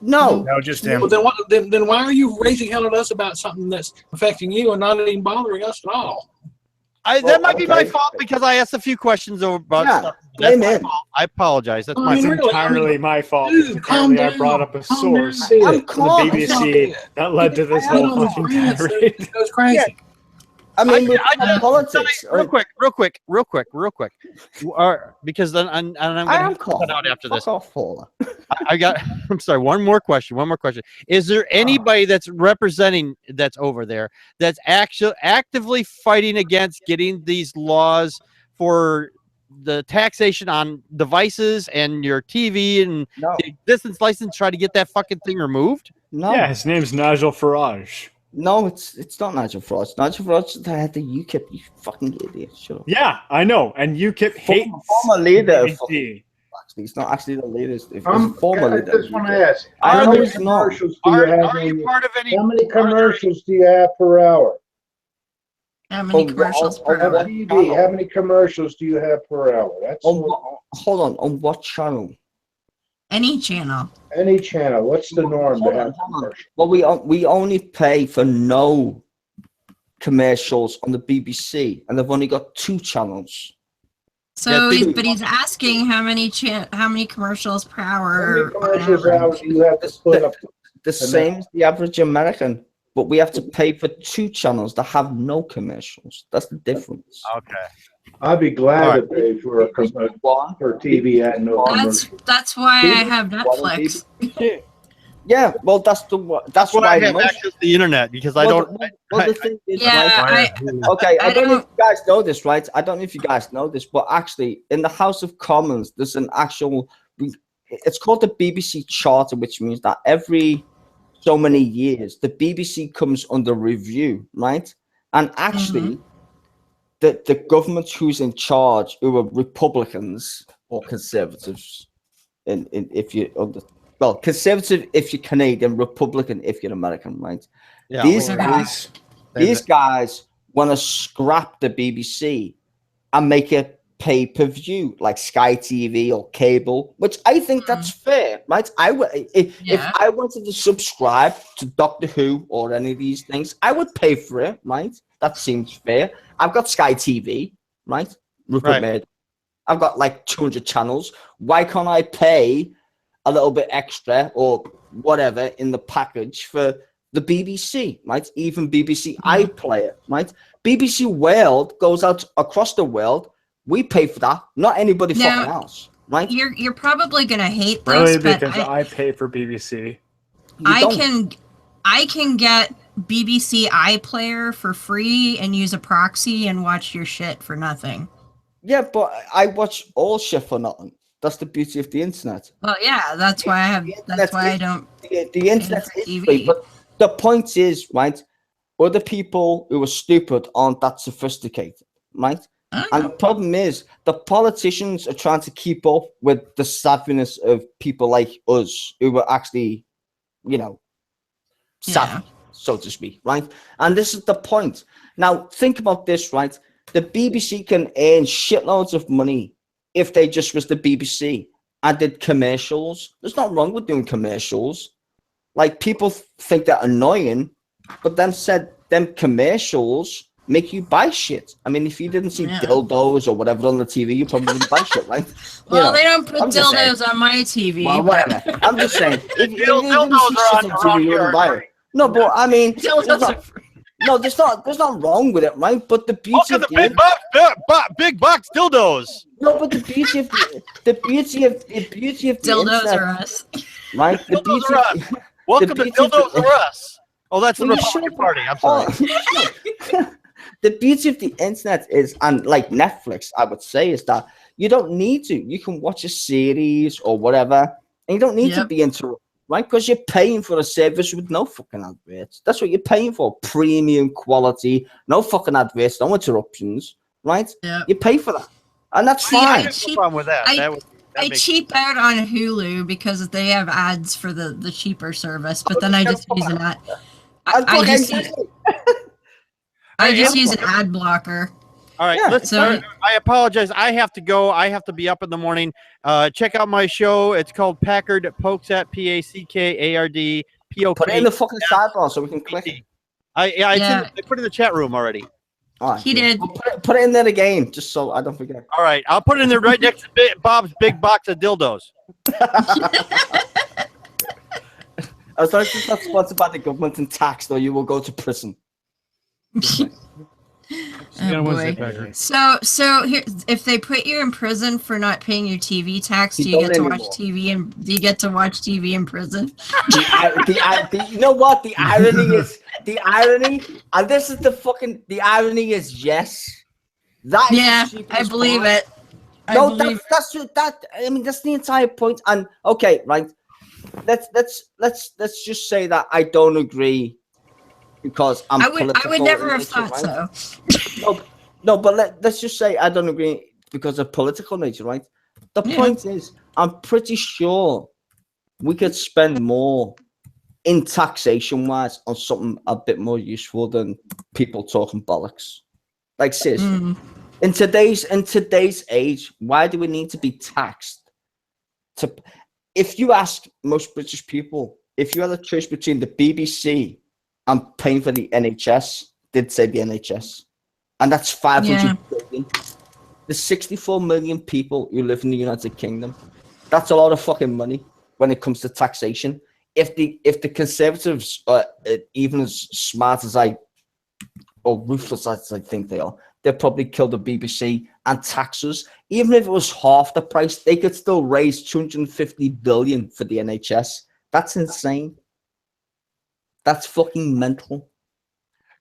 No, just him. Well, then why are you raising hell at us about something that's affecting you and not even bothering us at all? That might be my fault because I asked a few questions about stuff. That's my fault. I apologize. That's entirely my fault. Apparently, I brought up a source from the BBC that led to this whole fucking tirade. It was crazy. I mean, politics. Real quick. Because then I'm going to cut out after this. I got. I'm sorry. One more question. Is there anybody that's representing that's over there that's actually actively fighting against getting these laws for the taxation on devices and your TV and the distance license? Try to get that fucking thing removed. No. Yeah, his name's Nigel Farage. No, it's not Nigel Farage. Nigel Farage had the UKIP. You fucking idiot. Shut up. Yeah, I know. And UKIP hates former leader of actually. He's not actually the latest. If I just want to ask, how many commercials do you have? Are you part of any? How many commercials do you have per hour? How many commercials per hour? TV, how many commercials do you have per hour? That's hold on what channel? Any channel. Any channel. What's the norm to have commercials? Well, we only pay for no commercials on the BBC, and they've only got 2 channels. So, he's asking how many commercials per hour. How many commercials per hour do you have to split up? The same as the average American, but we have to pay for 2 channels that have no commercials. That's the difference. Okay. I'd be glad to pay for TV at no commercials. That's why I have Netflix. Yeah, well, that's why I have access to the internet, because I don't. The thing is, I don't know if you guys know this, right? I don't know if you guys know this, but actually, in the House of Commons, there's an actual. It's called the BBC Charter, which means that every so many years, the BBC comes under review, right? And actually, the government who's in charge, who are Republicans or Conservatives, conservative if you're Canadian, Republican if you're American, right? Yeah, these guys want to scrap the BBC and make it pay-per-view like Sky TV or cable, which I think that's fair, right? If I wanted to subscribe to Doctor Who or any of these things, I would pay for it, right? That seems fair. I've got Sky TV, right? I've got like 200 channels. Why can't I pay a little bit extra or whatever in the package for the BBC, right? Even BBC iPlayer, right? BBC World goes out across the world. We pay for that, not anybody fucking else, right? You're probably gonna hate this, really, but because I pay for BBC. I can get BBC iPlayer for free and use a proxy and watch your shit for nothing. Yeah, but I watch all shit for nothing. That's the beauty of the internet. Well, yeah, that's why I have. That's why I don't. The internet is free, but the point is, right? Other people who are stupid aren't that sophisticated, right? And the problem is, the politicians are trying to keep up with the savviness of people like us, who are actually, savvy, so to speak, right? And this is the point. Now, think about this, right? The BBC can earn shitloads of money if they just was the BBC and did commercials. There's nothing wrong with doing commercials. Like, people think they're annoying, but then said them commercials make you buy shit. I mean, if you didn't see dildos or whatever on the TV, you probably didn't buy shit, right? Well, they don't put dildos on my TV. Well, whatever. I'm just saying. If you didn't see shit on TV, you wouldn't buy it. No, but I mean, there's not wrong with it, right? But the beauty of the big box dildos. No, but the beauty of the dildos internet, are us, right? The dildos are us. Welcome to dildos are us. Oh, that's the Republican Party. I'm sorry. The beauty of the internet is, and like Netflix, I would say, is that you don't need to. You can watch a series or whatever, and you don't need to be interrupted, right? Because you're paying for a service with no fucking adverts. That's what you're paying for. Premium quality, no fucking adverts, no interruptions, right? Yeah. You pay for that. And that's fine. I cheap out on Hulu because they have ads for the cheaper service, but then I just use an ad. I just use an ad blocker. All right, I apologize. I have to go. I have to be up in the morning. Check out my show. It's called Packard Pokes at PACKARD POK. Put it in the fucking sidebar so we can click it. I put it in the chat room already. All right, he did. We'll put it in there again, just so I don't forget. All right, I'll put it in there right next to Bob's big box of dildos. I was like, it's not sponsored by the government and taxed, or you will go to prison. Oh boy. So here, if they put you in prison for not paying your TV tax, do you get to watch TV in prison? You know what? The irony, and this is the irony is yes. I believe it. That's the entire point. And okay, right. Let's just say that I don't agree. Because I would never have thought so. No, but let's just say I don't agree because of political nature, right? The point is, I'm pretty sure we could spend more in taxation-wise on something a bit more useful than people talking bollocks. Like, seriously. In today's age, why do we need to be taxed? If you ask most British people, if you had a choice between the BBC and paying for the NHS, they'd say the NHS. And that's 500 billion. There's 64 million people who live in the United Kingdom. That's a lot of fucking money when it comes to taxation. If the Conservatives are even as smart as or ruthless as I think they are, they'd probably kill the BBC and tax us. Even if it was half the price, they could still raise 250 billion for the NHS. That's insane. That's fucking mental.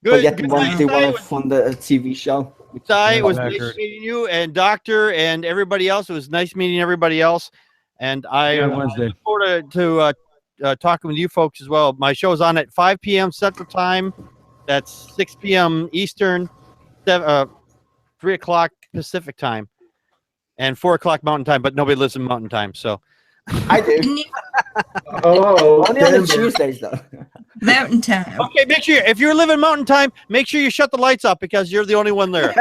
Good. But yet they want to fund a TV show. It was nice meeting you and Doctor and everybody else. It was nice meeting everybody else. And I look forward to talking with you folks as well. My show's on at 5 p.m. Central Time. That's 6 p.m. Eastern, 3 o'clock Pacific Time, and 4 o'clock Mountain Time. But nobody lives in Mountain Time, so I do. Only on the Tuesdays though. Mountain Time. Okay, make sure if you're living Mountain Time, make sure you shut the lights up because you're the only one there.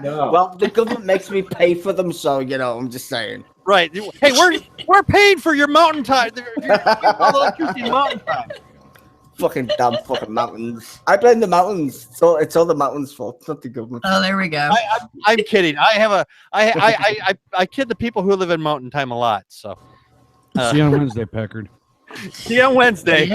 No. Well, the government makes me pay for them, so I'm just saying. Right. Hey, we're paying for your Mountain Time. Mountain Time. Fucking damn fucking mountains. I blame the mountains. So it's all the mountains' fault. It's not the government. Oh, there we go. I'm kidding. I kid the people who live in Mountain Time a lot. So see you on Wednesday, Packard. See you on Wednesday.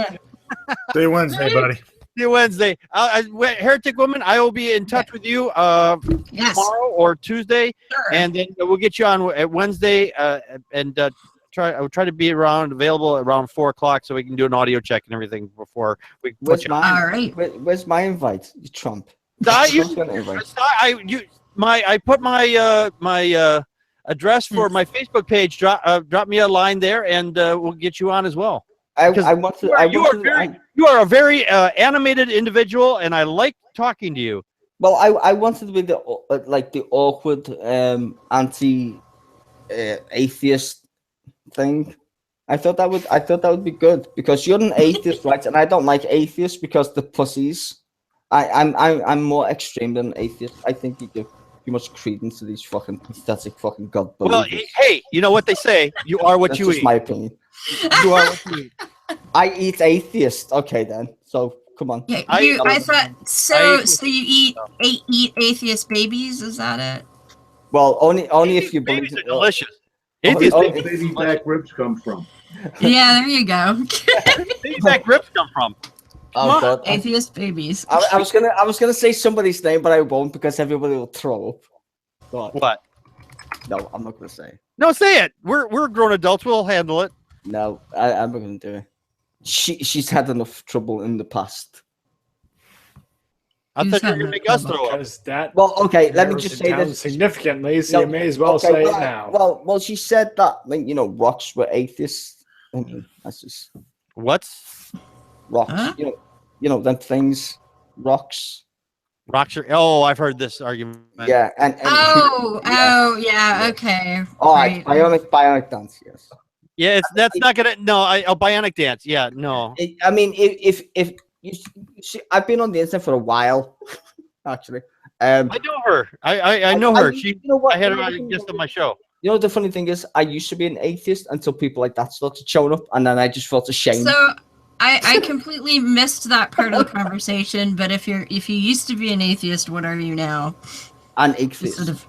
See you Wednesday, buddy. See you Wednesday. Heretic Woman, I will be in touch with you tomorrow or Tuesday, and then we'll get you on at Wednesday and I will try to be available around 4 o'clock so we can do an audio check and everything before we put you on. All right. Where's my invite? You Trump. I put my address for my Facebook page. Drop me a line there, and we'll get you on as well. You are a very animated individual, and I like talking to you. Well, I wanted to be the awkward anti-atheist thing. I thought that would be good because you're an atheist, right? And I don't like atheists because they're pussies. I'm more extreme than an atheist. I think you give too much credence to these fucking pathetic fucking god believers. Well, hey, you know what they say? You are what you eat. That's just my opinion. You are what you eat. I eat atheist. Okay, then. So come on. Yeah, I thought so. So you eat atheist babies? Is that it? Well, only if you believe babies are delicious. Baby back ribs come from. Yeah, there you go. Baby back ribs come from. Oh God. Atheist babies. I was gonna say somebody's name, but I won't because everybody will throw up. God. What? No, I'm not gonna say. No, say it. We're grown adults. We'll handle it. No, I'm not gonna do it. She's had enough trouble in the past. I thought you were going to make us throw up. Well, okay, let me just say that significantly, so you may as well say it now. Well, she said that, rocks were atheists. I mean, that's just what's rocks. Huh? You know them things, rocks. Rocks are. Oh, I've heard this argument. Yeah, and yeah, okay. All right, bionic dance, yes. Yeah, that's not gonna. No, bionic dance. Yeah, no. I mean, if you see, I've been on the internet for a while, actually. I know her. I know her. She. You know what? I had her guest on my show. You know, the funny thing is, I used to be an atheist until people like that started showing up, and then I just felt ashamed. So I completely missed that part of the conversation. But if you used to be an atheist, what are you now? An atheist. Sort of,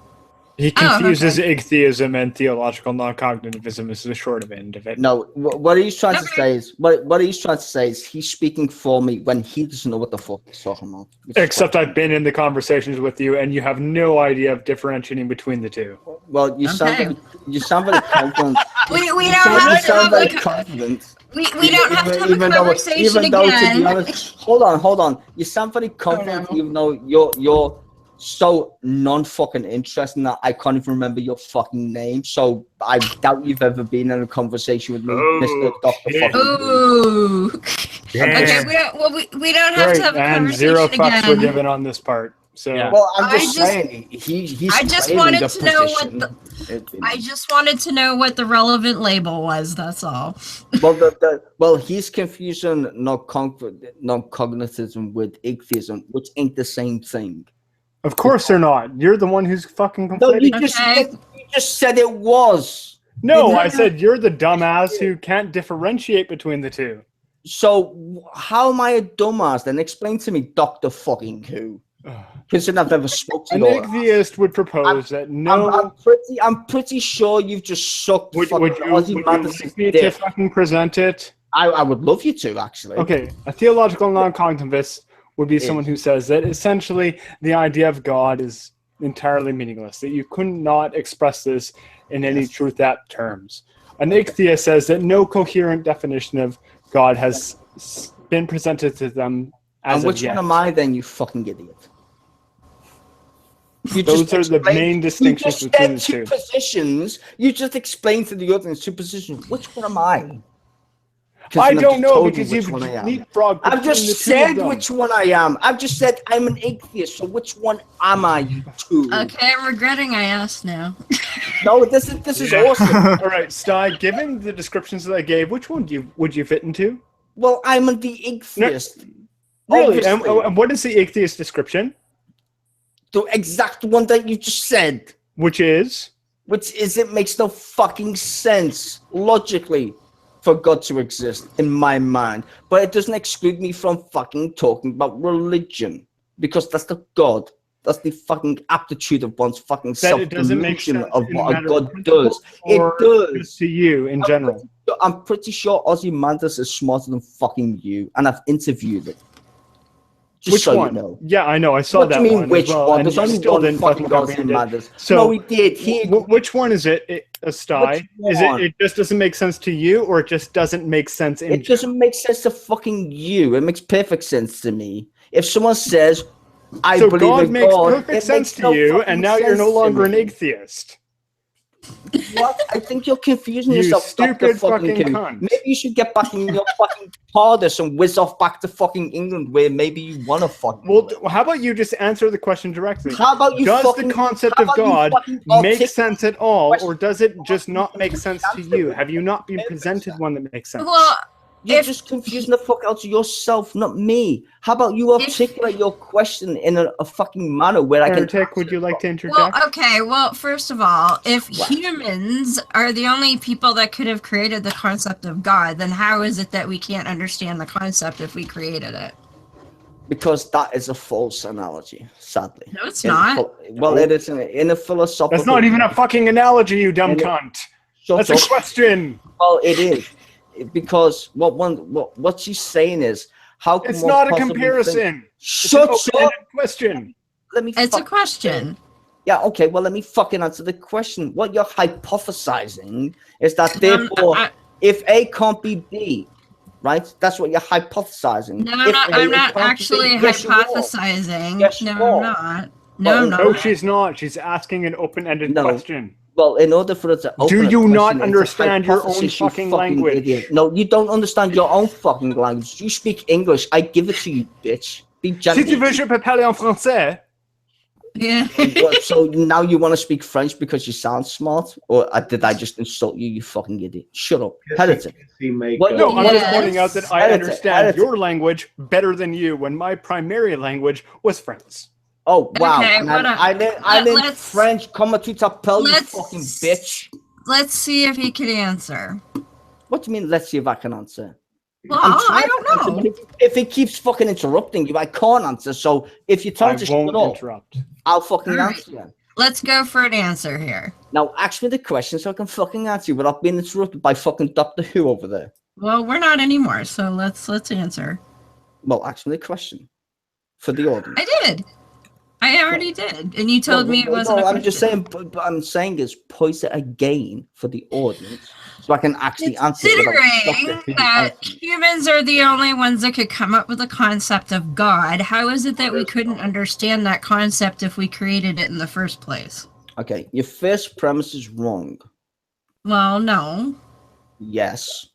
he confuses atheism and theological non-cognitivism as the short end of it. No, what he's trying to say is what he's trying to say is he's speaking for me when he doesn't know what the fuck he's talking about. Except I've been in the conversations with you, and you have no idea of differentiating between the two. Well, you sound very confident. We don't have to have like confident. We don't have to have a conversation again. To be honest, hold on. You sound very confident, even though you're so non-fucking interesting that I can't even remember your fucking name. So I doubt you've ever been in a conversation with me, Mr. Dr. Ooh. Okay, we don't have to have a conversation 0 fucks again. were given on this part. So, well, I'm just saying he's. I just wanted to know what I just wanted to know what the relevant label was. That's all. Well, he's confusing non-cognitism with atheism, which ain't the same thing. of course they're not. You're the one who's fucking No, conflating. you just said it was. No, I said you're the dumbass who can't differentiate between the two. So how am I a dumbass? Then explain to me, Dr. fucking Who. Considering I've never spoken to An atheist would propose that no. I'm pretty sure you've just sucked. Would you like me to fucking present it? I would love you to, actually. Okay, a theological non-cognitivist would be someone who says that essentially the idea of God is entirely meaningless, that you could not express this in any truth-apt terms. An atheist says that no coherent definition of God has been presented to them as of yet. And which one am I then, you fucking idiot? Those are the main distinctions between the two. Positions. You just explained to the audience two positions. Which one am I? I don't know because you've leapfrogged. I've just said which one I am. I've just said I'm an atheist. So which one am I, you two? Okay, I'm regretting I asked now. No, this is awesome. All right, Sty. Given the descriptions that I gave, which one would you fit into? Well, I'm the atheist. No, really? And what is the atheist description? The exact one that you just said. Which is? It makes no fucking sense logically for God to exist in my mind. But it doesn't exclude me from fucking talking about religion. Because that's the God. That's the fucking aptitude of one's fucking self-delusion of what a God does. It does. To you in general. I'm pretty sure Ozymandias is smarter than fucking you. And I've interviewed it. Which so one? You know. Yeah, I know. I saw that one. What do you mean, which well, one? There's only still one didn't fucking Ozymandias. So, no, he did. Which one is it? A Sty? Is it just doesn't make sense to you, or it just doesn't make sense in It doesn't make sense to fucking you. It makes perfect sense to me. If someone says, I believe God in makes God, perfect sense to you, and now you're no longer an atheist. What? I think you're confusing You yourself. stupid fucking cunt. Maybe you should get back in your fucking TARDIS and whiz off back to fucking England, where maybe you want to fucking. Well, how about you just answer the question directly? How about you? Does fucking, the concept of God make sense at all, or does it just not make sense to you? Have you not been presented one that makes sense? Well, you're just confusing the fuck out of yourself, not me. How about you articulate your question in a fucking manner where I can... would you like to interject? Well, okay. Well, first of all, if humans are the only people that could have created the concept of God, then how is it that we can't understand the concept if we created it? Because that is a false analogy, sadly. No, it's not. Well, it is in a philosophical... That's not even a fucking analogy, you dumb cunt. That's a question. Well, it is. Because what she's saying is, how can it's not a comparison. Shut up. Question. It's a question. Yeah, okay, well, let me fucking answer the question. What you're hypothesizing is that therefore, if A can't be B, right? That's what you're hypothesizing. No, I'm not actually hypothesizing. Yes, no, I'm not. No, I'm not. No, she's not. She's asking an open-ended question. Well, in order for it to open do you not understand your own fucking language? Idiot. No, you don't understand your own fucking language. You speak English. I give it to you, bitch. Be gentle. Si tu veux, je peux parler en français. Yeah. So now you want to speak French because you sound smart? Or did I just insult you, you fucking idiot? Shut up. Heretic. No, I'm just pointing out that I understand your language better than you when my primary language was French. Oh, wow. Okay, I learned French. Comment tu t'appelles, you fucking bitch. Let's see if he can answer. What do you mean, let's see if I can answer? Well, I don't know. If he keeps fucking interrupting you, I can't answer. So if you tell me to shut up, I'll fucking answer you. Let's go for an answer here. Now, ask me the question so I can fucking answer you without being interrupted by fucking Doctor Who over there. Well, we're not anymore, so let's answer. Well, ask me the question for the audience. I did. I already did, and you told me it wasn't. No, I'm just saying. But I'm saying is pose it again for the audience, so I can actually answer. Considering that humans are the only ones that could come up with a concept of God, how is it that we couldn't understand that concept if we created it in the first place? Okay, your first premise is wrong. Well, no. Yes.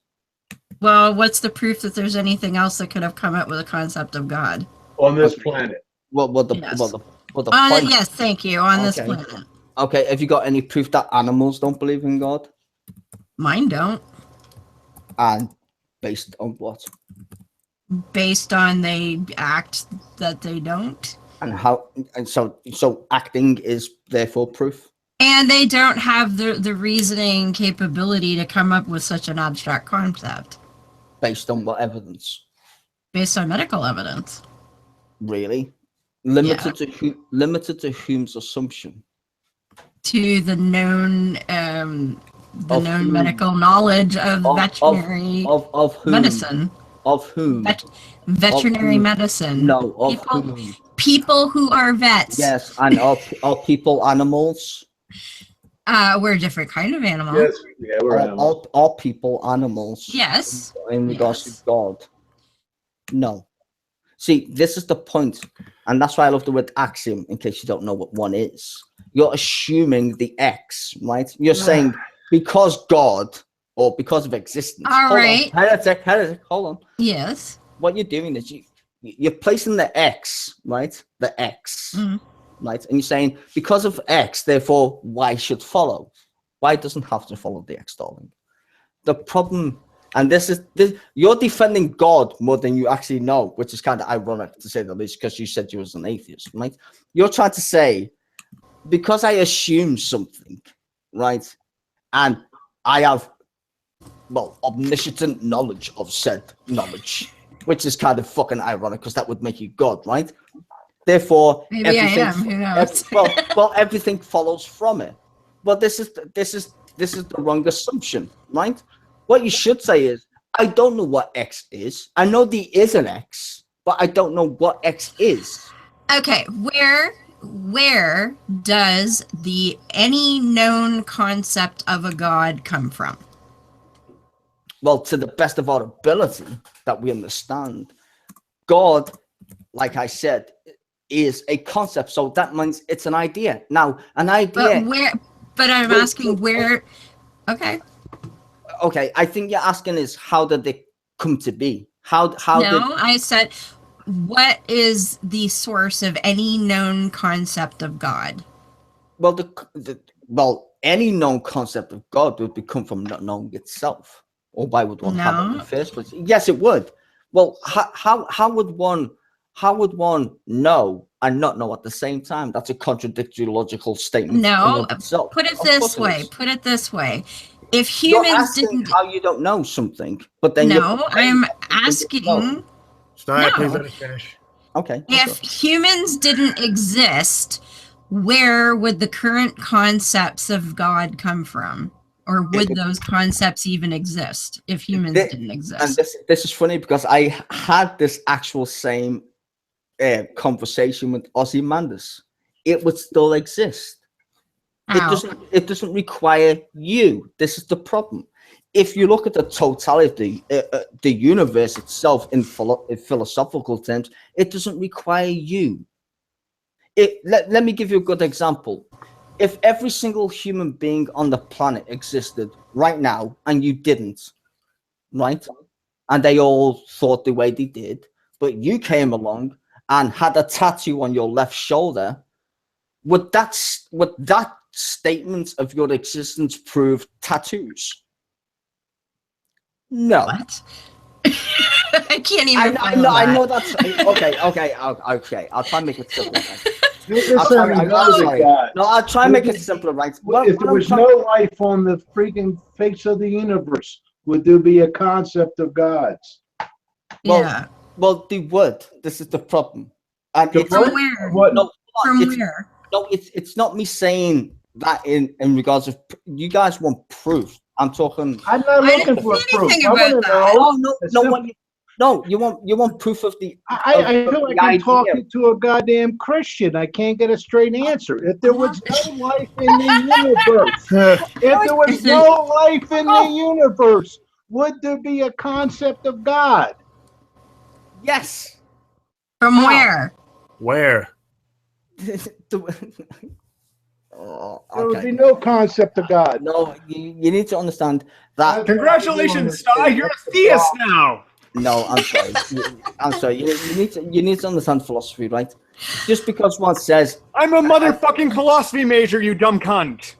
Well, what's the proof that there's anything else that could have come up with a concept of God on this planet? Well, But the point, yes, thank you. On this planet. Okay, have you got any proof that animals don't believe in God? Mine don't. And based on what? Based on they act that they don't. And how? And so acting is therefore proof. And they don't have the reasoning capability to come up with such an abstract concept. Based on what evidence? Based on medical evidence. Really? Limited to whom's assumption? To the known medical knowledge of veterinary medicine. Of whom? Veterinary medicine. No, of whom? People who are vets. Yes, and are people animals? We're a different kind of animal. Yes, yeah, we're animals. Are people animals? Yes. In regards to God? No. See, this is the point, and that's why I love the word axiom, in case you don't know what one is. You're assuming the X, right? You're saying because God, or because of existence. All right. Heretic, hold on. Yes. What you're doing is you're placing the X, right? The X, right? And you're saying because of X, therefore Y should follow. Y doesn't have to follow the X, darling. The problem, and this, you're defending God more than you actually know, which is kind of ironic to say the least, because you said you was an atheist, right? You're trying to say, because I assume something, right? And I have, well, omniscient knowledge of said knowledge, which is kind of fucking ironic because that would make you God, right? Therefore, maybe I am. Who knows? well, everything follows from it. But this is the wrong assumption, right? What you should say is, I don't know what X is. I know there is an X, but I don't know what X is. Okay, where does any known concept of a God come from? Well, to the best of our ability that we understand, God, like I said, is a concept. So that means it's an idea. Now, an idea. But I'm asking where. Okay. Okay, I think you're asking is how did they come to be? I said, what is the source of any known concept of God? Well, any known concept of God would come from not knowing itself. Or why would one have it in the first place? Yes, it would. Well, how would one know and not know at the same time? That's a contradictory logical statement. No, put it this way. Put it this way. If humans didn't, how you don't know something, but then I'm asking. Sorry, please let me finish. Okay. If humans didn't exist, where would the current concepts of God come from? Or would those concepts even exist if humans didn't exist? And this is funny because I had this actual same conversation with Ozymandias. It would still exist. It doesn't require you. This is the problem. If you look at the totality, the universe itself in philosophical terms, it doesn't require you. Let me give you a good example. If every single human being on the planet existed right now and you didn't, right? And they all thought the way they did, but you came along and had a tattoo on your left shoulder, would that statement of your existence prove tattoos? No. What? I can't even. I know that's okay. I'll try and make it simple. I'll try and make it simpler, right? If there was no life on the freaking face of the universe, would there be a concept of gods? Well, they would. This is the problem. And from where? Where? No, it's not me saying that in regards of you guys want proof. I'm talking. I'm not looking for proof. You want proof of the. I feel like I'm talking to a goddamn Christian. I can't get a straight answer. If there was no life in the universe, would there be a concept of God? Yes. From where? Where? There would be no concept of God. No, you need to understand that. Congratulations, Sty, you're a theist now. No, I'm sorry. I'm sorry. You need to understand philosophy, right? Just because one says I'm a motherfucking philosophy major, you dumb cunt.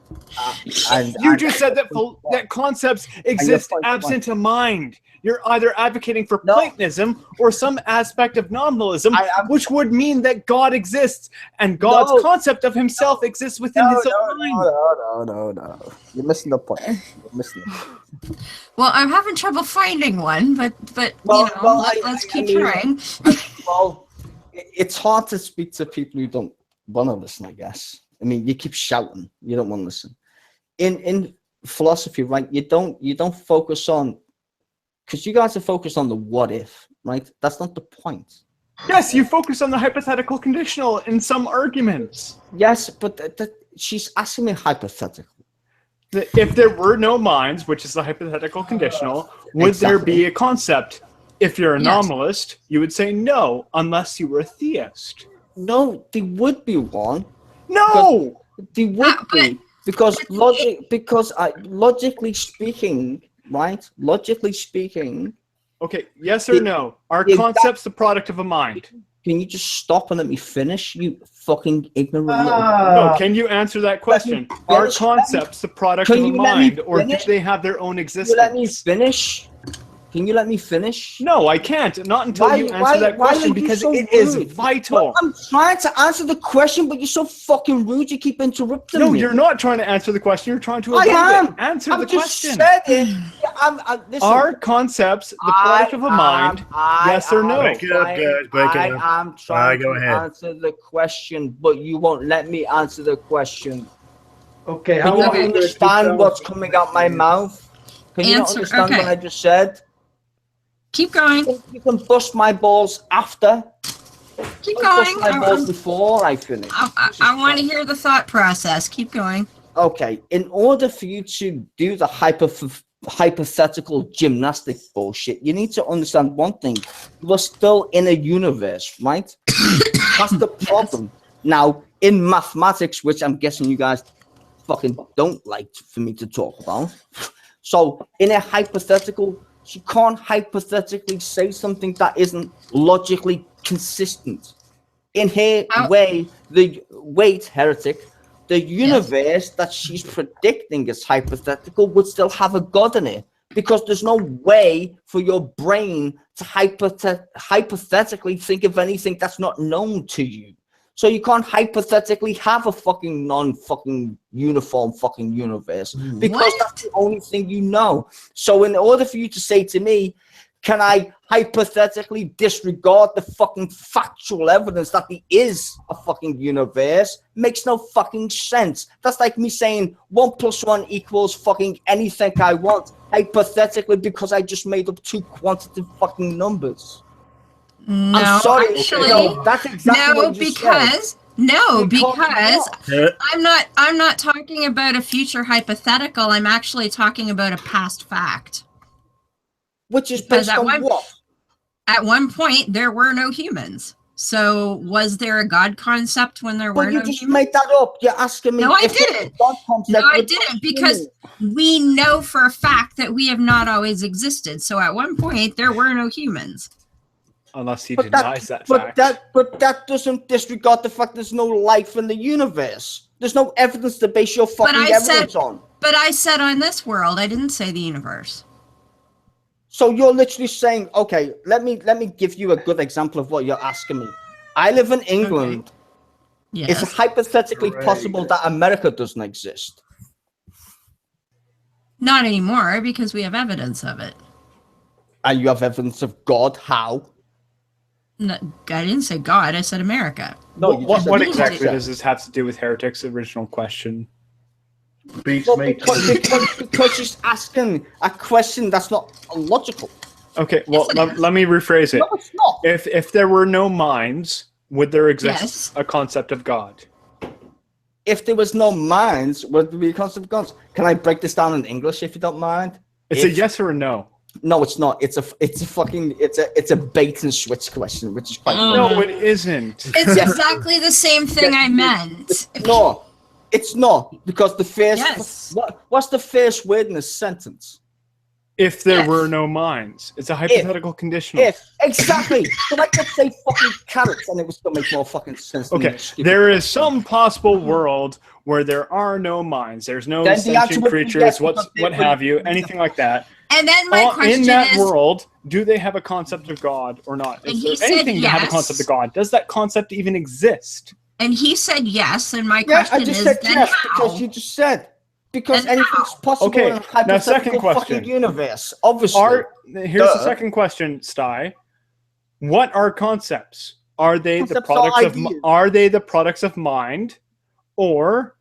You just said that that concepts exist absent a mind. You're either advocating for Platonism or some aspect of nominalism, which would mean that God exists and God's concept of himself exists within his own mind. No. You're missing the point. Well, I'm having trouble finding one, but let's keep trying. Well, it's hard to speak to people who don't want to listen, I guess. I mean, you keep shouting, you don't want to listen. In philosophy, right, you don't focus on, because you guys are focused on the what if, right? That's not the point. Yes, you focus on the hypothetical conditional in some arguments. Yes, but she's asking me hypothetical. If there were no minds, which is the hypothetical conditional, would there be a concept? If you're a nominalist, you would say no, unless you were a theist. No, there would be one. No! There would be. Because logically speaking, right? Logically speaking. Okay, yes or no? Are concepts the product of a mind? Can you just stop and let me finish, you fucking ignorant little... No, can you answer that question? Are concepts the product of a mind, or do they have their own existence? Can you let me finish? Can you let me finish? No, I can't. Not until you answer that question, because it is vital. Well, I'm trying to answer the question, but you're so fucking rude. You keep interrupting me. No, you're not trying to answer the question. You're trying to answer the question. Said it. Listen, are concepts the product of a mind? Yes or no? Break it up, guys. Break it up. I'm trying to answer the question, but you won't let me answer the question. Okay, Can you understand what's coming out my mouth? Can you not understand what I just said? Keep going. You can bust my balls after. Keep going. Bust my balls before I finish. I want to hear the thought process. Keep going. Okay. In order for you to do the hypothetical gymnastic bullshit, you need to understand one thing. We're still in a universe, right? That's the problem. Now, in mathematics, which I'm guessing you guys fucking don't like for me to talk about. So, in a hypothetical, you can't hypothetically say something that isn't logically consistent. In her way, heretic, the universe that she's predicting is hypothetical would still have a God in it, because there's no way for your brain to hypothetically think of anything that's not known to you. So you can't hypothetically have a fucking non-fucking uniform fucking universe, because that's the only thing you know. So in order for you to say to me, can I hypothetically disregard the fucking factual evidence that there is a fucking universe? Makes no fucking sense. That's like me saying 1 + 1 = fucking anything I want, hypothetically, because I just made up 2 quantitative fucking numbers. No, I'm sorry. actually, no, that's exactly what you because said. because I'm not talking about a future hypothetical. I'm actually talking about a past fact. Which is based on what? At one point, there were no humans. So was there a God concept when there were no humans? You just made that up. You're asking me. No, I didn't. No, I didn't, because we know for a fact that we have not always existed. So at one point, there were no humans. Unless he denies that fact. But that doesn't disregard the fact there's no life in the universe. There's no evidence to base your fucking evidence on. But I said on this world. I didn't say the universe. So you're literally saying, okay, let me give you a good example of what you're asking me. I live in England. Okay. Yes. It's hypothetically possible that America doesn't exist. Not anymore, because we have evidence of it. And you have evidence of God? How? No, I didn't say God. I said America. No. What exactly does this have to do with Heretic's original question? Because she's asking a question that's not logical. Okay, well, let me rephrase it. No, it's not. If there were no minds, would there exist a concept of God? If there was no minds, would there be a concept of God? Can I break this down in English if you don't mind? It's a yes or a no. No, it's not. It's a bait and switch question, which is quite no, it isn't. It's exactly the same thing I meant. No, it's not, because the first what's the first word in a sentence? If there were no minds. It's a hypothetical conditional. If. Exactly. So I could say fucking carrots and it would still make more fucking sense. Okay, there is some possible world where there are no minds. There's no Then the answer sentient would be creatures, yes, because what have you, anything like that. And then my question in that is, world, do they have a concept of God or not? And Is he there said anything to have a yes. concept of God? Does that concept even exist? and he said yes, and my Yeah, question I just is said then yes how? because you just said. Because Then anything's how? possible Okay, in a now hypothetical second question. fucking universe. Obviously. Here's the second question, Sty. What are concepts? Are they the Concepts are products of ideas. are they the products of mind, or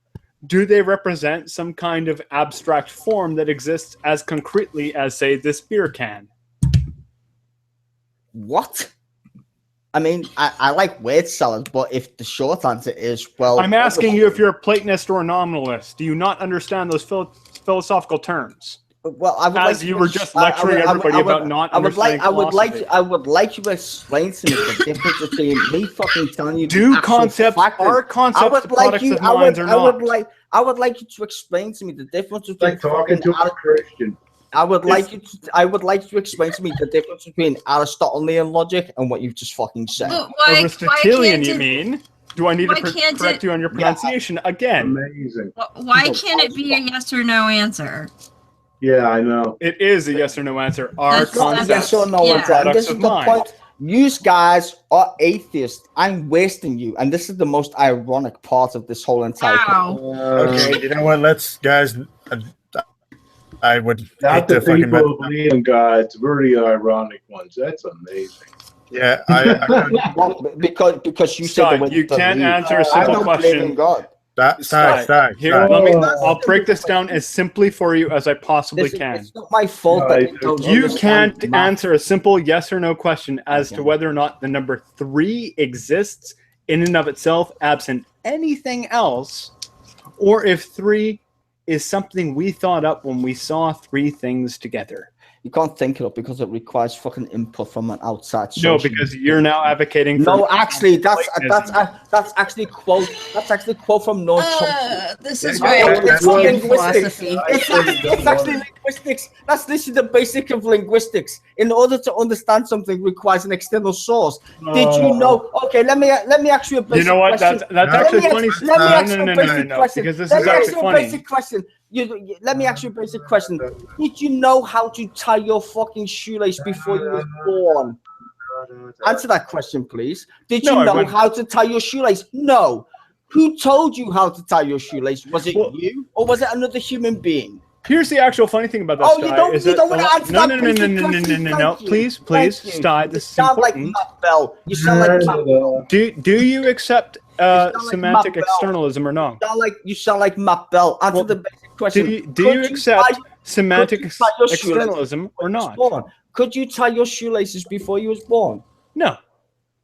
do they represent some kind of abstract form that exists as concretely as, say, this beer can? What? I mean, I like word salad, but if the short answer is, well... I'm asking you if you're a Platonist or a nominalist. Do you not understand those philosophical terms? Well, I would As like you to were ex- just I- I lecturing would- I would- everybody I would- about not I would like, understanding I would like you to explain to me the difference between me fucking telling you. Do the actual concepts fact are is- concepts I would the like products you. of I would. minds or I would not? like. I would like you to explain to me the difference between Like talking fucking to a Christian. I would like you. I would like you to explain to me the difference between Aristotelian logic and what you've just fucking said. But why Aristotelian, can't you it- mean? Do I need why to can't correct it- you on your pronunciation again? Amazing. Why can't it be a yes or no answer? Yeah, I know. It is a yes or no answer. Are That's not concepts Yes or no Yeah. answer. And products this is of the mind? point. You guys are atheists. I'm wasting you, and this is the most ironic part of this whole entire. Wow. Okay, you know what? Let's, guys. I would hate Not the to fucking. people who believe in God. It's very ironic ones. That's amazing. Yeah, Well, because you said Scott, the word you can't believe. answer a I simple don't believe question. in God. Stop. Here, let me. I'll break this down as simply for you as I possibly Listen, can. it's not my fault that you don't You understand can't math. answer a simple yes or no question as to whether or not the number 3 exists in and of itself, absent anything else, or if 3 is something we thought up when we saw 3 things together. You can't think it up because it requires fucking input from an outside source. No, because you're now advocating for. No, actually, that's actually quote from Noam Chomsky. This is Right. where It's linguistics. philosophy. It's actually linguistics. That's literally the basic of linguistics. In order to understand something requires an external source. Did you know? Okay, let me ask you a basic question. You know what? That's actually funny. Let me ask you a basic No, question. because this Let is me ask actually you a funny. basic question. Let me ask you a basic question. Did you know how to tie your fucking shoelace before you were born? Answer that question, please. Did you No, I know wouldn't. how to tie your shoelace? No. Who told you how to tie your shoelace? Was it you or was it another human being? Here's the actual funny thing about that. Oh, you Sty, don't- is you that don't a wanna lot- answer no, that no, no, basic no, no, no, question. no, no, Thank you. please, Thank you. Sty, this is You sound like important. Matt Bell. You sound like Matt Bell. Do you accept sound like semantic Matt Bell. externalism or no? You sound like Matt Bell. Answer the basic question. Do you accept semantic could you tie your shoelaces externalism before or you was not? born? Could you tie your shoelaces before you was born? No.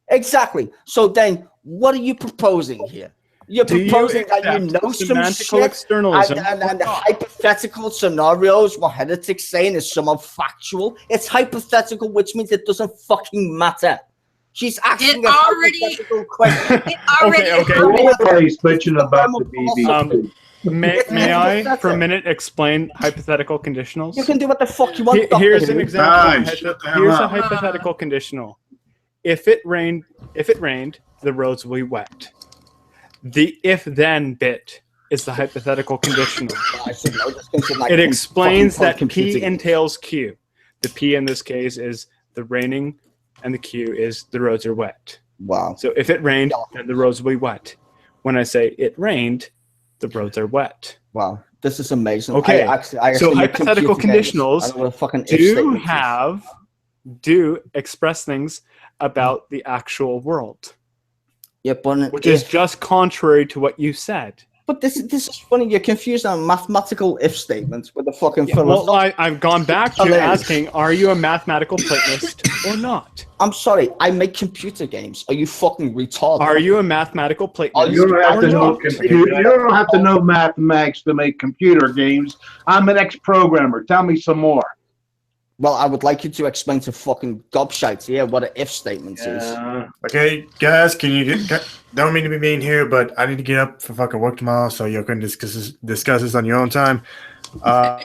Exactly. So then, what are you proposing here? You're Do you proposing that you accept know some semantical shit externalism and hypothetical scenarios, what heretics saying is somehow factual. It's hypothetical, which means it doesn't fucking matter. She's asking a hypothetical question. Okay. Everybody's bitching about the BBC. May I, for a minute, explain hypothetical conditionals? You can do what the fuck you want. Here's Doctor. an example. Nice. Shut the hell Here's a up. hypothetical conditional. If it rained, the roads will be wet. The if-then bit is the hypothetical conditional. It explains that P entails Q. The P in this case is the raining, and the Q is the roads are wet. Wow. So if it rained, then the roads will be wet. When I say it rained, the roads are wet. Wow, this is amazing. Okay, I so make hypothetical computer games. I conditionals know what a fucking if statement is. do express things about the actual world. Yeah, but which is just contrary to what you said. But this is funny. You're confused on mathematical if statements with the fucking Well, I've gone back to asking, are you a mathematical Platonist or not? I'm sorry, I make computer games. Are you fucking retarded? Are you a mathematical Platonist? You don't have or to know not? computer. You don't have to know mathematics to make computer games. I'm an ex-programmer. Tell me some more. Well, I would like you to explain to fucking gobshites here what an if statement is. Okay, guys, can you don't mean to be mean here, but I need to get up for fucking work tomorrow, so you can discuss this on your own time. Yeah,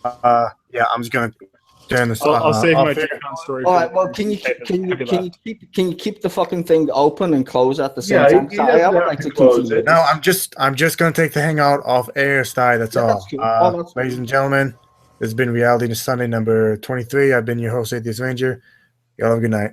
I'm just gonna Dennis, I'll save my off air. Jacon story. All for- right. Well, can you keep the fucking thing open and close at the same Yeah, time? he 'Cause I doesn't would have like to to close continue. it. No, I'm just gonna take the hangout off air, Sty. That's Yeah, all. that's cool. Oh, that's Ladies cool. and gentlemen, this has been Reality Sunday number 23. I've been your host, Atheist Ranger. Y'all have a good night.